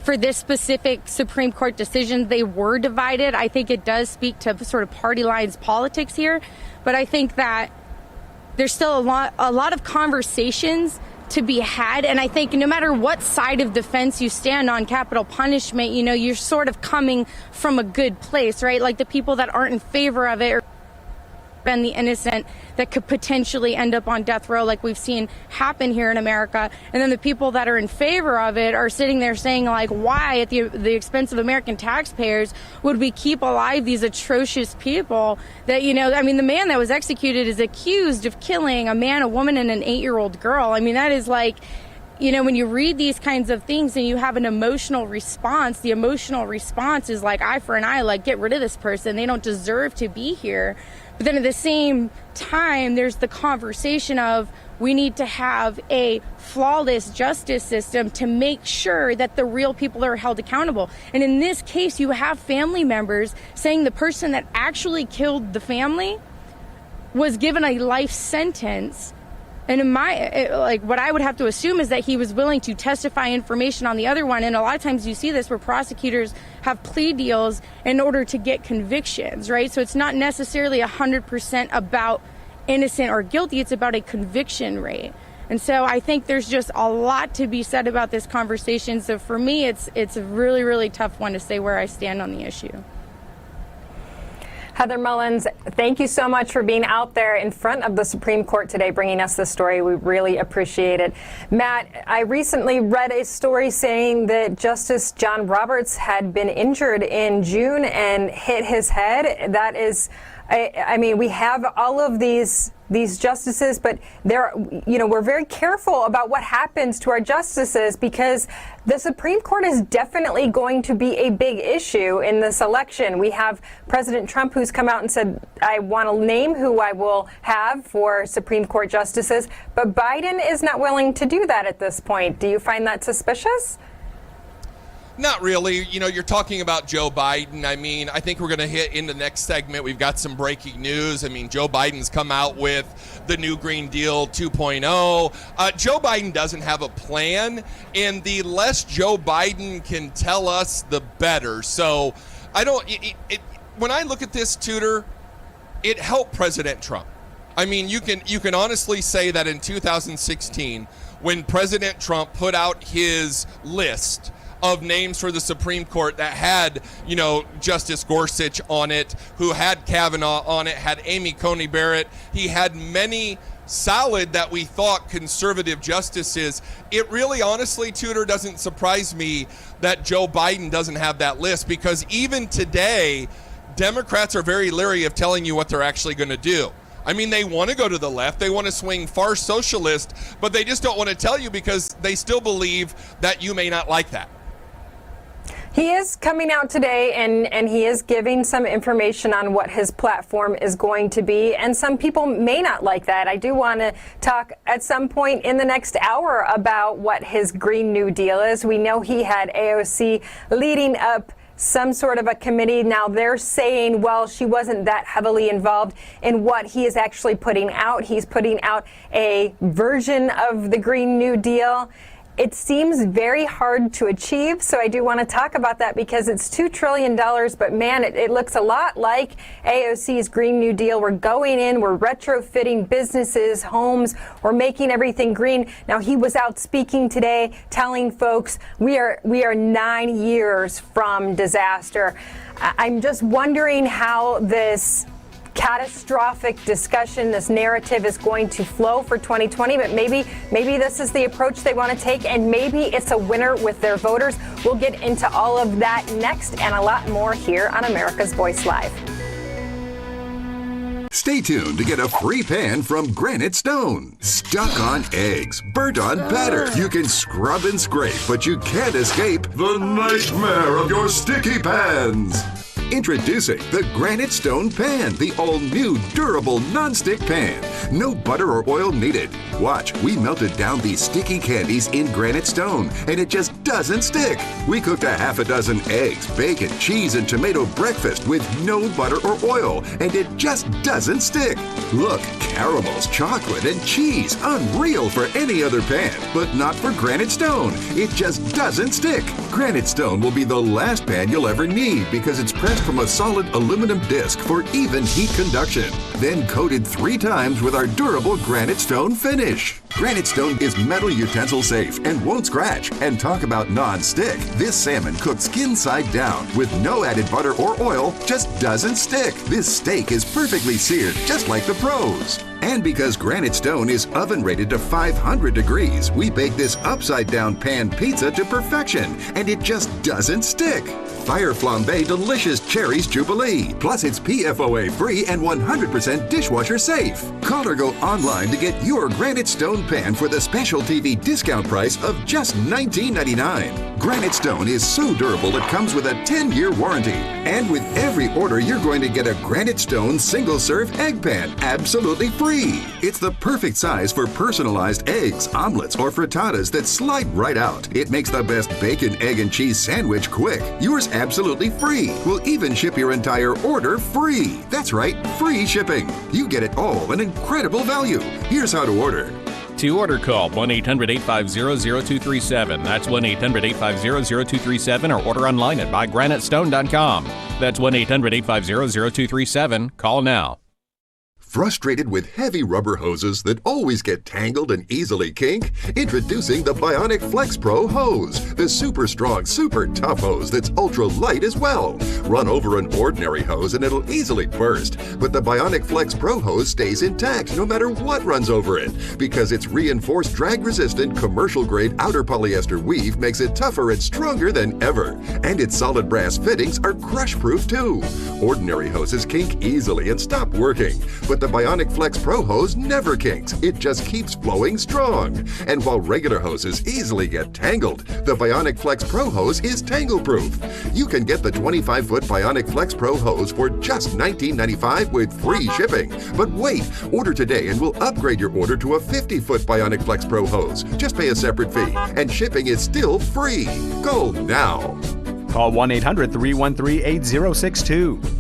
for this specific Supreme Court decision, they were divided, I think it does speak to sort of party lines politics here. But I think that there's still a lot of conversations to be had. And I think no matter what side of the fence you stand on capital punishment, you're sort of coming from a good place, right? Like the people that aren't in favor of it are and the innocent that could potentially end up on death row, like we've seen happen here in America. And then the people that are in favor of it are sitting there saying, like, why at the expense of American taxpayers would we keep alive these atrocious people that, the man that was executed is accused of killing a man, a woman, and an 8-year-old girl. I mean, that is like, when you read these kinds of things and you have an emotional response, the emotional response is like eye for an eye, like get rid of this person. They don't deserve to be here. But then at the same time, there's the conversation of we need to have a flawless justice system to make sure that the real people are held accountable. And in this case, you have family members saying the person that actually killed the family was given a life sentence. And what I would have to assume is that he was willing to testify information on the other one. And a lot of times you see this where prosecutors have plea deals in order to get convictions, right? So it's not necessarily 100% about innocent or guilty. It's about a conviction rate. And so I think there's just a lot to be said about this conversation. So for me, it's a really, really tough one to say where I stand on the issue. Heather Mullins, thank you so much for being out there in front of the Supreme Court today, bringing us this story. We really appreciate it. Matt, I recently read a story saying that Justice John Roberts had been injured in June and hit his head. That is, we have all of these justices, but we're very careful about what happens to our justices because the Supreme Court is definitely going to be a big issue in this election. We have President Trump who's come out and said, I want to name who I will have for Supreme Court justices, but Biden is not willing to do that at this point. Do you find that suspicious? Not really. You're talking about Joe Biden. I think we're going to hit in the next segment. We've got some breaking news. Joe Biden's come out with the new Green Deal 2.0. Joe Biden doesn't have a plan, and the less Joe Biden can tell us, the better. So when I look at this, Tudor, it helped President Trump. You can honestly say that in 2016, when President Trump put out his list of names for the Supreme Court that had, Justice Gorsuch on it, who had Kavanaugh on it, had Amy Coney Barrett. He had many solid that we thought conservative justices. It really, honestly, Tudor, doesn't surprise me that Joe Biden doesn't have that list, because even today, Democrats are very leery of telling you what they're actually going to do. They want to go to the left. They want to swing far socialist, but they just don't want to tell you because they still believe that you may not like that. He is coming out today and he is giving some information on what his platform is going to be. And some people may not like that. I do want to talk at some point in the next hour about what his Green New Deal is. We know he had AOC leading up some sort of a committee. Now they're saying, well, she wasn't that heavily involved in what he is actually putting out. He's putting out a version of the Green New Deal. It seems very hard to achieve, so I do want to talk about that because it's $2 trillion, but man, it looks a lot like AOC's Green New Deal. We're going in, we're retrofitting businesses, homes, we're making everything green. Now, he was out speaking today, telling folks we are 9 years from disaster. I'm just wondering how this catastrophic discussion, this narrative is going to flow for 2020, but maybe this is the approach they want to take, and maybe it's a winner with their voters. We'll get into all of that next and a lot more here on America's Voice Live. Stay tuned to get a free pan from Granite Stone. Stuck on eggs, burnt on batter. You can scrub and scrape, but you can't escape the nightmare of your sticky pans. Introducing the Granite Stone Pan, the all-new durable non-stick pan. No butter or oil needed. Watch, we melted down these sticky candies in Granite Stone, and it just doesn't stick. We cooked a half a dozen eggs, bacon, cheese, and tomato breakfast with no butter or oil, and it just doesn't stick. Look, caramels, chocolate, and cheese. Unreal for any other pan, but not for Granite Stone. It just doesn't stick. Granite Stone will be the last pan you'll ever need because it's pressed from a solid aluminum disc for even heat conduction, then coated 3 times with our durable Granite Stone finish. Granite Stone is metal utensil safe and won't scratch. And talk about non-stick. This salmon cooked skin side down with no added butter or oil just doesn't stick. This steak is perfectly seared just like the pros. And because Granite Stone is oven rated to 500 degrees, we bake this upside down pan pizza to perfection, and it just doesn't stick. Fire Flambe Delicious Cherries Jubilee. Plus, it's PFOA free and 100% dishwasher safe. Call or go online to get your Granite Stone pan for the special TV discount price of just $19.99. Granite Stone is so durable it comes with a 10-year warranty. And with every order, you're going to get a Granite Stone single-serve egg pan absolutely free. It's the perfect size for personalized eggs, omelets, or frittatas that slide right out. It makes the best bacon, egg, and cheese sandwich quick. Yours absolutely free. We'll even ship your entire order free. That's right, free shipping. You get it all, an incredible value. Here's how to order. To order, call 1-800-850-0237. That's 1-800-850-0237, or order online at buygranitestone.com. That's 1-800-850-0237. Call now. Frustrated with heavy rubber hoses that always get tangled and easily kink? Introducing the Bionic Flex Pro hose, the super strong, super tough hose that's ultra light as well. Run over an ordinary hose and it'll easily burst, but the Bionic Flex Pro hose stays intact no matter what runs over it, because its reinforced drag-resistant commercial-grade outer polyester weave makes it tougher and stronger than ever. And its solid brass fittings are crush-proof too. Ordinary hoses kink easily and stop working, but the Bionic Flex Pro hose never kinks. It just keeps flowing strong. And while regular hoses easily get tangled, the Bionic Flex Pro hose is tangle-proof. You can get the 25-foot Bionic Flex Pro hose for just $19.95 with free shipping. But wait, order today and we'll upgrade your order to a 50-foot Bionic Flex Pro hose. Just pay a separate fee, and shipping is still free. Go now. Call 1-800-313-8062.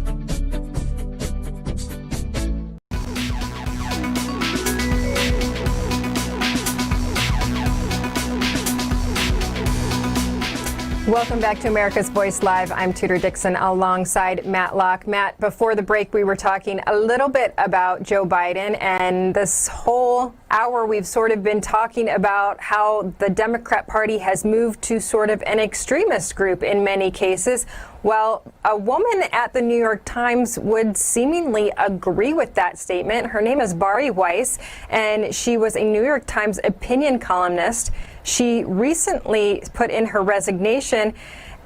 Welcome back to America's Voice Live. I'm Tudor Dixon alongside Matt Locke. Matt, before the break, we were talking a little bit about Joe Biden, and this whole hour we've sort of been talking about how the Democrat Party has moved to sort of an extremist group in many cases. Well, a woman at the New York Times would seemingly agree with that statement. Her name is Bari Weiss, and she was a New York Times opinion columnist. She recently put in her resignation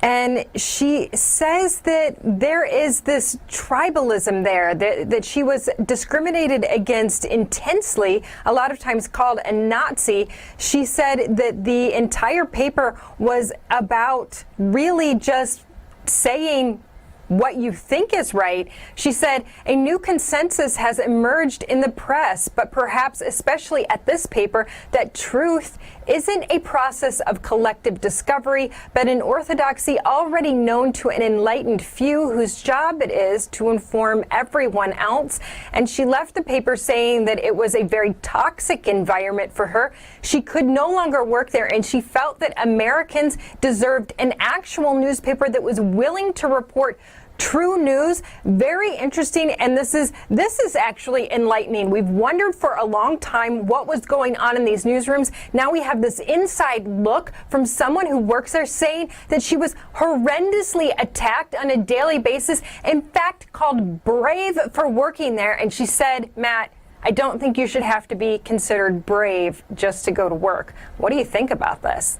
And she says that there is this tribalism there, that she was discriminated against intensely, a lot of times called a Nazi. She said that the entire paper was about really just saying what you think is right. She said a new consensus has emerged in the press, but perhaps especially at this paper, that truth isn't a process of collective discovery, but an orthodoxy already known to an enlightened few whose job it is to inform everyone else. And she left the paper saying that it was a very toxic environment for her. She could no longer work there, and she felt that Americans deserved an actual newspaper that was willing to report true news. Very interesting, and this is actually enlightening. We've wondered for a long time what was going on in these newsrooms. Now we have this inside look from someone who works there saying that she was horrendously attacked on a daily basis, in fact called brave for working there. And she said, Matt, I don't think you should have to be considered brave just to go to work. What do you think about this?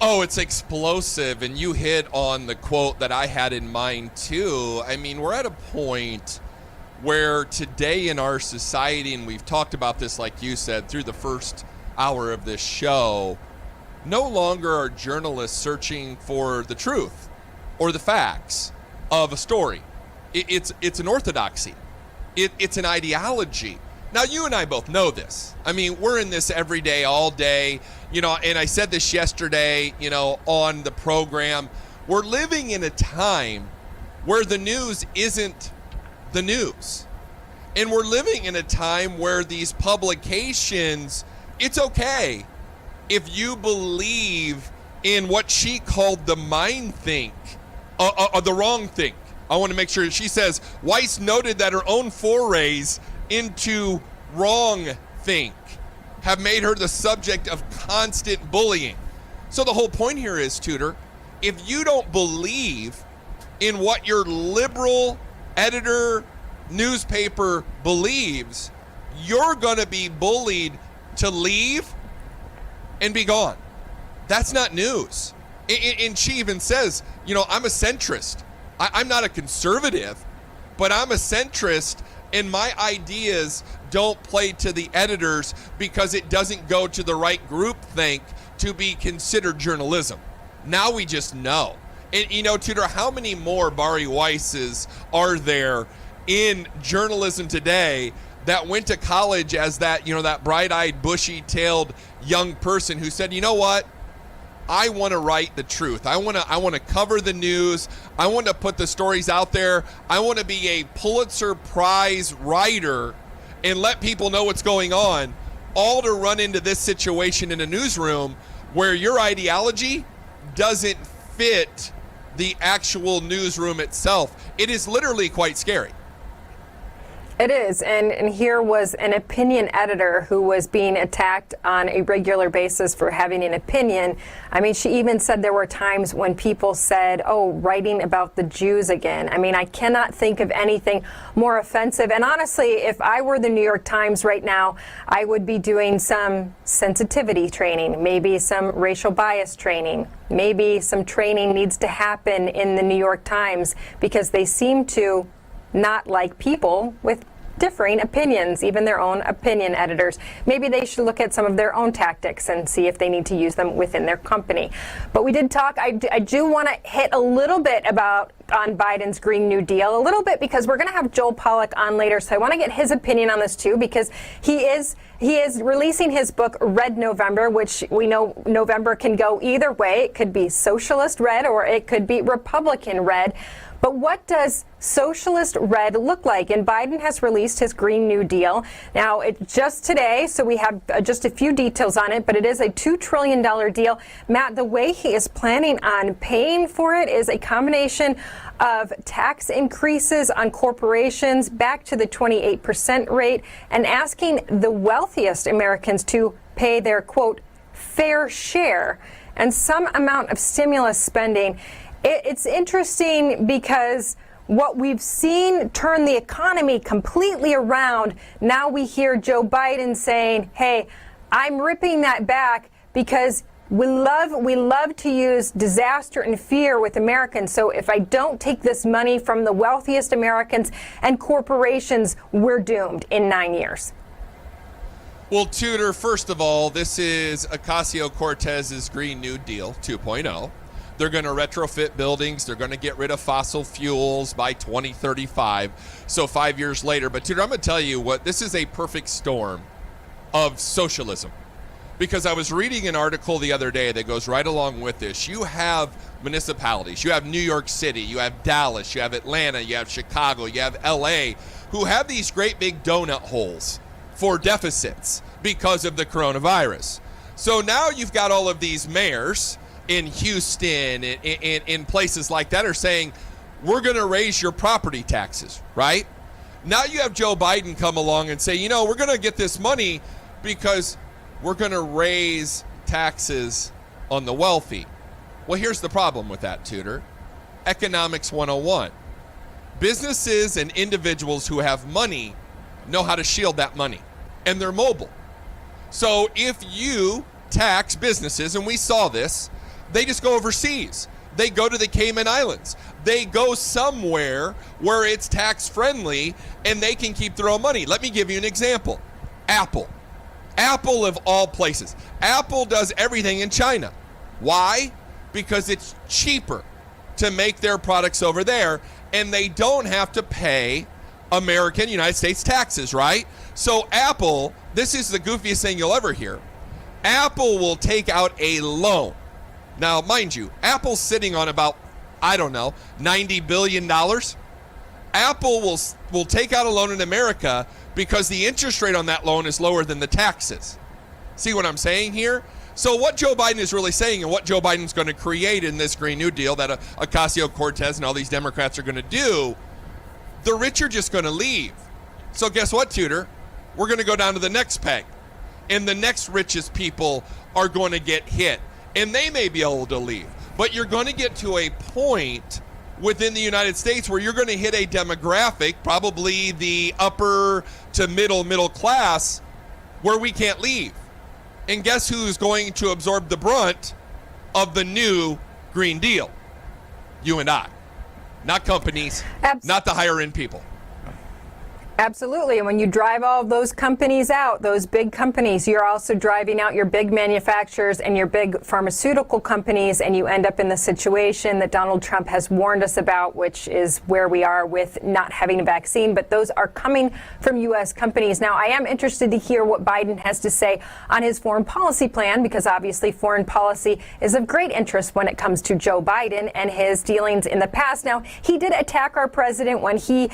Oh, it's explosive, and you hit on the quote that I had in mind too. I mean, we're at a point where today in our society, and we've talked about this, like you said, through the first hour of this show, no longer are journalists searching for the truth or the facts of a story. It's an orthodoxy. It's an ideology. Now, you and I both know this. I mean, we're in this every day, all day, and I said this yesterday, on the program. We're living in a time where the news isn't the news. And we're living in a time where these publications, it's okay if you believe in what she called the mind think, the wrong think. I want to make sure. She says, Weiss noted that her own forays into wrong think have made her the subject of constant bullying. So the whole point here is, Tudor, if you don't believe in what your liberal editor newspaper believes, you're going to be bullied to leave and be gone. That's not news. And she even says, I'm a centrist. I'm not a conservative, but I'm a centrist, and my ideas don't play to the editors because it doesn't go to the right groupthink to be considered journalism. Now we just know. And Tudor, how many more Bari Weisses are there in journalism today that went to college as that bright-eyed, bushy-tailed young person who said, you know what? I want to write the truth. I want to cover the news. I want to put the stories out there. I want to be a Pulitzer Prize writer and let people know what's going on, all to run into this situation in a newsroom where your ideology doesn't fit the actual newsroom itself. It is literally quite scary. It is, and here was an opinion editor who was being attacked on a regular basis for having an opinion. I mean, she even said there were times when people said, writing about the Jews again. I mean, I cannot think of anything more offensive. And honestly, if I were the New York Times right now, I would be doing some sensitivity training, maybe some racial bias training. Maybe some training needs to happen in the New York Times because they seem to not like people with differing opinions, even their own opinion editors. Maybe they should look at some of their own tactics and see if they need to use them within their company. But we did talk, I do want to hit a little bit on Biden's Green New Deal, a little bit, because we're going to have Joel Pollack on later, so I want to get his opinion on this too, because he is releasing his book Red November, which we know November can go either way. It could be socialist red or it could be Republican red. But what does socialist red look like? And Biden has released his Green New Deal. Now, it's just today, so we have just a few details on it, but it is a $2 trillion deal. Matt, the way he is planning on paying for it is a combination of tax increases on corporations back to the 28% rate and asking the wealthiest Americans to pay their, quote, fair share and some amount of stimulus spending. It's interesting because what we've seen turn the economy completely around. Now we hear Joe Biden saying, hey, I'm ripping that back because we love to use disaster and fear with Americans. So if I don't take this money from the wealthiest Americans and corporations, we're doomed in 9 years. Well, Tudor, first of all, this is Ocasio-Cortez's Green New Deal 2.0. They're going to retrofit buildings. They're going to get rid of fossil fuels by 2035. So 5 years later. But Tudor, I'm going to tell you what, this is a perfect storm of socialism. Because I was reading an article the other day that goes right along with this. You have municipalities. You have New York City. You have Dallas. You have Atlanta. You have Chicago. You have LA, who have these great big donut holes for deficits because of the coronavirus. So now you've got all of these mayors in Houston, in places like that, are saying, we're going to raise your property taxes, right? Now you have Joe Biden come along and say, you know, we're going to get this money because we're going to raise taxes on the wealthy. Well, here's the problem with that, Tudor. Economics 101. Businesses and individuals who have money know how to shield that money, and they're mobile. So if you tax businesses, and we saw this, they just go overseas. They go to the Cayman Islands. They go somewhere where it's tax friendly and they can keep their own money. Let me give you an example. Apple of all places. Apple does everything in China. Why? Because it's cheaper to make their products over there, and they don't have to pay American, United States taxes, right? So Apple, this is the goofiest thing you'll ever hear. Apple will take out a loan. Now, mind you, Apple's sitting on about, I don't know, $90 billion. Apple will take out a loan in America because the interest rate on that loan is lower than the taxes. See what I'm saying here? So what Joe Biden is really saying, and what Joe Biden's going to create in this Green New Deal that Ocasio-Cortez and all these Democrats are going to do, the rich are just going to leave. So guess what, Tudor? We're going to go down to the next peg. And the next richest people are going to get hit. And they may be able to leave. But you're going to get to a point within the United States where you're going to hit a demographic, probably the upper to middle class, where we can't leave. And guess who's going to absorb the brunt of the new Green Deal? You and I. Not companies, not the higher end people. Absolutely. And when you drive all of those companies out, those big companies, you're also driving out your big manufacturers and your big pharmaceutical companies, and you end up in the situation that Donald Trump has warned us about, which is where we are with not having a vaccine. But those are coming from U.S. companies. Now, I am interested to hear what Biden has to say on his foreign policy plan, because obviously foreign policy is of great interest when it comes to Joe Biden and his dealings in the past. Now, he did attack our president when he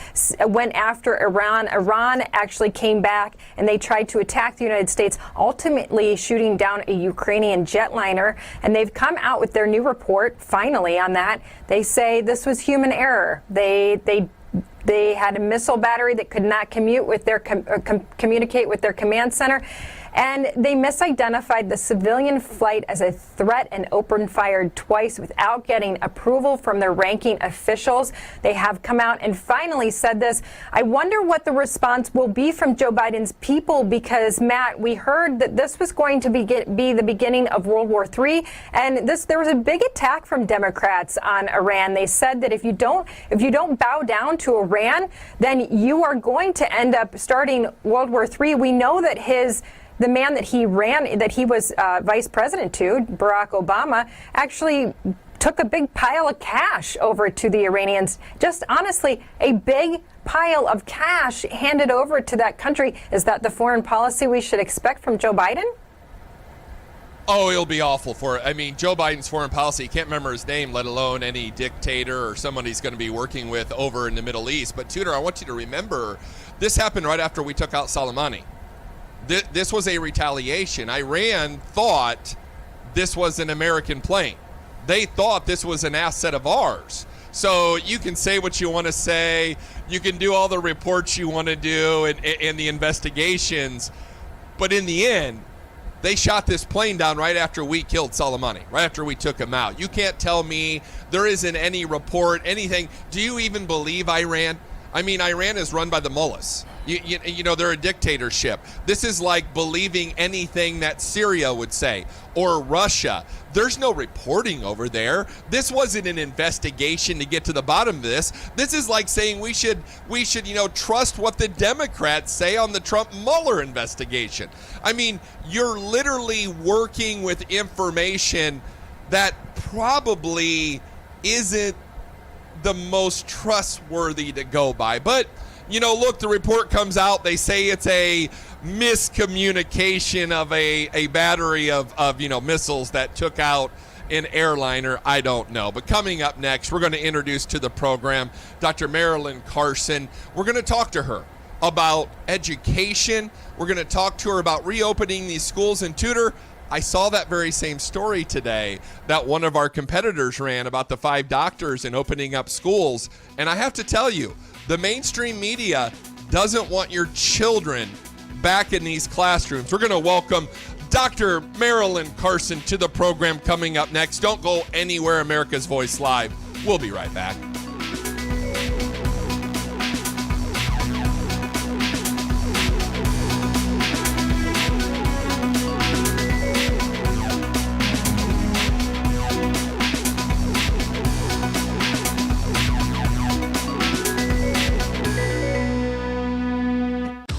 went after Iran. Iran actually came back and they tried to attack the United States, ultimately shooting down a Ukrainian jetliner. And they've come out with their new report, finally, on that. They say this was human error. They had a missile battery that could not communicate with their command center. And they misidentified the civilian flight as a threat and opened fire twice without getting approval from their ranking officials. They have come out and finally said this. I wonder what the response will be from Joe Biden's people, because, Matt, we heard that this was going to be the beginning of World War III. And there was a big attack from Democrats on Iran. They said that if you don't bow down to Iran, then you are going to end up starting World War III. We know that the man that he was vice president to, Barack Obama, actually took a big pile of cash over to the Iranians. Just honestly, a big pile of cash handed over to that country. Is that the foreign policy we should expect from Joe Biden? Oh, it'll be awful for it. I mean, Joe Biden's foreign policy, can't remember his name, let alone any dictator or someone he's going to be working with over in the Middle East. But Tudor, I want you to remember, this happened right after we took out Soleimani. This was a retaliation. Iran thought this was an American plane. They thought this was an asset of ours. So you can say what you want to say. You can do all the reports you want to do and the investigations. But in the end, they shot this plane down right after we killed Soleimani, right after we took him out. You can't tell me there isn't any report, anything. Do you even believe Iran? I mean, Iran is run by the mullahs. You know, they're a dictatorship. This is like believing anything that Syria would say or Russia. There's no reporting over there. This wasn't an investigation to get to the bottom of this. This is like saying we should, trust what the Democrats say on the Trump-Mueller investigation. I mean, you're literally working with information that probably isn't the most trustworthy to go by. But look, the report comes out. They say it's a miscommunication of a battery of missiles that took out an airliner. I don't know. But coming up next, we're going to introduce to the program Dr. Marilyn Carson. We're going to talk to her about education. We're going to talk to her about reopening these schools. And Tudor, I saw that very same story today that one of our competitors ran about the 5 doctors and opening up schools. And I have to tell you, the mainstream media doesn't want your children back in these classrooms. We're going to welcome Dr. Marilyn Carson to the program coming up next. Don't go anywhere. America's Voice Live. We'll be right back.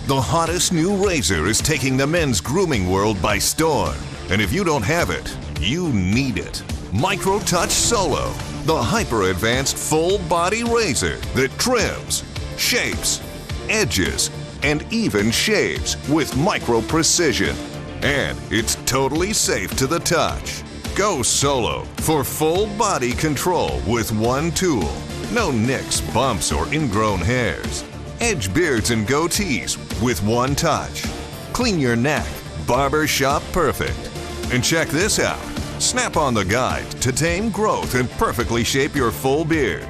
The hottest new razor is taking the men's grooming world by storm. And if you don't have it, you need it. Micro Touch Solo, the hyper-advanced full-body razor that trims, shapes, edges, and even shaves with micro precision. And it's totally safe to the touch. Go solo for full body control with one tool. No nicks, bumps, or ingrown hairs. Edge beards and goatees with one touch. Clean your neck, barber shop perfect. And check this out. Snap on the guide to tame growth and perfectly shape your full beard.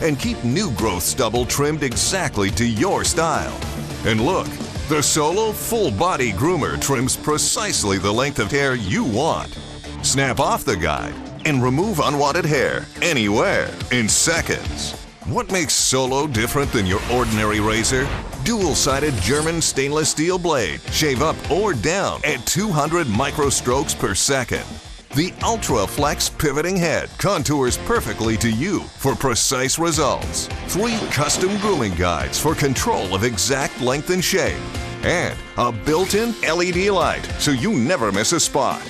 And keep new growth stubble trimmed exactly to your style. And look, the Solo Full Body Groomer trims precisely the length of hair you want. Snap off the guide and remove unwanted hair anywhere in seconds. What makes Solo different than your ordinary razor? Dual-sided German stainless steel blade. Shave up or down at 200 microstrokes per second. The Ultra Flex pivoting head contours perfectly to you for precise results. 3 custom grooming guides for control of exact length and shape. And a built-in LED light so you never miss a spot.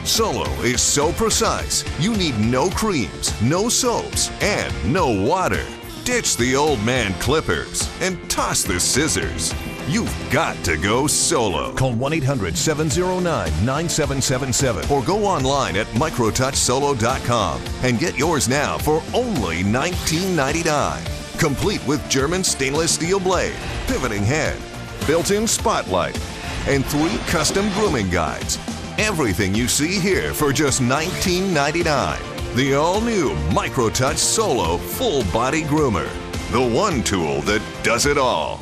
Solo is so precise, you need no creams, no soaps, and no water. Ditch the old man clippers and toss the scissors. You've got to go solo. Call 1-800-709-9777 or go online at microtouchsolo.com and get yours now for only $19.99. Complete with German stainless steel blade, pivoting head, built-in spotlight, and 3 custom grooming guides. Everything you see here for just $19.99. The all-new Micro Touch Solo Full Body Groomer. The one tool that does it all.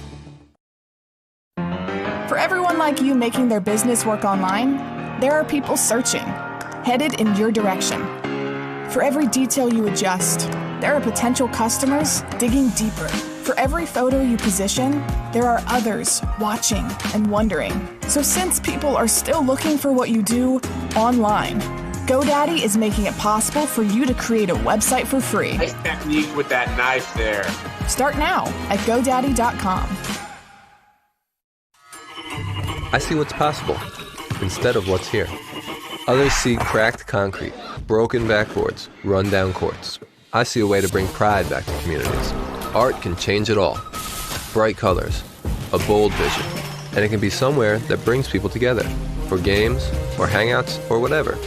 For everyone like you making their business work online, there are people searching, headed in your direction. For every detail you adjust, there are potential customers digging deeper. For every photo you position, there are others watching and wondering. So since people are still looking for what you do online, GoDaddy is making it possible for you to create a website for free. Nice technique with that knife there. Start now at GoDaddy.com. I see what's possible instead of what's here. Others see cracked concrete, broken backboards, run-down courts. I see a way to bring pride back to communities. Art can change it all. Bright colors, a bold vision, and it can be somewhere that brings people together for games or hangouts or whatever.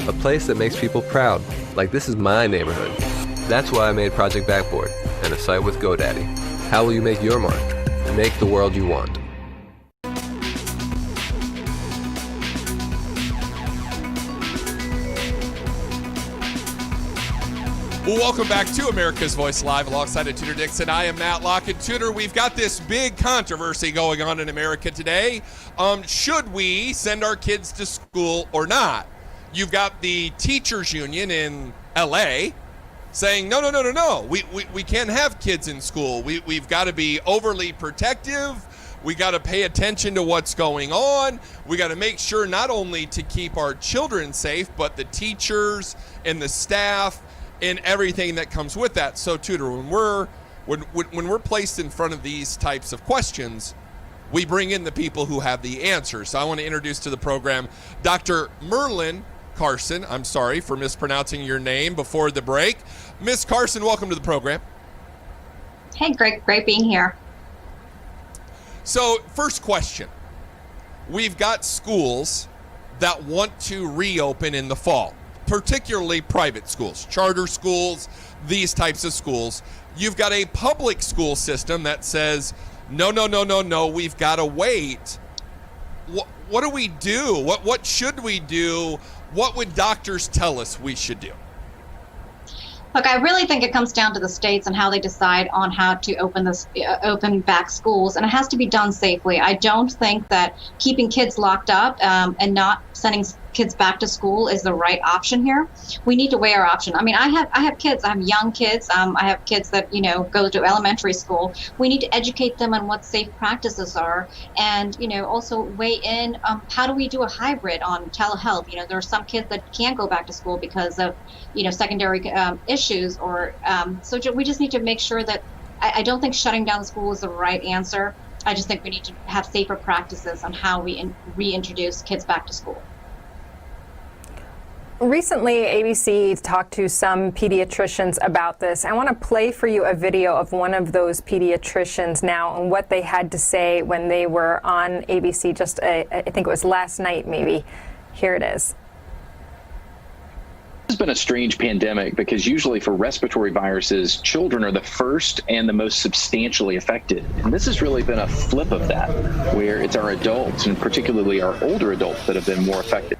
A place that makes people proud, like this is my neighborhood. That's why I made Project Backboard and a site with GoDaddy. How will you make your mark? Make the world you want. Well, welcome back to America's Voice Live alongside of Tudor Dixon. I am Matt Locke. And Tudor, we've got this big controversy going on in America today. Should we send our kids to school or not? You've got the teachers union in LA saying, no. We can't have kids in school. We've got to be overly protective. We got to pay attention to what's going on. We got to make sure not only to keep our children safe, but the teachers and the staff and everything that comes with that. So, Tutor, when we're placed in front of these types of questions, we bring in the people who have the answers. So I want to introduce to the program Dr. Merlin Carson. I'm sorry for mispronouncing your name before the break. Miss Carson, welcome to the program. Hey, great being here. So, first question. We've got schools that want to reopen in the fall, particularly private schools, charter schools, these types of schools. You've got a public school system that says, no, we've got to wait. What do we do? What should we do? What would doctors tell us we should do? Look, I really think it comes down to the states and how they decide on how to open back schools, and it has to be done safely. I don't think that keeping kids locked up and not sending kids back to school is the right option here. We need to weigh our option. I mean, I have kids. I have young kids. I have kids that go to elementary school. We need to educate them on what safe practices are, and also weigh in how do we do a hybrid on telehealth. There are some kids that can't go back to school because of secondary issues, or so we just need to make sure that I don't think shutting down the school is the right answer. I just think we need to have safer practices on how we reintroduce kids back to school. Recently, ABC talked to some pediatricians about this. I want to play for you a video of one of those pediatricians now and what they had to say when they were on ABC just, I think it was last night maybe. Here it is. This has been a strange pandemic because usually for respiratory viruses, children are the first and the most substantially affected. And this has really been a flip of that, where it's our adults, and particularly our older adults, that have been more affected.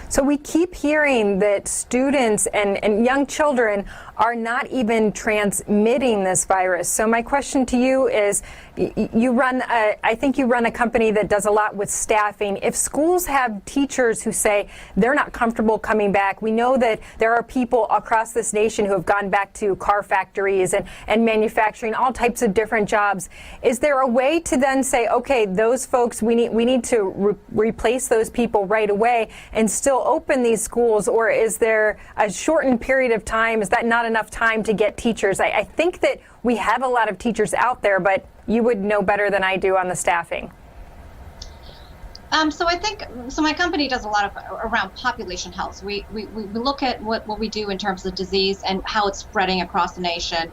So we keep hearing that students and young children are not even transmitting this virus. So my question to you is, I think you run a company that does a lot with staffing. If schools have teachers who say they're not comfortable coming back, we know that there are people across this nation who have gone back to car factories and manufacturing, all types of different jobs. Is there a way to then say, okay, those folks, we need to replace those people right away and still open these schools? Or is there a shortened period of time? Is that not enough time to get teachers? I think that we have a lot of teachers out there, but you would know better than I do on the staffing. So my company does a lot of around population health. We look at what we do in terms of disease and how it's spreading across the nation.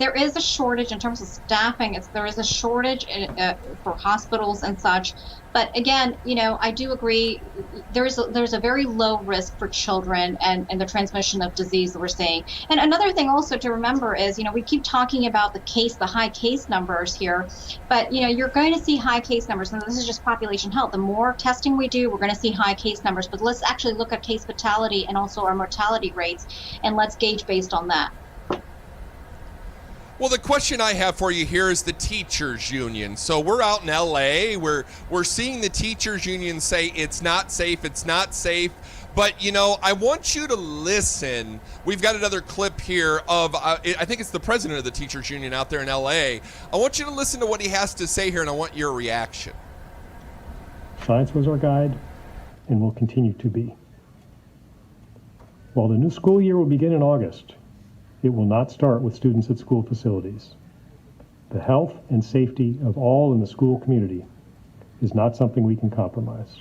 There is a shortage in terms of staffing. There is a shortage for hospitals and such. But again, I do agree. There's a very low risk for children and the transmission of disease that we're seeing. And another thing also to remember is, we keep talking about the high case numbers here, but you're going to see high case numbers, and this is just population health. The more testing we do, we're going to see high case numbers. But let's actually look at case fatality and also our mortality rates, and let's gauge based on that. Well, the question I have for you here is the teachers union. So we're out in LA, we're seeing the teachers union say it's not safe. But, I want you to listen. We've got another clip here of, I think it's the president of the teachers union out there in LA. I want you to listen to what he has to say here, and I want your reaction. Science was our guide and will continue to be. While the new school year will begin in August, it will not start with students at school facilities. The health and safety of all in the school community is not something we can compromise.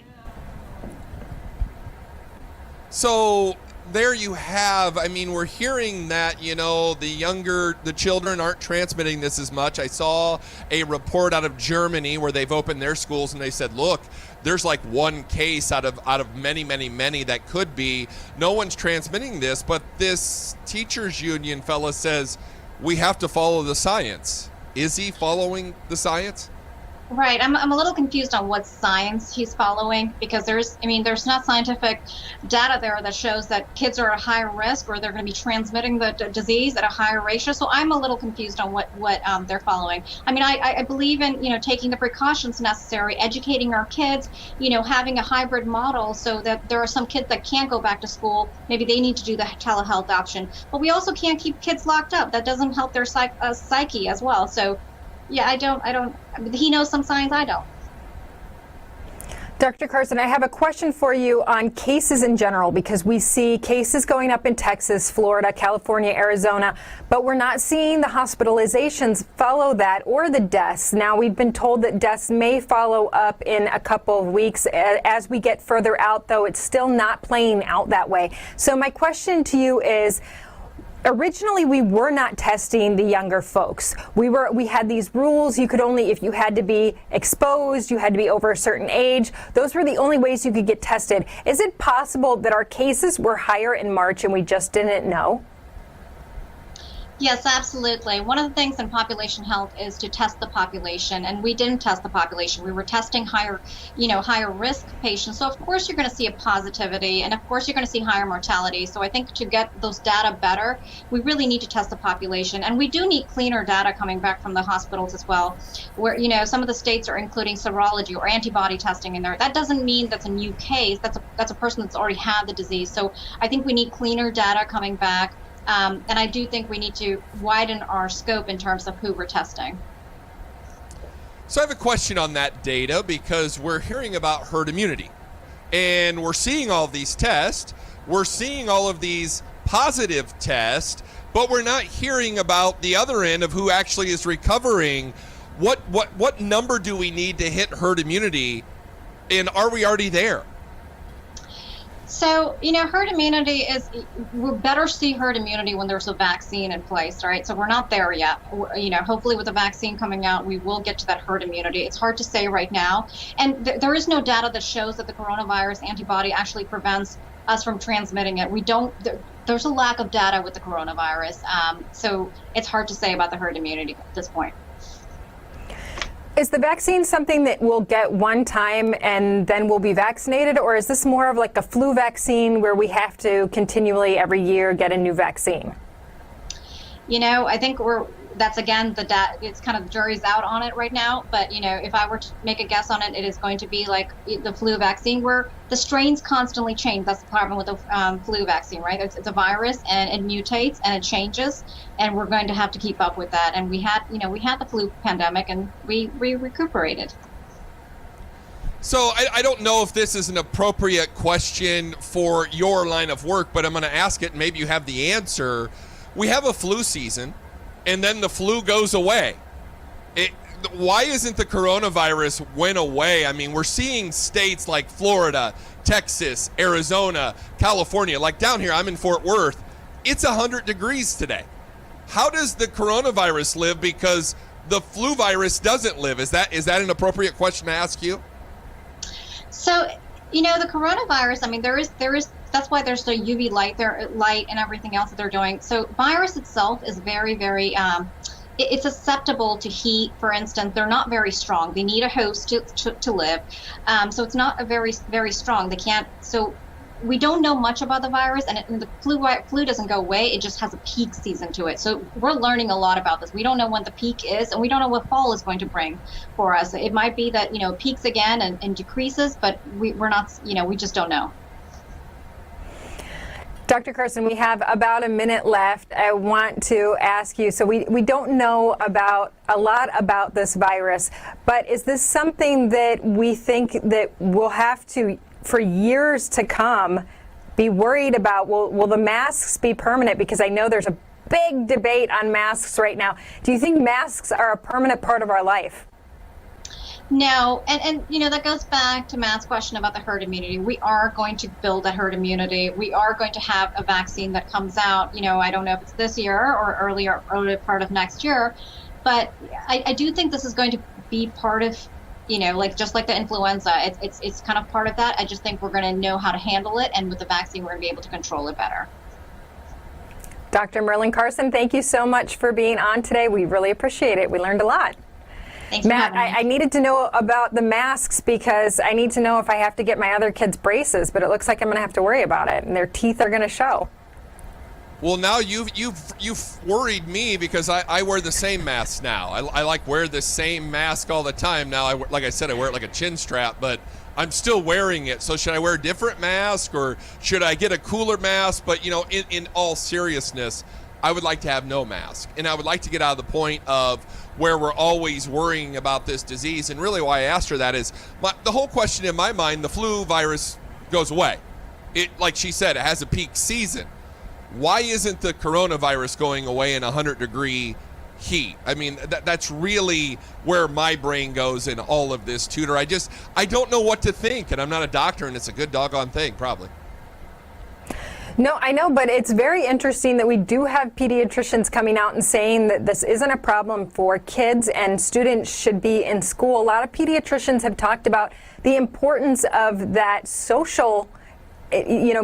So there you have, we're hearing that, the children aren't transmitting this as much. I saw a report out of Germany where they've opened their schools and they said, look, there's like one case out of many that could be. No one's transmitting this, but this teachers union fella says we have to follow the science. Is he following the science? Right. I'm a little confused on what science he's following, because there's not scientific data there that shows that kids are at higher risk or they're going to be transmitting the disease at a higher ratio. So I'm a little confused on what they're following. I believe in, taking the precautions necessary, educating our kids, having a hybrid model so that there are some kids that can't go back to school. Maybe they need to do the telehealth option. But we also can't keep kids locked up. That doesn't help their psyche as well. So yeah, he knows some signs I don't. Dr. Carson, I have a question for you on cases in general, because we see cases going up in Texas, Florida, California, Arizona, but we're not seeing the hospitalizations follow that or the deaths. Now, we've been told that deaths may follow up in a couple of weeks. As we get further out, though, it's still not playing out that way. So my question to you is, originally, we were not testing the younger folks. We had these rules. You could only, if you had to be exposed, you had to be over a certain age. Those were the only ways you could get tested. Is it possible that our cases were higher in March and we just didn't know? Yes, absolutely. One of the things in population health is to test the population, and we didn't test the population. We were testing higher risk patients. So of course you're going to see a positivity, and of course you're going to see higher mortality. So I think to get those data better, we really need to test the population, and we do need cleaner data coming back from the hospitals as well, where some of the states are including serology or antibody testing in there. That doesn't mean that's a new case. That's a person that's already had the disease. So I think we need cleaner data coming back. And I do think we need to widen our scope in terms of who we're testing. So I have a question on that data, because we're hearing about herd immunity, and we're seeing all of these tests. We're seeing all of these positive tests, but we're not hearing about the other end of who actually is recovering. What number do we need to hit herd immunity, and are we already there? So, herd immunity is, we better see herd immunity when there's a vaccine in place, right? So we're not there yet. Hopefully with the vaccine coming out, we will get to that herd immunity. It's hard to say right now. And there is no data that shows that the coronavirus antibody actually prevents us from transmitting it. There's a lack of data with the coronavirus. So it's hard to say about the herd immunity at this point. Is the vaccine something that we'll get one time and then we'll be vaccinated, or is this more of like a flu vaccine where we have to continually every year get a new vaccine? I think that's again it's kind of the jury's out on it right now. But if I were to make a guess on it, it is going to be like the flu vaccine, where the strains constantly change. That's the problem with the flu vaccine, right? It's a virus, and it mutates and it changes, and we're going to have to keep up with that. And we had the flu pandemic, and we recuperated. So I don't know if this is an appropriate question for your line of work, but I'm going to ask it, and maybe you have the answer. We have a flu season, and then the flu goes away. Why isn't the coronavirus went away? I mean, we're seeing states like Florida, Texas, Arizona, California. Like down here, I'm in Fort Worth. It's 100 degrees today. How does the coronavirus live because the flu virus doesn't live? Is that an appropriate question to ask you? So, the coronavirus, I mean, there is that's why there's the UV light and everything else that they're doing. So virus itself is very, very, it's susceptible to heat, for instance. They're not very strong. They need a host to live. So it's not a very, very strong. They can't, so we don't know much about the virus, and the flu doesn't go away. It just has a peak season to it. So we're learning a lot about this. We don't know when the peak is, and we don't know what fall is going to bring for us. It might be that, peaks again and decreases, but we're not, we just don't know. Dr. Carson, we have about a minute left. I want to ask you, so we don't know a lot about this virus, but is this something that we think that we'll have to, for years to come, be worried about? Will the masks be permanent? Because I know there's a big debate on masks right now. Do you think masks are a permanent part of our life? No, and that goes back to Matt's question about the herd immunity. We are going to build that herd immunity. We are going to have a vaccine that comes out, I don't know if it's this year or early part of next year, but I do think this is going to be part of, just like the influenza. It's kind of part of that. I just think we're going to know how to handle it, and with the vaccine, we're going to be able to control it better. Dr. Merlin Carson, thank you so much for being on today. We really appreciate it. We learned a lot. Thanks, Matt, I needed to know about the masks because I need to know if I have to get my other kids braces, but it looks like I'm going to have to worry about it, and their teeth are going to show. Well, now you've worried me because I wear the same mask now. I wear the same mask all the time now. Like I said, I wear it like a chin strap, but I'm still wearing it. So should I wear a different mask, or should I get a cooler mask? But in all seriousness, I would like to have no mask. And I would like to get out of the point of where we're always worrying about this disease. And really why I asked her that is the whole question in my mind, the flu virus goes away. It, like she said, it has a peak season. Why isn't the coronavirus going away in 100-degree heat? I mean, that's really where my brain goes in all of this, Tudor. I don't know what to think, and I'm not a doctor, and it's a good doggone thing, probably. No, I know, but it's very interesting that we do have pediatricians coming out and saying that this isn't a problem for kids and students should be in school. A lot of pediatricians have talked about the importance of that social,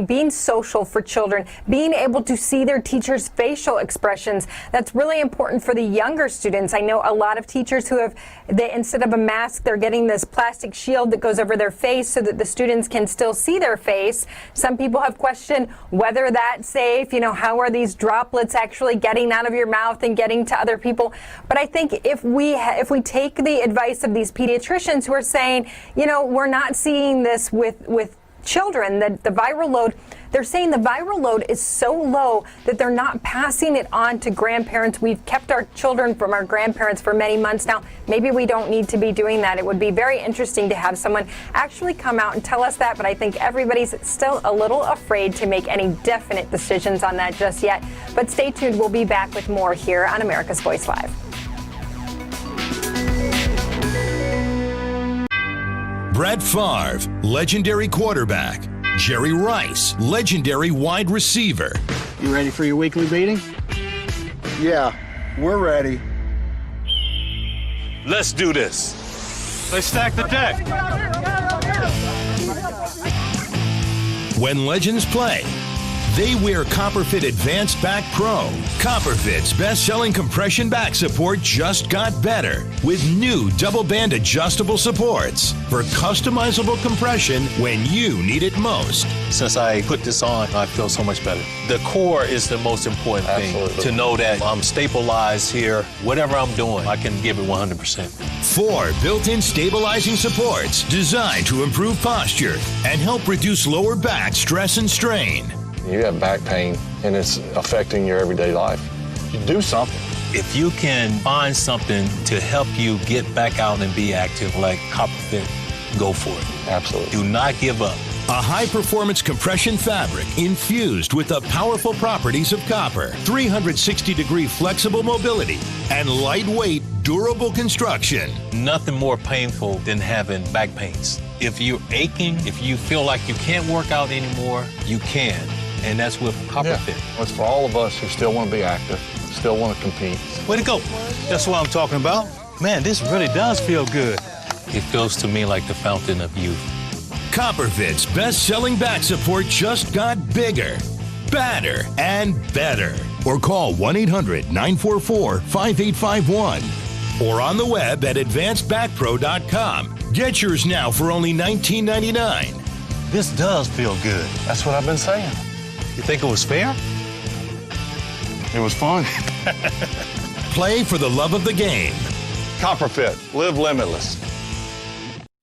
being social for children, being able to see their teachers' facial expressions. That's really important for the younger students. I know a lot of teachers who instead of a mask, they're getting this plastic shield that goes over their face so that the students can still see their face. Some people have questioned whether that's safe. How are these droplets actually getting out of your mouth and getting to other people? But I think if we take the advice of these pediatricians who are saying, we're not seeing this with children, that the viral load, they're saying the viral load is so low that they're not passing it on to grandparents. We've kept our children from our grandparents for many months now. Maybe we don't need to be doing that. It would be very interesting to have someone actually come out and tell us that, but I think everybody's still a little afraid to make any definite decisions on that just yet. But stay tuned. We'll be back with more here on America's Voice Live. Brett Favre, legendary quarterback. Jerry Rice, legendary wide receiver. You ready for your weekly meeting? Yeah, we're ready. Let's do this. Let's stack the deck. When legends play, they wear Copperfit Advanced Back Pro. Copperfit's best-selling compression back support just got better with new double-band adjustable supports for customizable compression when you need it most. Since I put this on, I feel so much better. The core is the most important thing. To know that I'm stabilized here. Whatever I'm doing, I can give it 100%. 4 built-in stabilizing supports designed to improve posture and help reduce lower back stress and strain. You have back pain and it's affecting your everyday life. You do something. If you can find something to help you get back out and be active like Copperfit, go for it. Absolutely. Do not give up. A high-performance compression fabric infused with the powerful properties of copper, 360-degree flexible mobility, and lightweight, durable construction. Nothing more painful than having back pains. If you're aching, if you feel like you can't work out anymore, you can. And that's with Copperfit. Yeah. It's for all of us who still want to be active, still want to compete. Way to go. That's what I'm talking about. Man, this really does feel good. It feels to me like the fountain of youth. Copperfit's best-selling back support just got bigger, badder, and better. Or call 1-800-944-5851. Or on the web at advancedbackpro.com. Get yours now for only $19.99. This does feel good. That's what I've been saying. You think it was fair? It was fun. Play for the love of the game. Copperfit, live limitless.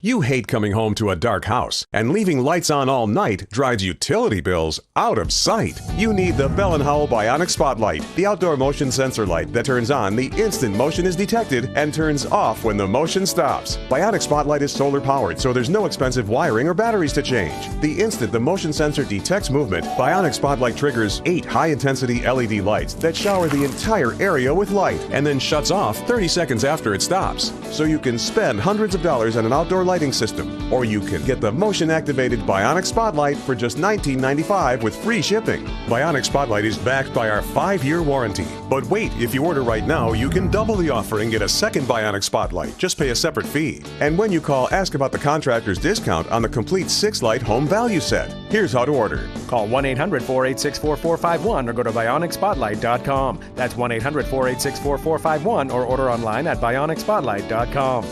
You hate coming home to a dark house, and leaving lights on all night drives utility bills out of sight. You need the Bell & Howell Bionic Spotlight, the outdoor motion sensor light that turns on the instant motion is detected and turns off when the motion stops. Bionic Spotlight is solar powered, so there's no expensive wiring or batteries to change. The instant the motion sensor detects movement, Bionic Spotlight triggers 8 high-intensity LED lights that shower the entire area with light and then shuts off 30 seconds after it stops. So you can spend hundreds of dollars on an outdoor lighting system, or you can get the motion-activated Bionic Spotlight for just $19.95 with free shipping. Bionic Spotlight is backed by our 5-year warranty. But wait, if you order right now, you can double the offer and get a second Bionic Spotlight. Just pay a separate fee. And when you call, ask about the contractor's discount on the complete 6-light home value set. Here's how to order. Call 1-800-486-4451 or go to BionicSpotlight.com. That's 1-800-486-4451 or order online at BionicSpotlight.com.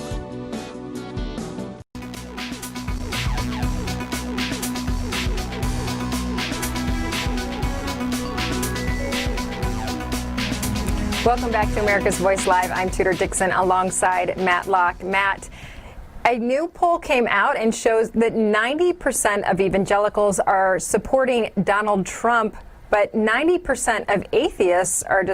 Welcome back to America's Voice Live. I'm Tudor Dixon alongside Matt Locke. Matt, a new poll came out and shows that 90% of evangelicals are supporting Donald Trump but 90% of atheists are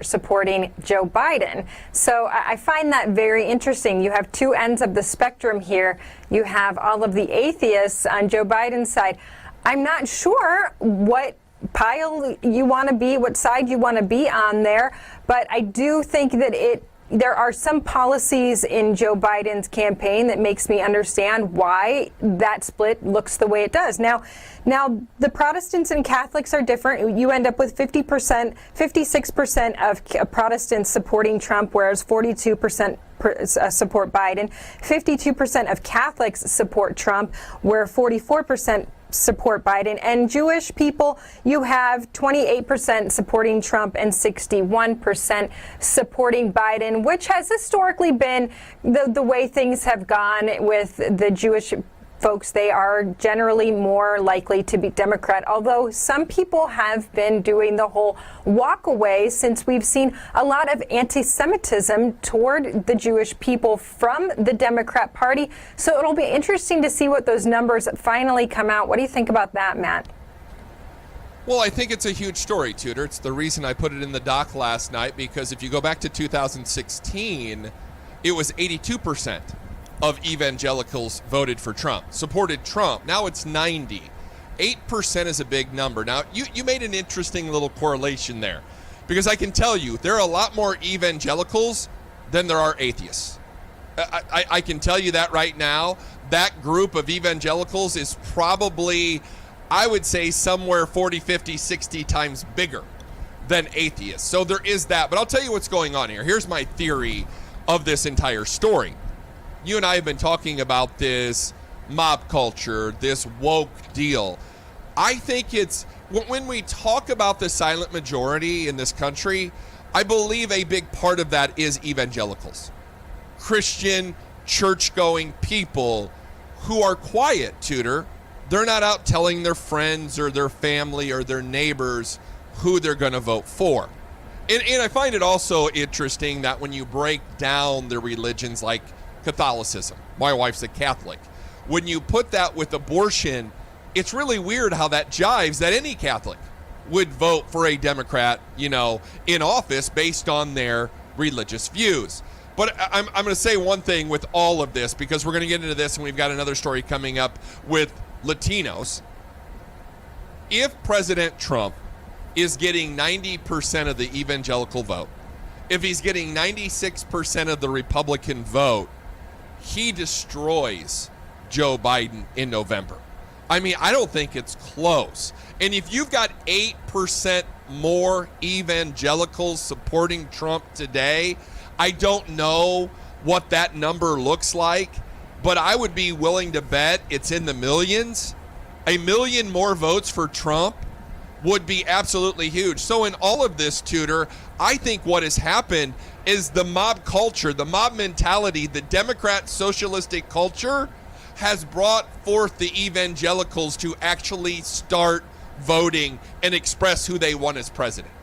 supporting Joe Biden. So I find that very interesting. You have two ends of the spectrum here. You have all of the atheists on Joe Biden's side. I'm not sure what pile you want to be, what side you want to be on there, but I do think that there are some policies in Joe Biden's campaign that makes me understand why that split looks the way it does. Now the Protestants and Catholics are different. You end up with 56% of Protestants supporting Trump, whereas 42% support Biden. 52% of Catholics support Trump, where 44% support Biden. And Jewish people, you have 28% supporting Trump and 61% supporting Biden, which has historically been the way things have gone with the Jewish folks. They are generally more likely to be Democrat, although some people have been doing the whole walk away since we've seen a lot of anti-Semitism toward the Jewish people from the Democrat Party. So it'll be interesting to see what those numbers finally come out. What do you think about that, Matt? Well, I think it's a huge story, Tudor. It's the reason I put it in the doc last night, because if you go back to 2016, it was 82% of evangelicals voted for Trump, supported Trump. Now it's 90. 8% is a big number. Now, you made an interesting little correlation there, because I can tell you there are a lot more evangelicals than there are atheists. I can tell you that right now. That group of evangelicals is probably, I would say, somewhere 40, 50, 60 times bigger than atheists. So there is that. But I'll tell you what's going on here. Here's my theory of this entire story. You and I have been talking about this mob culture, this woke deal. I think it's, when we talk about the silent majority in this country, I believe a big part of that is evangelicals. Christian, church-going people who are quiet, Tudor. They're not out telling their friends or their family or their neighbors who they're going to vote for. And I find it also interesting that when you break down the religions like Catholicism, my wife's a Catholic, when you put that with abortion, it's really weird how that jives, that any Catholic would vote for a Democrat, in office based on their religious views. But I'm going to say one thing with all of this, because we're going to get into this and we've got another story coming up with Latinos. If President Trump is getting 90% of the evangelical vote, if he's getting 96% of the Republican vote, he destroys Joe Biden in November. I mean, I don't think it's close. And if you've got 8% more evangelicals supporting Trump today, I don't know what that number looks like, but I would be willing to bet it's in the millions. 1 million more votes for Trump would be absolutely huge. So in all of this, Tudor, I think what has happened is the mob culture, the mob mentality, the Democrat socialistic culture has brought forth the evangelicals to actually start voting and express who they want as president.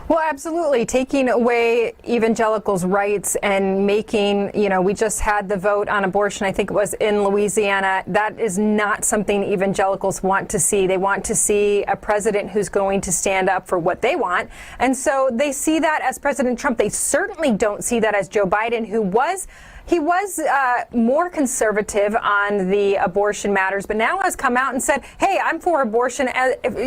Well, absolutely. Taking away evangelicals' rights and making, we just had the vote on abortion, I think it was in Louisiana. That is not something evangelicals want to see. They want to see a president who's going to stand up for what they want. And so they see that as President Trump. They certainly don't see that as Joe Biden, who was more conservative on the abortion matters, but now has come out and said, hey, I'm for abortion.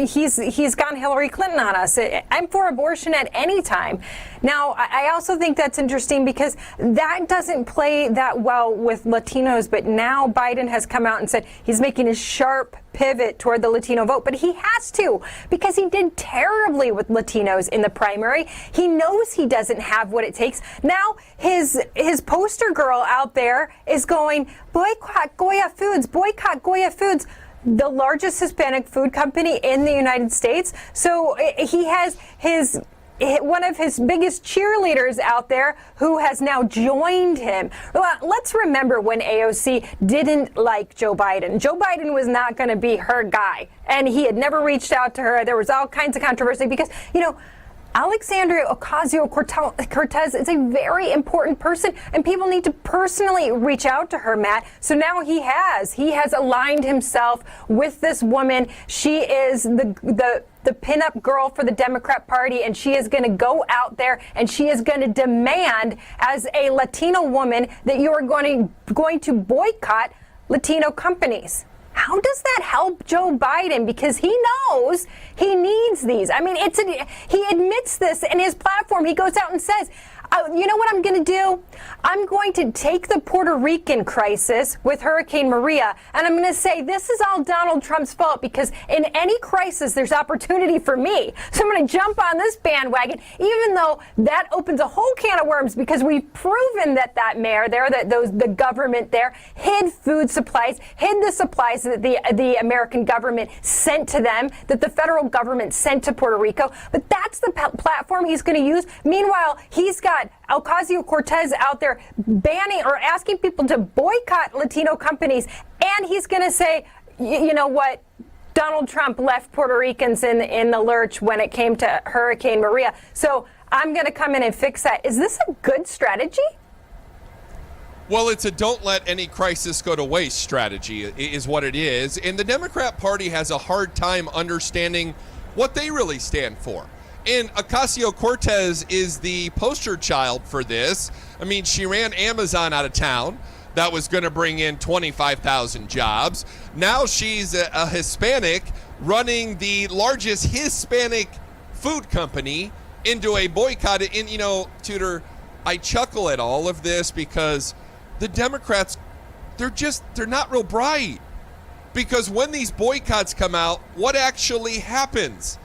He's gone Hillary Clinton on us. I'm for abortion at any time. Now, I also think that's interesting because that doesn't play that well with Latinos, but now Biden has come out and said he's making a sharp pivot toward the Latino vote, but he has to, because he did terribly with Latinos in the primary. He knows he doesn't have what it takes. Now his poster girl out there is going, boycott Goya Foods, the largest Hispanic food company in the United States. So he has one of his biggest cheerleaders out there who has now joined him. Let's remember when AOC didn't like Joe Biden. Joe Biden was not going to be her guy, and he had never reached out to her. There was all kinds of controversy because, Alexandria Ocasio-Cortez is a very important person, and people need to personally reach out to her, Matt. So now he has aligned himself with this woman. She is the pinup girl for the Democrat Party, and she is going to go out there and she is going to demand, as a Latino woman, that you are going to boycott Latino companies. How does that help Joe Biden? Because he knows he needs these. I mean, he admits this in his platform. He goes out and says, you know what I'm going to do? I'm going to take the Puerto Rican crisis with Hurricane Maria, and I'm going to say this is all Donald Trump's fault, because in any crisis, there's opportunity for me. So I'm going to jump on this bandwagon, even though that opens a whole can of worms, because we've proven that mayor there, the government there, hid food supplies, hid the supplies that the American government sent to them, that the federal government sent to Puerto Rico. But that's the platform he's going to use. Meanwhile, he's got Ocasio-Cortez out there banning or asking people to boycott Latino companies, and he's going to say, you know what, Donald Trump left Puerto Ricans in the lurch when it came to Hurricane Maria, so I'm going to come in and fix that. Is this a good strategy? Well, it's a don't let any crisis go to waste strategy is what it is, and the Democrat Party has a hard time understanding what they really stand for. And Ocasio-Cortez is the poster child for this. I mean, she ran Amazon out of town. That was going to bring in 25,000 jobs. Now she's a Hispanic running the largest Hispanic food company into a boycott. And, you know, Tudor, I chuckle at all of this because the Democrats, they're not real bright. Because when these boycotts come out, what actually happens?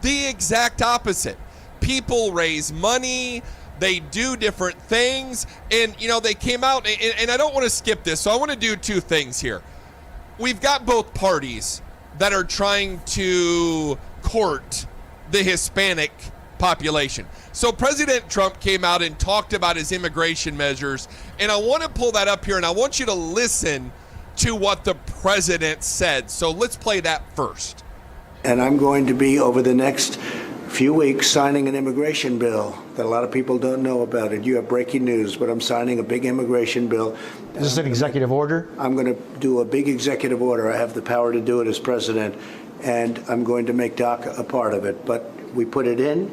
The exact opposite. People raise money, they do different things, and, you know, they came out, and I don't want to skip this, so I want to do two things here. We've got both parties that are trying to court the Hispanic population. So President Trump came out and talked about his immigration measures, and I want to pull that up here, and I want you to listen to what the president said. So let's play that first. And I'm going to be, over the next few weeks, signing an immigration bill that a lot of people don't know about it. You have breaking news, but I'm signing a big immigration bill. Is this an executive order? I'm going to do a big executive order. I have the power to do it as president, and I'm going to make DACA a part of it. But we put it in,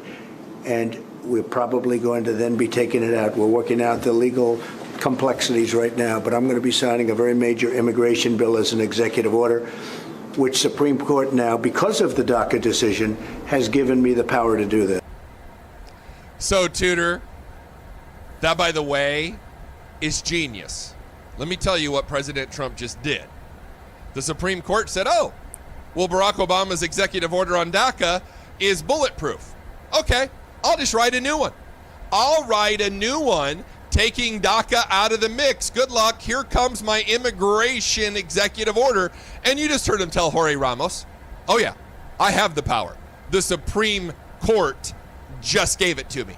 and we're probably going to then be taking it out. We're working out the legal complexities right now, but I'm going to be signing a very major immigration bill as an executive order, which Supreme Court now, because of the DACA decision, has given me the power to do that. So, Tudor, that, by the way, is genius. Let me tell you what President Trump just did. The Supreme Court said, oh, well, Barack Obama's executive order on DACA is bulletproof. Okay, I'll just write a new one. I'll write a new one taking DACA out of the mix. Good luck. Here comes my immigration executive order. And you just heard him tell Jorge Ramos, oh yeah, I have the power. The Supreme Court just gave it to me.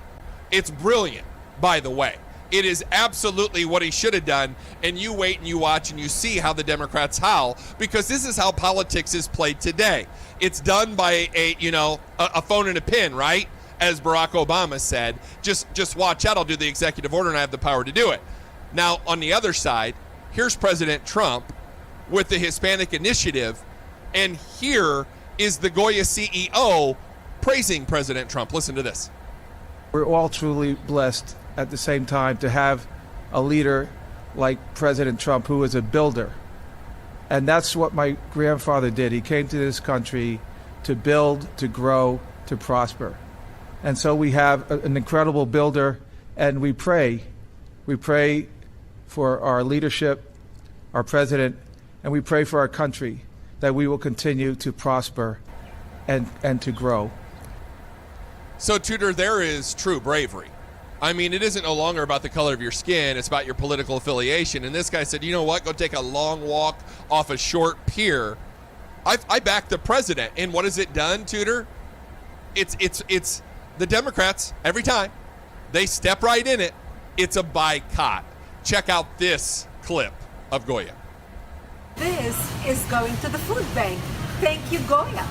It's brilliant, by the way. It is absolutely what he should have done. And you wait and you watch and you see how the Democrats howl, because this is how politics is played today. It's done by a phone and a pen, right? As Barack Obama said, just watch out, I'll do the executive order and I have the power to do it. Now, on the other side, here's President Trump with the Hispanic Initiative, and here is the Goya CEO praising President Trump. Listen to this. We're all truly blessed at the same time to have a leader like President Trump, who is a builder. And that's what my grandfather did. He came to this country to build, to grow, to prosper. And so we have an incredible builder, and we pray. We pray for our leadership, our president, and we pray for our country, that we will continue to prosper and to grow. So, Tudor, there is true bravery. I mean, it isn't no longer about the color of your skin, it's about your political affiliation. And this guy said, you know what, go take a long walk off a short pier. I back the president. And what has it done, Tudor? It's the Democrats, every time, they step right in it. It's a boycott. Check out this clip of Goya. This is going to the food bank. Thank you, Goya.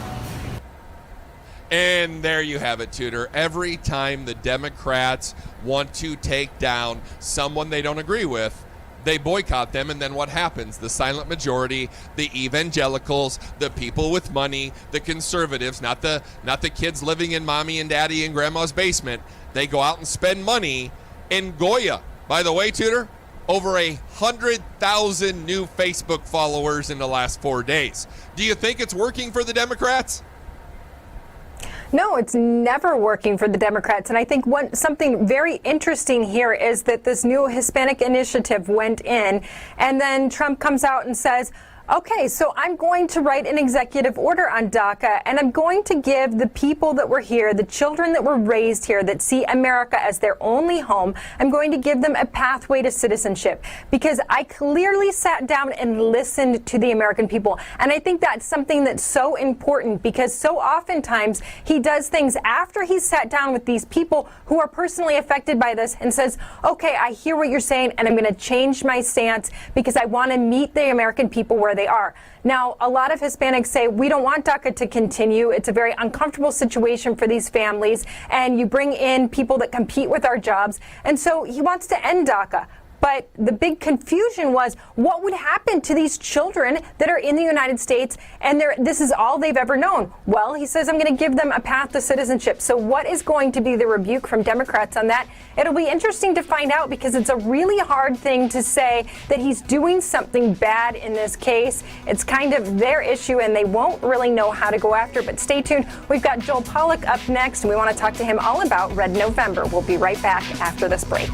And there you have it, Tudor. Every time the Democrats want to take down someone they don't agree with, they boycott them, and then what happens? The silent majority, the evangelicals, the people with money, the conservatives, not the kids living in mommy and daddy and grandma's basement, they go out and spend money in Goya. By the way, Tudor, over 100,000 new Facebook followers in the last 4 days. Do you think it's working for the Democrats? No, it's never working for the Democrats. And I think something very interesting here is that this new Hispanic initiative went in, and then Trump comes out and says, okay, so I'm going to write an executive order on DACA, and I'm going to give the people that were here, the children that were raised here, that see America as their only home, I'm going to give them a pathway to citizenship, because I clearly sat down and listened to the American people. And I think that's something that's so important, because so oftentimes he does things after he's sat down with these people who are personally affected by this and says, okay, I hear what you're saying, and I'm going to change my stance because I want to meet the American people where they are. Now, a lot of Hispanics say we don't want DACA to continue. It's a very uncomfortable situation for these families, and you bring in people that compete with our jobs. And so he wants to end DACA. But the big confusion was what would happen to these children that are in the United States and this is all they've ever known. Well, he says, I'm going to give them a path to citizenship. So what is going to be the rebuke from Democrats on that? It'll be interesting to find out, because it's a really hard thing to say that he's doing something bad in this case. It's kind of their issue, and they won't really know how to go after it. But stay tuned. We've got Joel Pollack up next, and we want to talk to him all about Red November. We'll be right back after this break.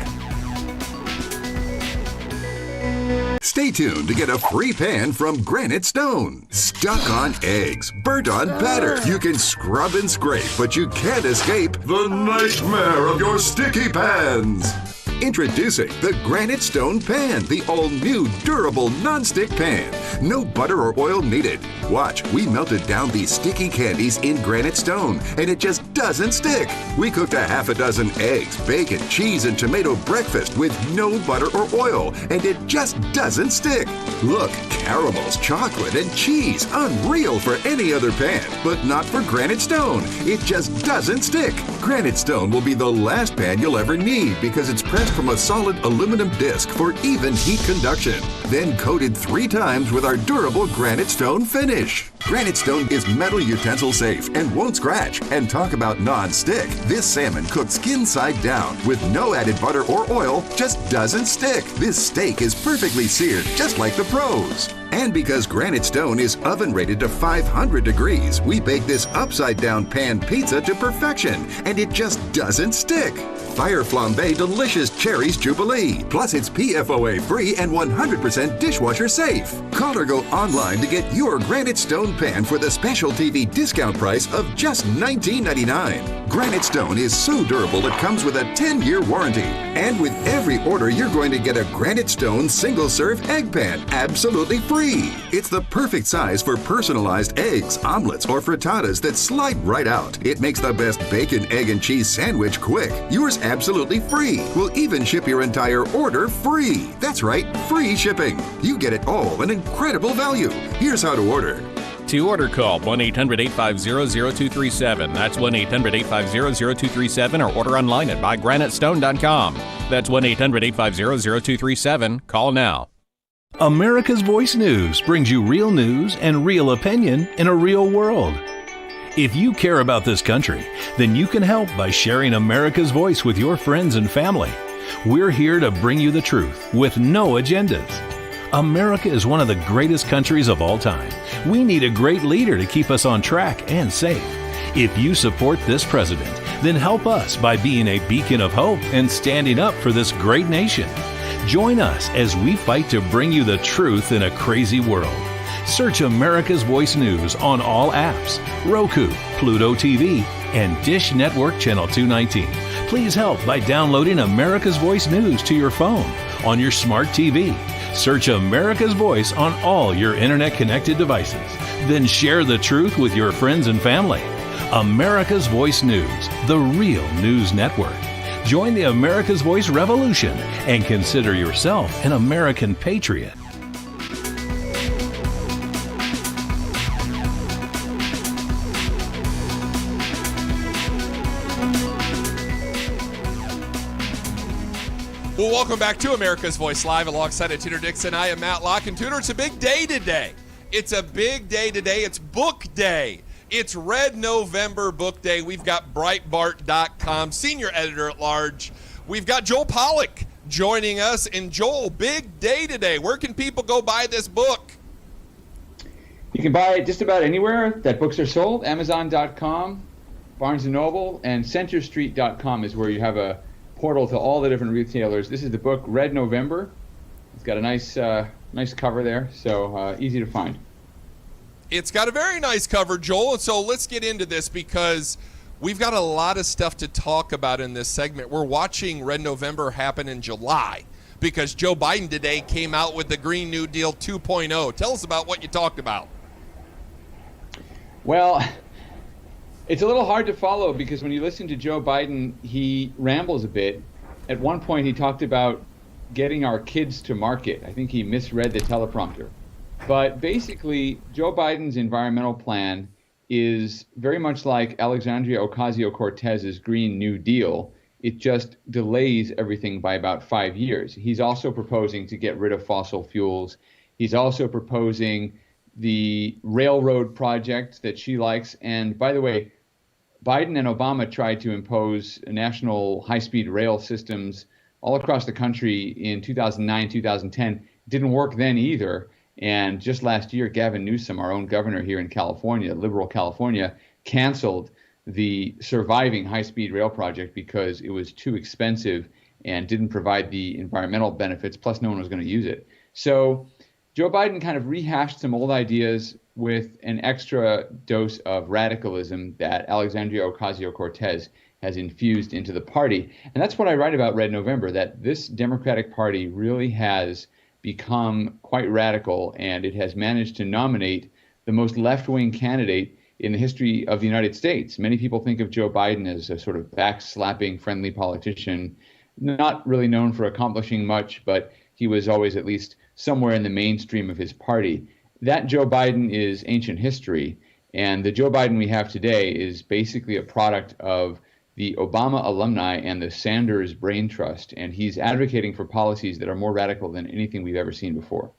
Stay tuned to get a free pan from Granite Stone. Stuck on eggs, burnt on batter. You can scrub and scrape, but you can't escape the nightmare of your sticky pans. Introducing the Granite Stone Pan, the all-new durable non-stick pan. No butter or oil needed. Watch, we melted down these sticky candies in Granite Stone, and it just doesn't stick. We cooked a half a dozen eggs, bacon, cheese, and tomato breakfast with no butter or oil, and it just doesn't stick. Look, caramels, chocolate, and cheese. Unreal for any other pan, but not for Granite Stone. It just doesn't stick. Granite Stone will be the last pan you'll ever need, because it's pressed from a solid aluminum disc for even heat conduction, then coated 3 times with our durable Granite Stone finish. Granite Stone is metal utensil safe and won't scratch. And talk about non-stick. This salmon cooked skin side down with no added butter or oil just doesn't stick. This steak is perfectly seared, just like the pros. And because Granite Stone is oven rated to 500 degrees, we bake this upside down pan pizza to perfection, and it just doesn't stick. Fire Flambe Delicious Cherries Jubilee. Plus, it's PFOA free and 100% dishwasher safe. Call or go online to get your Granite Stone pan for the special TV discount price of just $19.99. Granite Stone is so durable it comes with a 10-year warranty. And with every order, you're going to get a Granite Stone single-serve egg pan absolutely free. It's the perfect size for personalized eggs, omelets, or frittatas that slide right out. It makes the best bacon, egg, and cheese sandwich quick. Yours absolutely free. We'll even ship your entire order free. That's right, free shipping. You get it all, an incredible value. Here's how to order. To order, call 1-800-850-0237. That's 1-800-850-0237, or order online at buygranitestone.com. That's 1-800-850-0237. Call now. America's Voice News brings you real news and real opinion in a real world. If you care about this country, then you can help by sharing America's Voice with your friends and family. We're here to bring you the truth with no agendas. America is one of the greatest countries of all time. We need a great leader to keep us on track and safe. If you support this president, then help us by being a beacon of hope and standing up for this great nation. Join us as we fight to bring you the truth in a crazy world. Search America's Voice News on all apps, Roku, Pluto TV, and Dish Network Channel 219. Please help by downloading America's Voice News to your phone, on your smart TV. Search America's Voice on all your internet-connected devices. Then share the truth with your friends and family. America's Voice News, the real news network. Join the America's Voice revolution and consider yourself an American patriot. Well, welcome back to America's Voice Live alongside Tudor Dixon. I am Matt Locke. And Tudor, it's a big day today. It's a big day today. It's book day. It's Red November book day. We've got Breitbart.com senior editor at large. We've got Joel Pollack joining us. And Joel, big day today. Where can people go buy this book? You can buy it just about anywhere that books are sold. Amazon.com, Barnes & Noble, and CenterStreet.com is where you have a portal to all the different retailers. This is the book Red November. It's got a nice cover there, so easy to find. It's got a very nice cover, Joel. And so let's get into this because we've got a lot of stuff to talk about in this segment. We're watching Red November happen in July because Joe Biden today came out with the Green New Deal 2.0. Tell us about what you talked about. Well, it's a little hard to follow because when you listen to Joe Biden, he rambles a bit. At one point, he talked about getting our kids to market. I think he misread the teleprompter. But basically, Joe Biden's environmental plan is very much like Alexandria Ocasio-Cortez's Green New Deal. It just delays everything by about 5 years. He's also proposing to get rid of fossil fuels. He's also proposing the railroad project that she likes. And by the way, Biden and Obama tried to impose national high-speed rail systems all across the country in 2009, 2010. Didn't work then either. And just last year, Gavin Newsom, our own governor here in California, liberal California, canceled the surviving high-speed rail project because it was too expensive and didn't provide the environmental benefits, plus no one was going to use it. So Joe Biden kind of rehashed some old ideas with an extra dose of radicalism that Alexandria Ocasio-Cortez has infused into the party. And that's what I write about Red November, that this Democratic Party really has become quite radical, and it has managed to nominate the most left-wing candidate in the history of the United States. Many people think of Joe Biden as a sort of backslapping, friendly politician, not really known for accomplishing much, but he was always at least somewhere in the mainstream of his party. That Joe Biden is ancient history, and the Joe Biden we have today is basically a product of the Obama alumni and the Sanders Brain Trust, and he's advocating for policies that are more radical than anything we've ever seen before.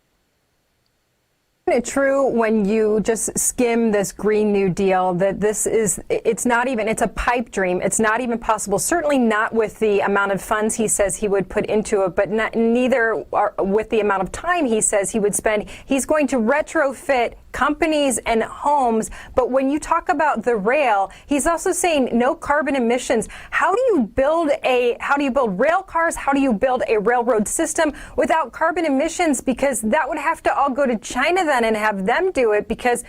Isn't it true when you just skim this Green New Deal that it's a pipe dream. It's not even possible, certainly not with the amount of funds he says he would put into it, but neither with the amount of time he says he would spend. He's going to retrofit companies and homes. But when you talk about the rail, he's also saying no carbon emissions. How do you build rail cars? How do you build a railroad system without carbon emissions? Because that would have to all go to China then and have them do it, because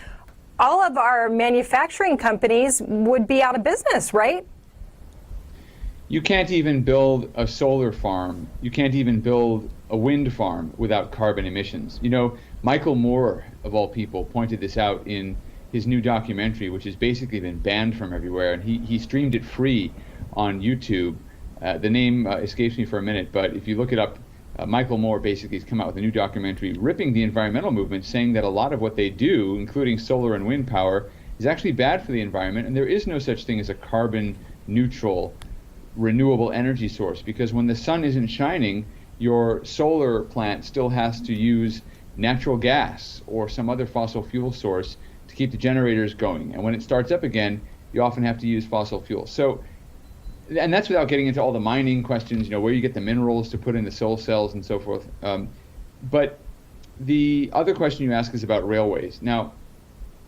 all of our manufacturing companies would be out of business, right? You can't even build a solar farm. You can't even build a wind farm without carbon emissions. You know, Michael Moore, of all people, pointed this out in his new documentary, which has basically been banned from everywhere, and he streamed it free on YouTube. The name escapes me for a minute, but if you look it up, Michael Moore basically has come out with a new documentary ripping the environmental movement, saying that a lot of what they do, including solar and wind power, is actually bad for the environment, and there is no such thing as a carbon neutral renewable energy source, because when the sun isn't shining, your solar plant still has to use natural gas or some other fossil fuel source to keep the generators going. And when it starts up again, you often have to use fossil fuel. So, and that's without getting into all the mining questions, you know, where you get the minerals to put in the solar cells and so forth. But the other question you ask is about railways. Now,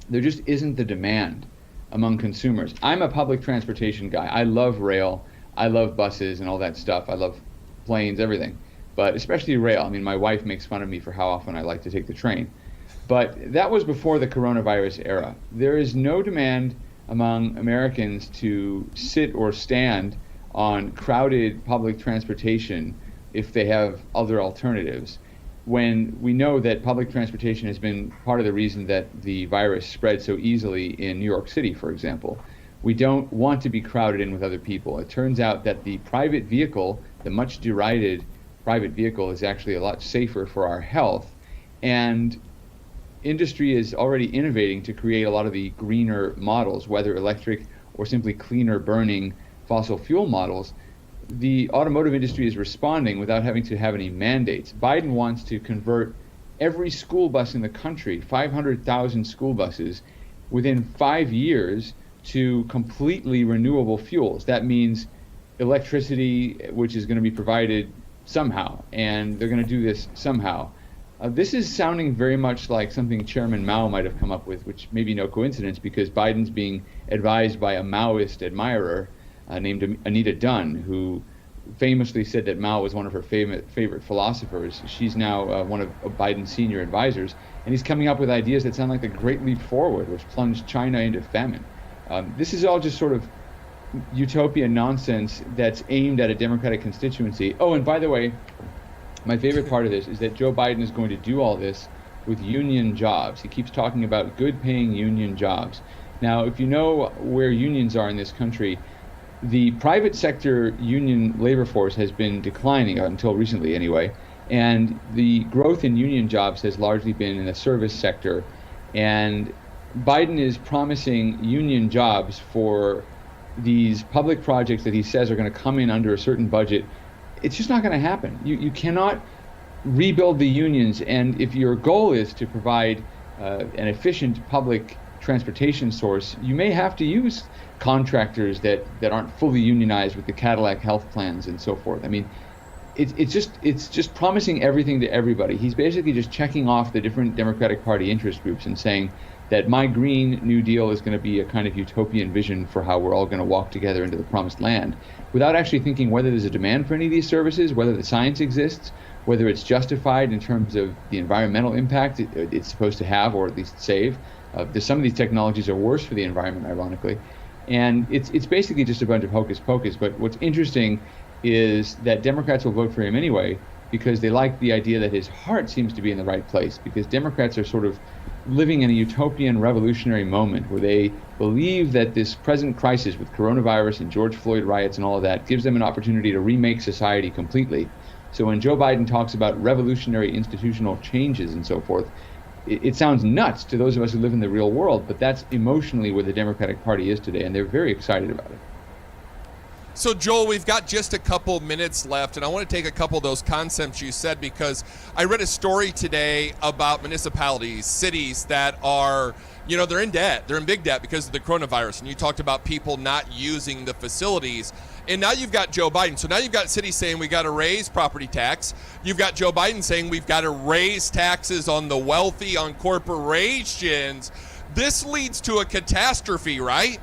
there just isn't the demand among consumers. I'm a public transportation guy. I love rail. I love buses and all that stuff. I love planes, everything, but especially rail. I mean, my wife makes fun of me for how often I like to take the train. But that was before the coronavirus era. There is no demand among Americans to sit or stand on crowded public transportation if they have other alternatives, when we know that public transportation has been part of the reason that the virus spread so easily in New York City, for example. We don't want to be crowded in with other people. It turns out that the private vehicle, the much derided private vehicle, is actually a lot safer for our health. And industry is already innovating to create a lot of the greener models, whether electric or simply cleaner burning fossil fuel models. the automotive industry is responding without having to have any mandates. Biden wants to convert every school bus in the country, 500,000 school buses, within 5 years to completely renewable fuels. That means electricity, which is going to be provided somehow, and they're going to do this somehow. This is sounding very much like something Chairman Mao might have come up with, which may be no coincidence because Biden's being advised by a Maoist admirer named Anita Dunn, who famously said that Mao was one of her favorite philosophers. She's now one of Biden's senior advisors, and he's coming up with ideas that sound like the great leap forward, which plunged China into famine. This is all just sort of utopia nonsense that's aimed at a Democratic constituency. Oh, and by the way, my favorite part of this is that Joe Biden is going to do all this with union jobs. He keeps talking about good-paying union jobs. Now, if you know where unions are in this country, the private sector union labor force has been declining until recently anyway, and the growth in union jobs has largely been in the service sector. And Biden is promising union jobs for these public projects that he says are going to come in under a certain budget. It's just not going to happen. You cannot rebuild the unions, and if your goal is to provide an efficient public transportation source, you may have to use contractors that aren't fully unionized with the Cadillac health plans and so forth. I mean, it's just promising everything to everybody. He's basically just checking off the different Democratic Party interest groups and saying that my Green New Deal is going to be a kind of utopian vision for how we're all going to walk together into the promised land, without actually thinking whether there's a demand for any of these services, whether the science exists, whether it's justified in terms of the environmental impact it's supposed to have, or at least save. Some of these technologies are worse for the environment, ironically. And it's basically just a bunch of hocus pocus. But what's interesting is that Democrats will vote for him anyway because they like the idea that his heart seems to be in the right place, because Democrats are sort of living in a utopian revolutionary moment where they believe that this present crisis with coronavirus and George Floyd riots and all of that gives them an opportunity to remake society completely. So when Joe Biden talks about revolutionary institutional changes and so forth, it sounds nuts to those of us who live in the real world, but that's emotionally where the Democratic Party is today, and they're very excited about it. So, Joel, we've got just a couple minutes left, and I want to take a couple of those concepts you said, because I read a story today about municipalities, cities that are, they're in debt. They're in big debt because of the coronavirus, and you talked about people not using the facilities. And now you've got Joe Biden. So now you've got cities saying we got to raise property tax. You've got Joe Biden saying we've got to raise taxes on the wealthy, on corporations. This leads to a catastrophe, right?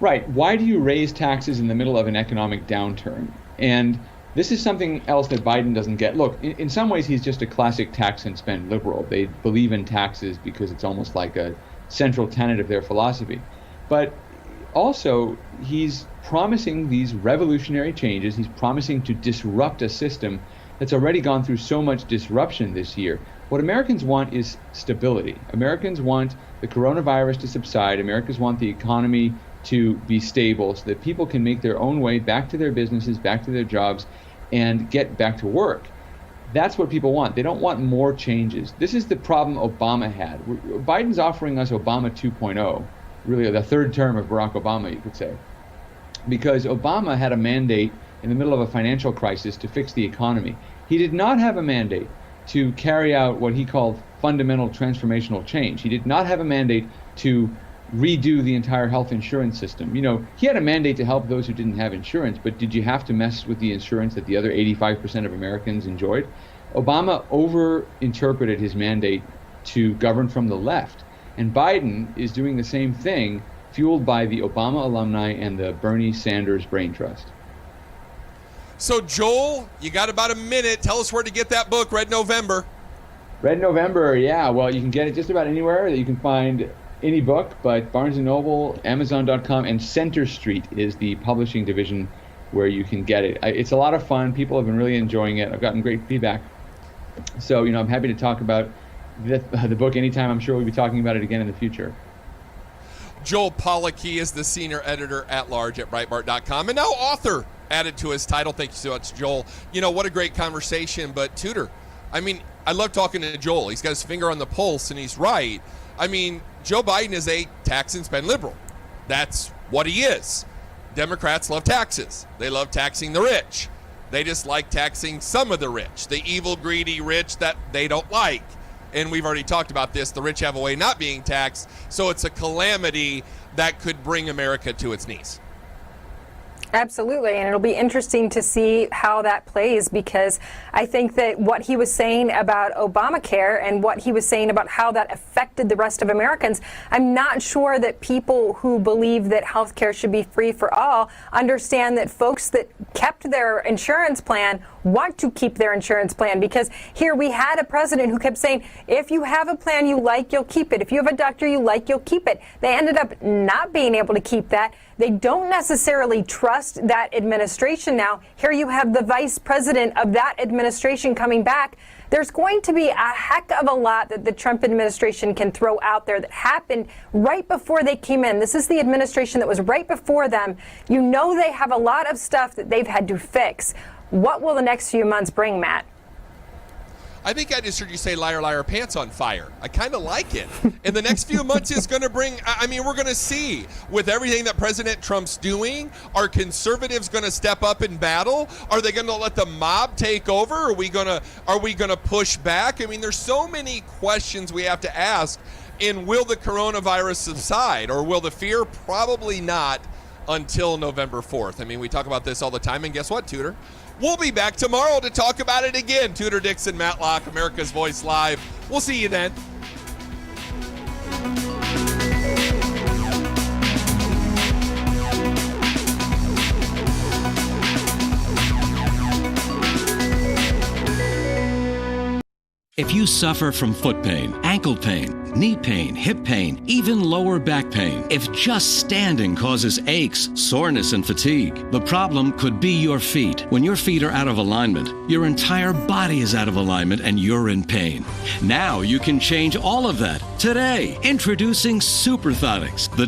Right. Why do you raise taxes in the middle of an economic downturn? And this is something else that Biden doesn't get. Look, in some ways, he's just a classic tax and spend liberal. They believe in taxes because it's almost like a central tenet of their philosophy. But also, he's promising these revolutionary changes. He's promising to disrupt a system that's already gone through so much disruption this year. What Americans want is stability. Americans want the coronavirus to subside. Americans want the economy to be stable so that people can make their own way back to their businesses, back to their jobs, and get back to work. That's what people want. They don't want more changes. This is the problem Obama had. Biden's offering us Obama 2.0, really the third term of Barack Obama, you could say, because Obama had a mandate in the middle of a financial crisis to fix the economy. He did not have a mandate to carry out what he called fundamental transformational change. He did not have a mandate to redo the entire health insurance system. He had a mandate to help those who didn't have insurance, but did you have to mess with the insurance that the other 85% of Americans enjoyed? Obama over-interpreted his mandate to govern from the left, and Biden is doing the same thing, fueled by the Obama alumni and the Bernie Sanders brain trust. So, Joel, you got about a minute. Tell us where to get that book, Red November. Red November, yeah. Well, you can get it just about anywhere that you can find any book, but Barnes & Noble, Amazon.com, and Center Street is the publishing division where you can get it. It's a lot of fun. People have been really enjoying it. I've gotten great feedback. So, I'm happy to talk about the book anytime. I'm sure we'll be talking about it again in the future. Joel Pollack, he is the senior editor-at-large at Breitbart.com, and now author added to his title. Thank you so much, Joel. What a great conversation. But, Tudor, I love talking to Joel. He's got his finger on the pulse, and he's right. Joe Biden is a tax and spend liberal. That's what he is. Democrats love taxes. They love taxing the rich. They just like taxing some of the rich, the evil, greedy rich that they don't like. And we've already talked about this. The rich have a way not being taxed, so it's a calamity that could bring America to its knees. Absolutely, and it'll be interesting to see how that plays, because I think that what he was saying about Obamacare and what he was saying about how that affected the rest of Americans, I'm not sure that people who believe that health care should be free for all understand that folks that kept their insurance plan want to keep their insurance plan, because here we had a president who kept saying, if you have a plan you like, you'll keep it. If you have a doctor you like, you'll keep it. They ended up not being able to keep that. They don't necessarily trust that administration now. Here you have the vice president of that administration coming back. There's going to be a heck of a lot that the Trump administration can throw out there that happened right before they came in. This is the administration that was right before them. You know they have a lot of stuff that they've had to fix. What will the next few months bring, Matt? I think I just heard you say liar, liar, pants on fire. I kind of like it. And the next few months is going to bring, I mean, we're going to see with everything that President Trump's doing, are conservatives going to step up in battle? Are they going to let the mob take over? Are we going to push back? I mean, there's so many questions we have to ask. And will the coronavirus subside, or will the fear? Probably not until November 4th. I mean, we talk about this all the time, and guess what, Tudor? We'll be back tomorrow to talk about it again. Tudor Dixon, Matlock, America's Voice Live. We'll see you then. If you suffer from foot pain, ankle pain, knee pain, hip pain, even lower back pain, if just standing causes aches, soreness, and fatigue, the problem could be your feet. When your feet are out of alignment, your entire body is out of alignment and you're in pain. Now you can change all of that today. Introducing Superthotics, the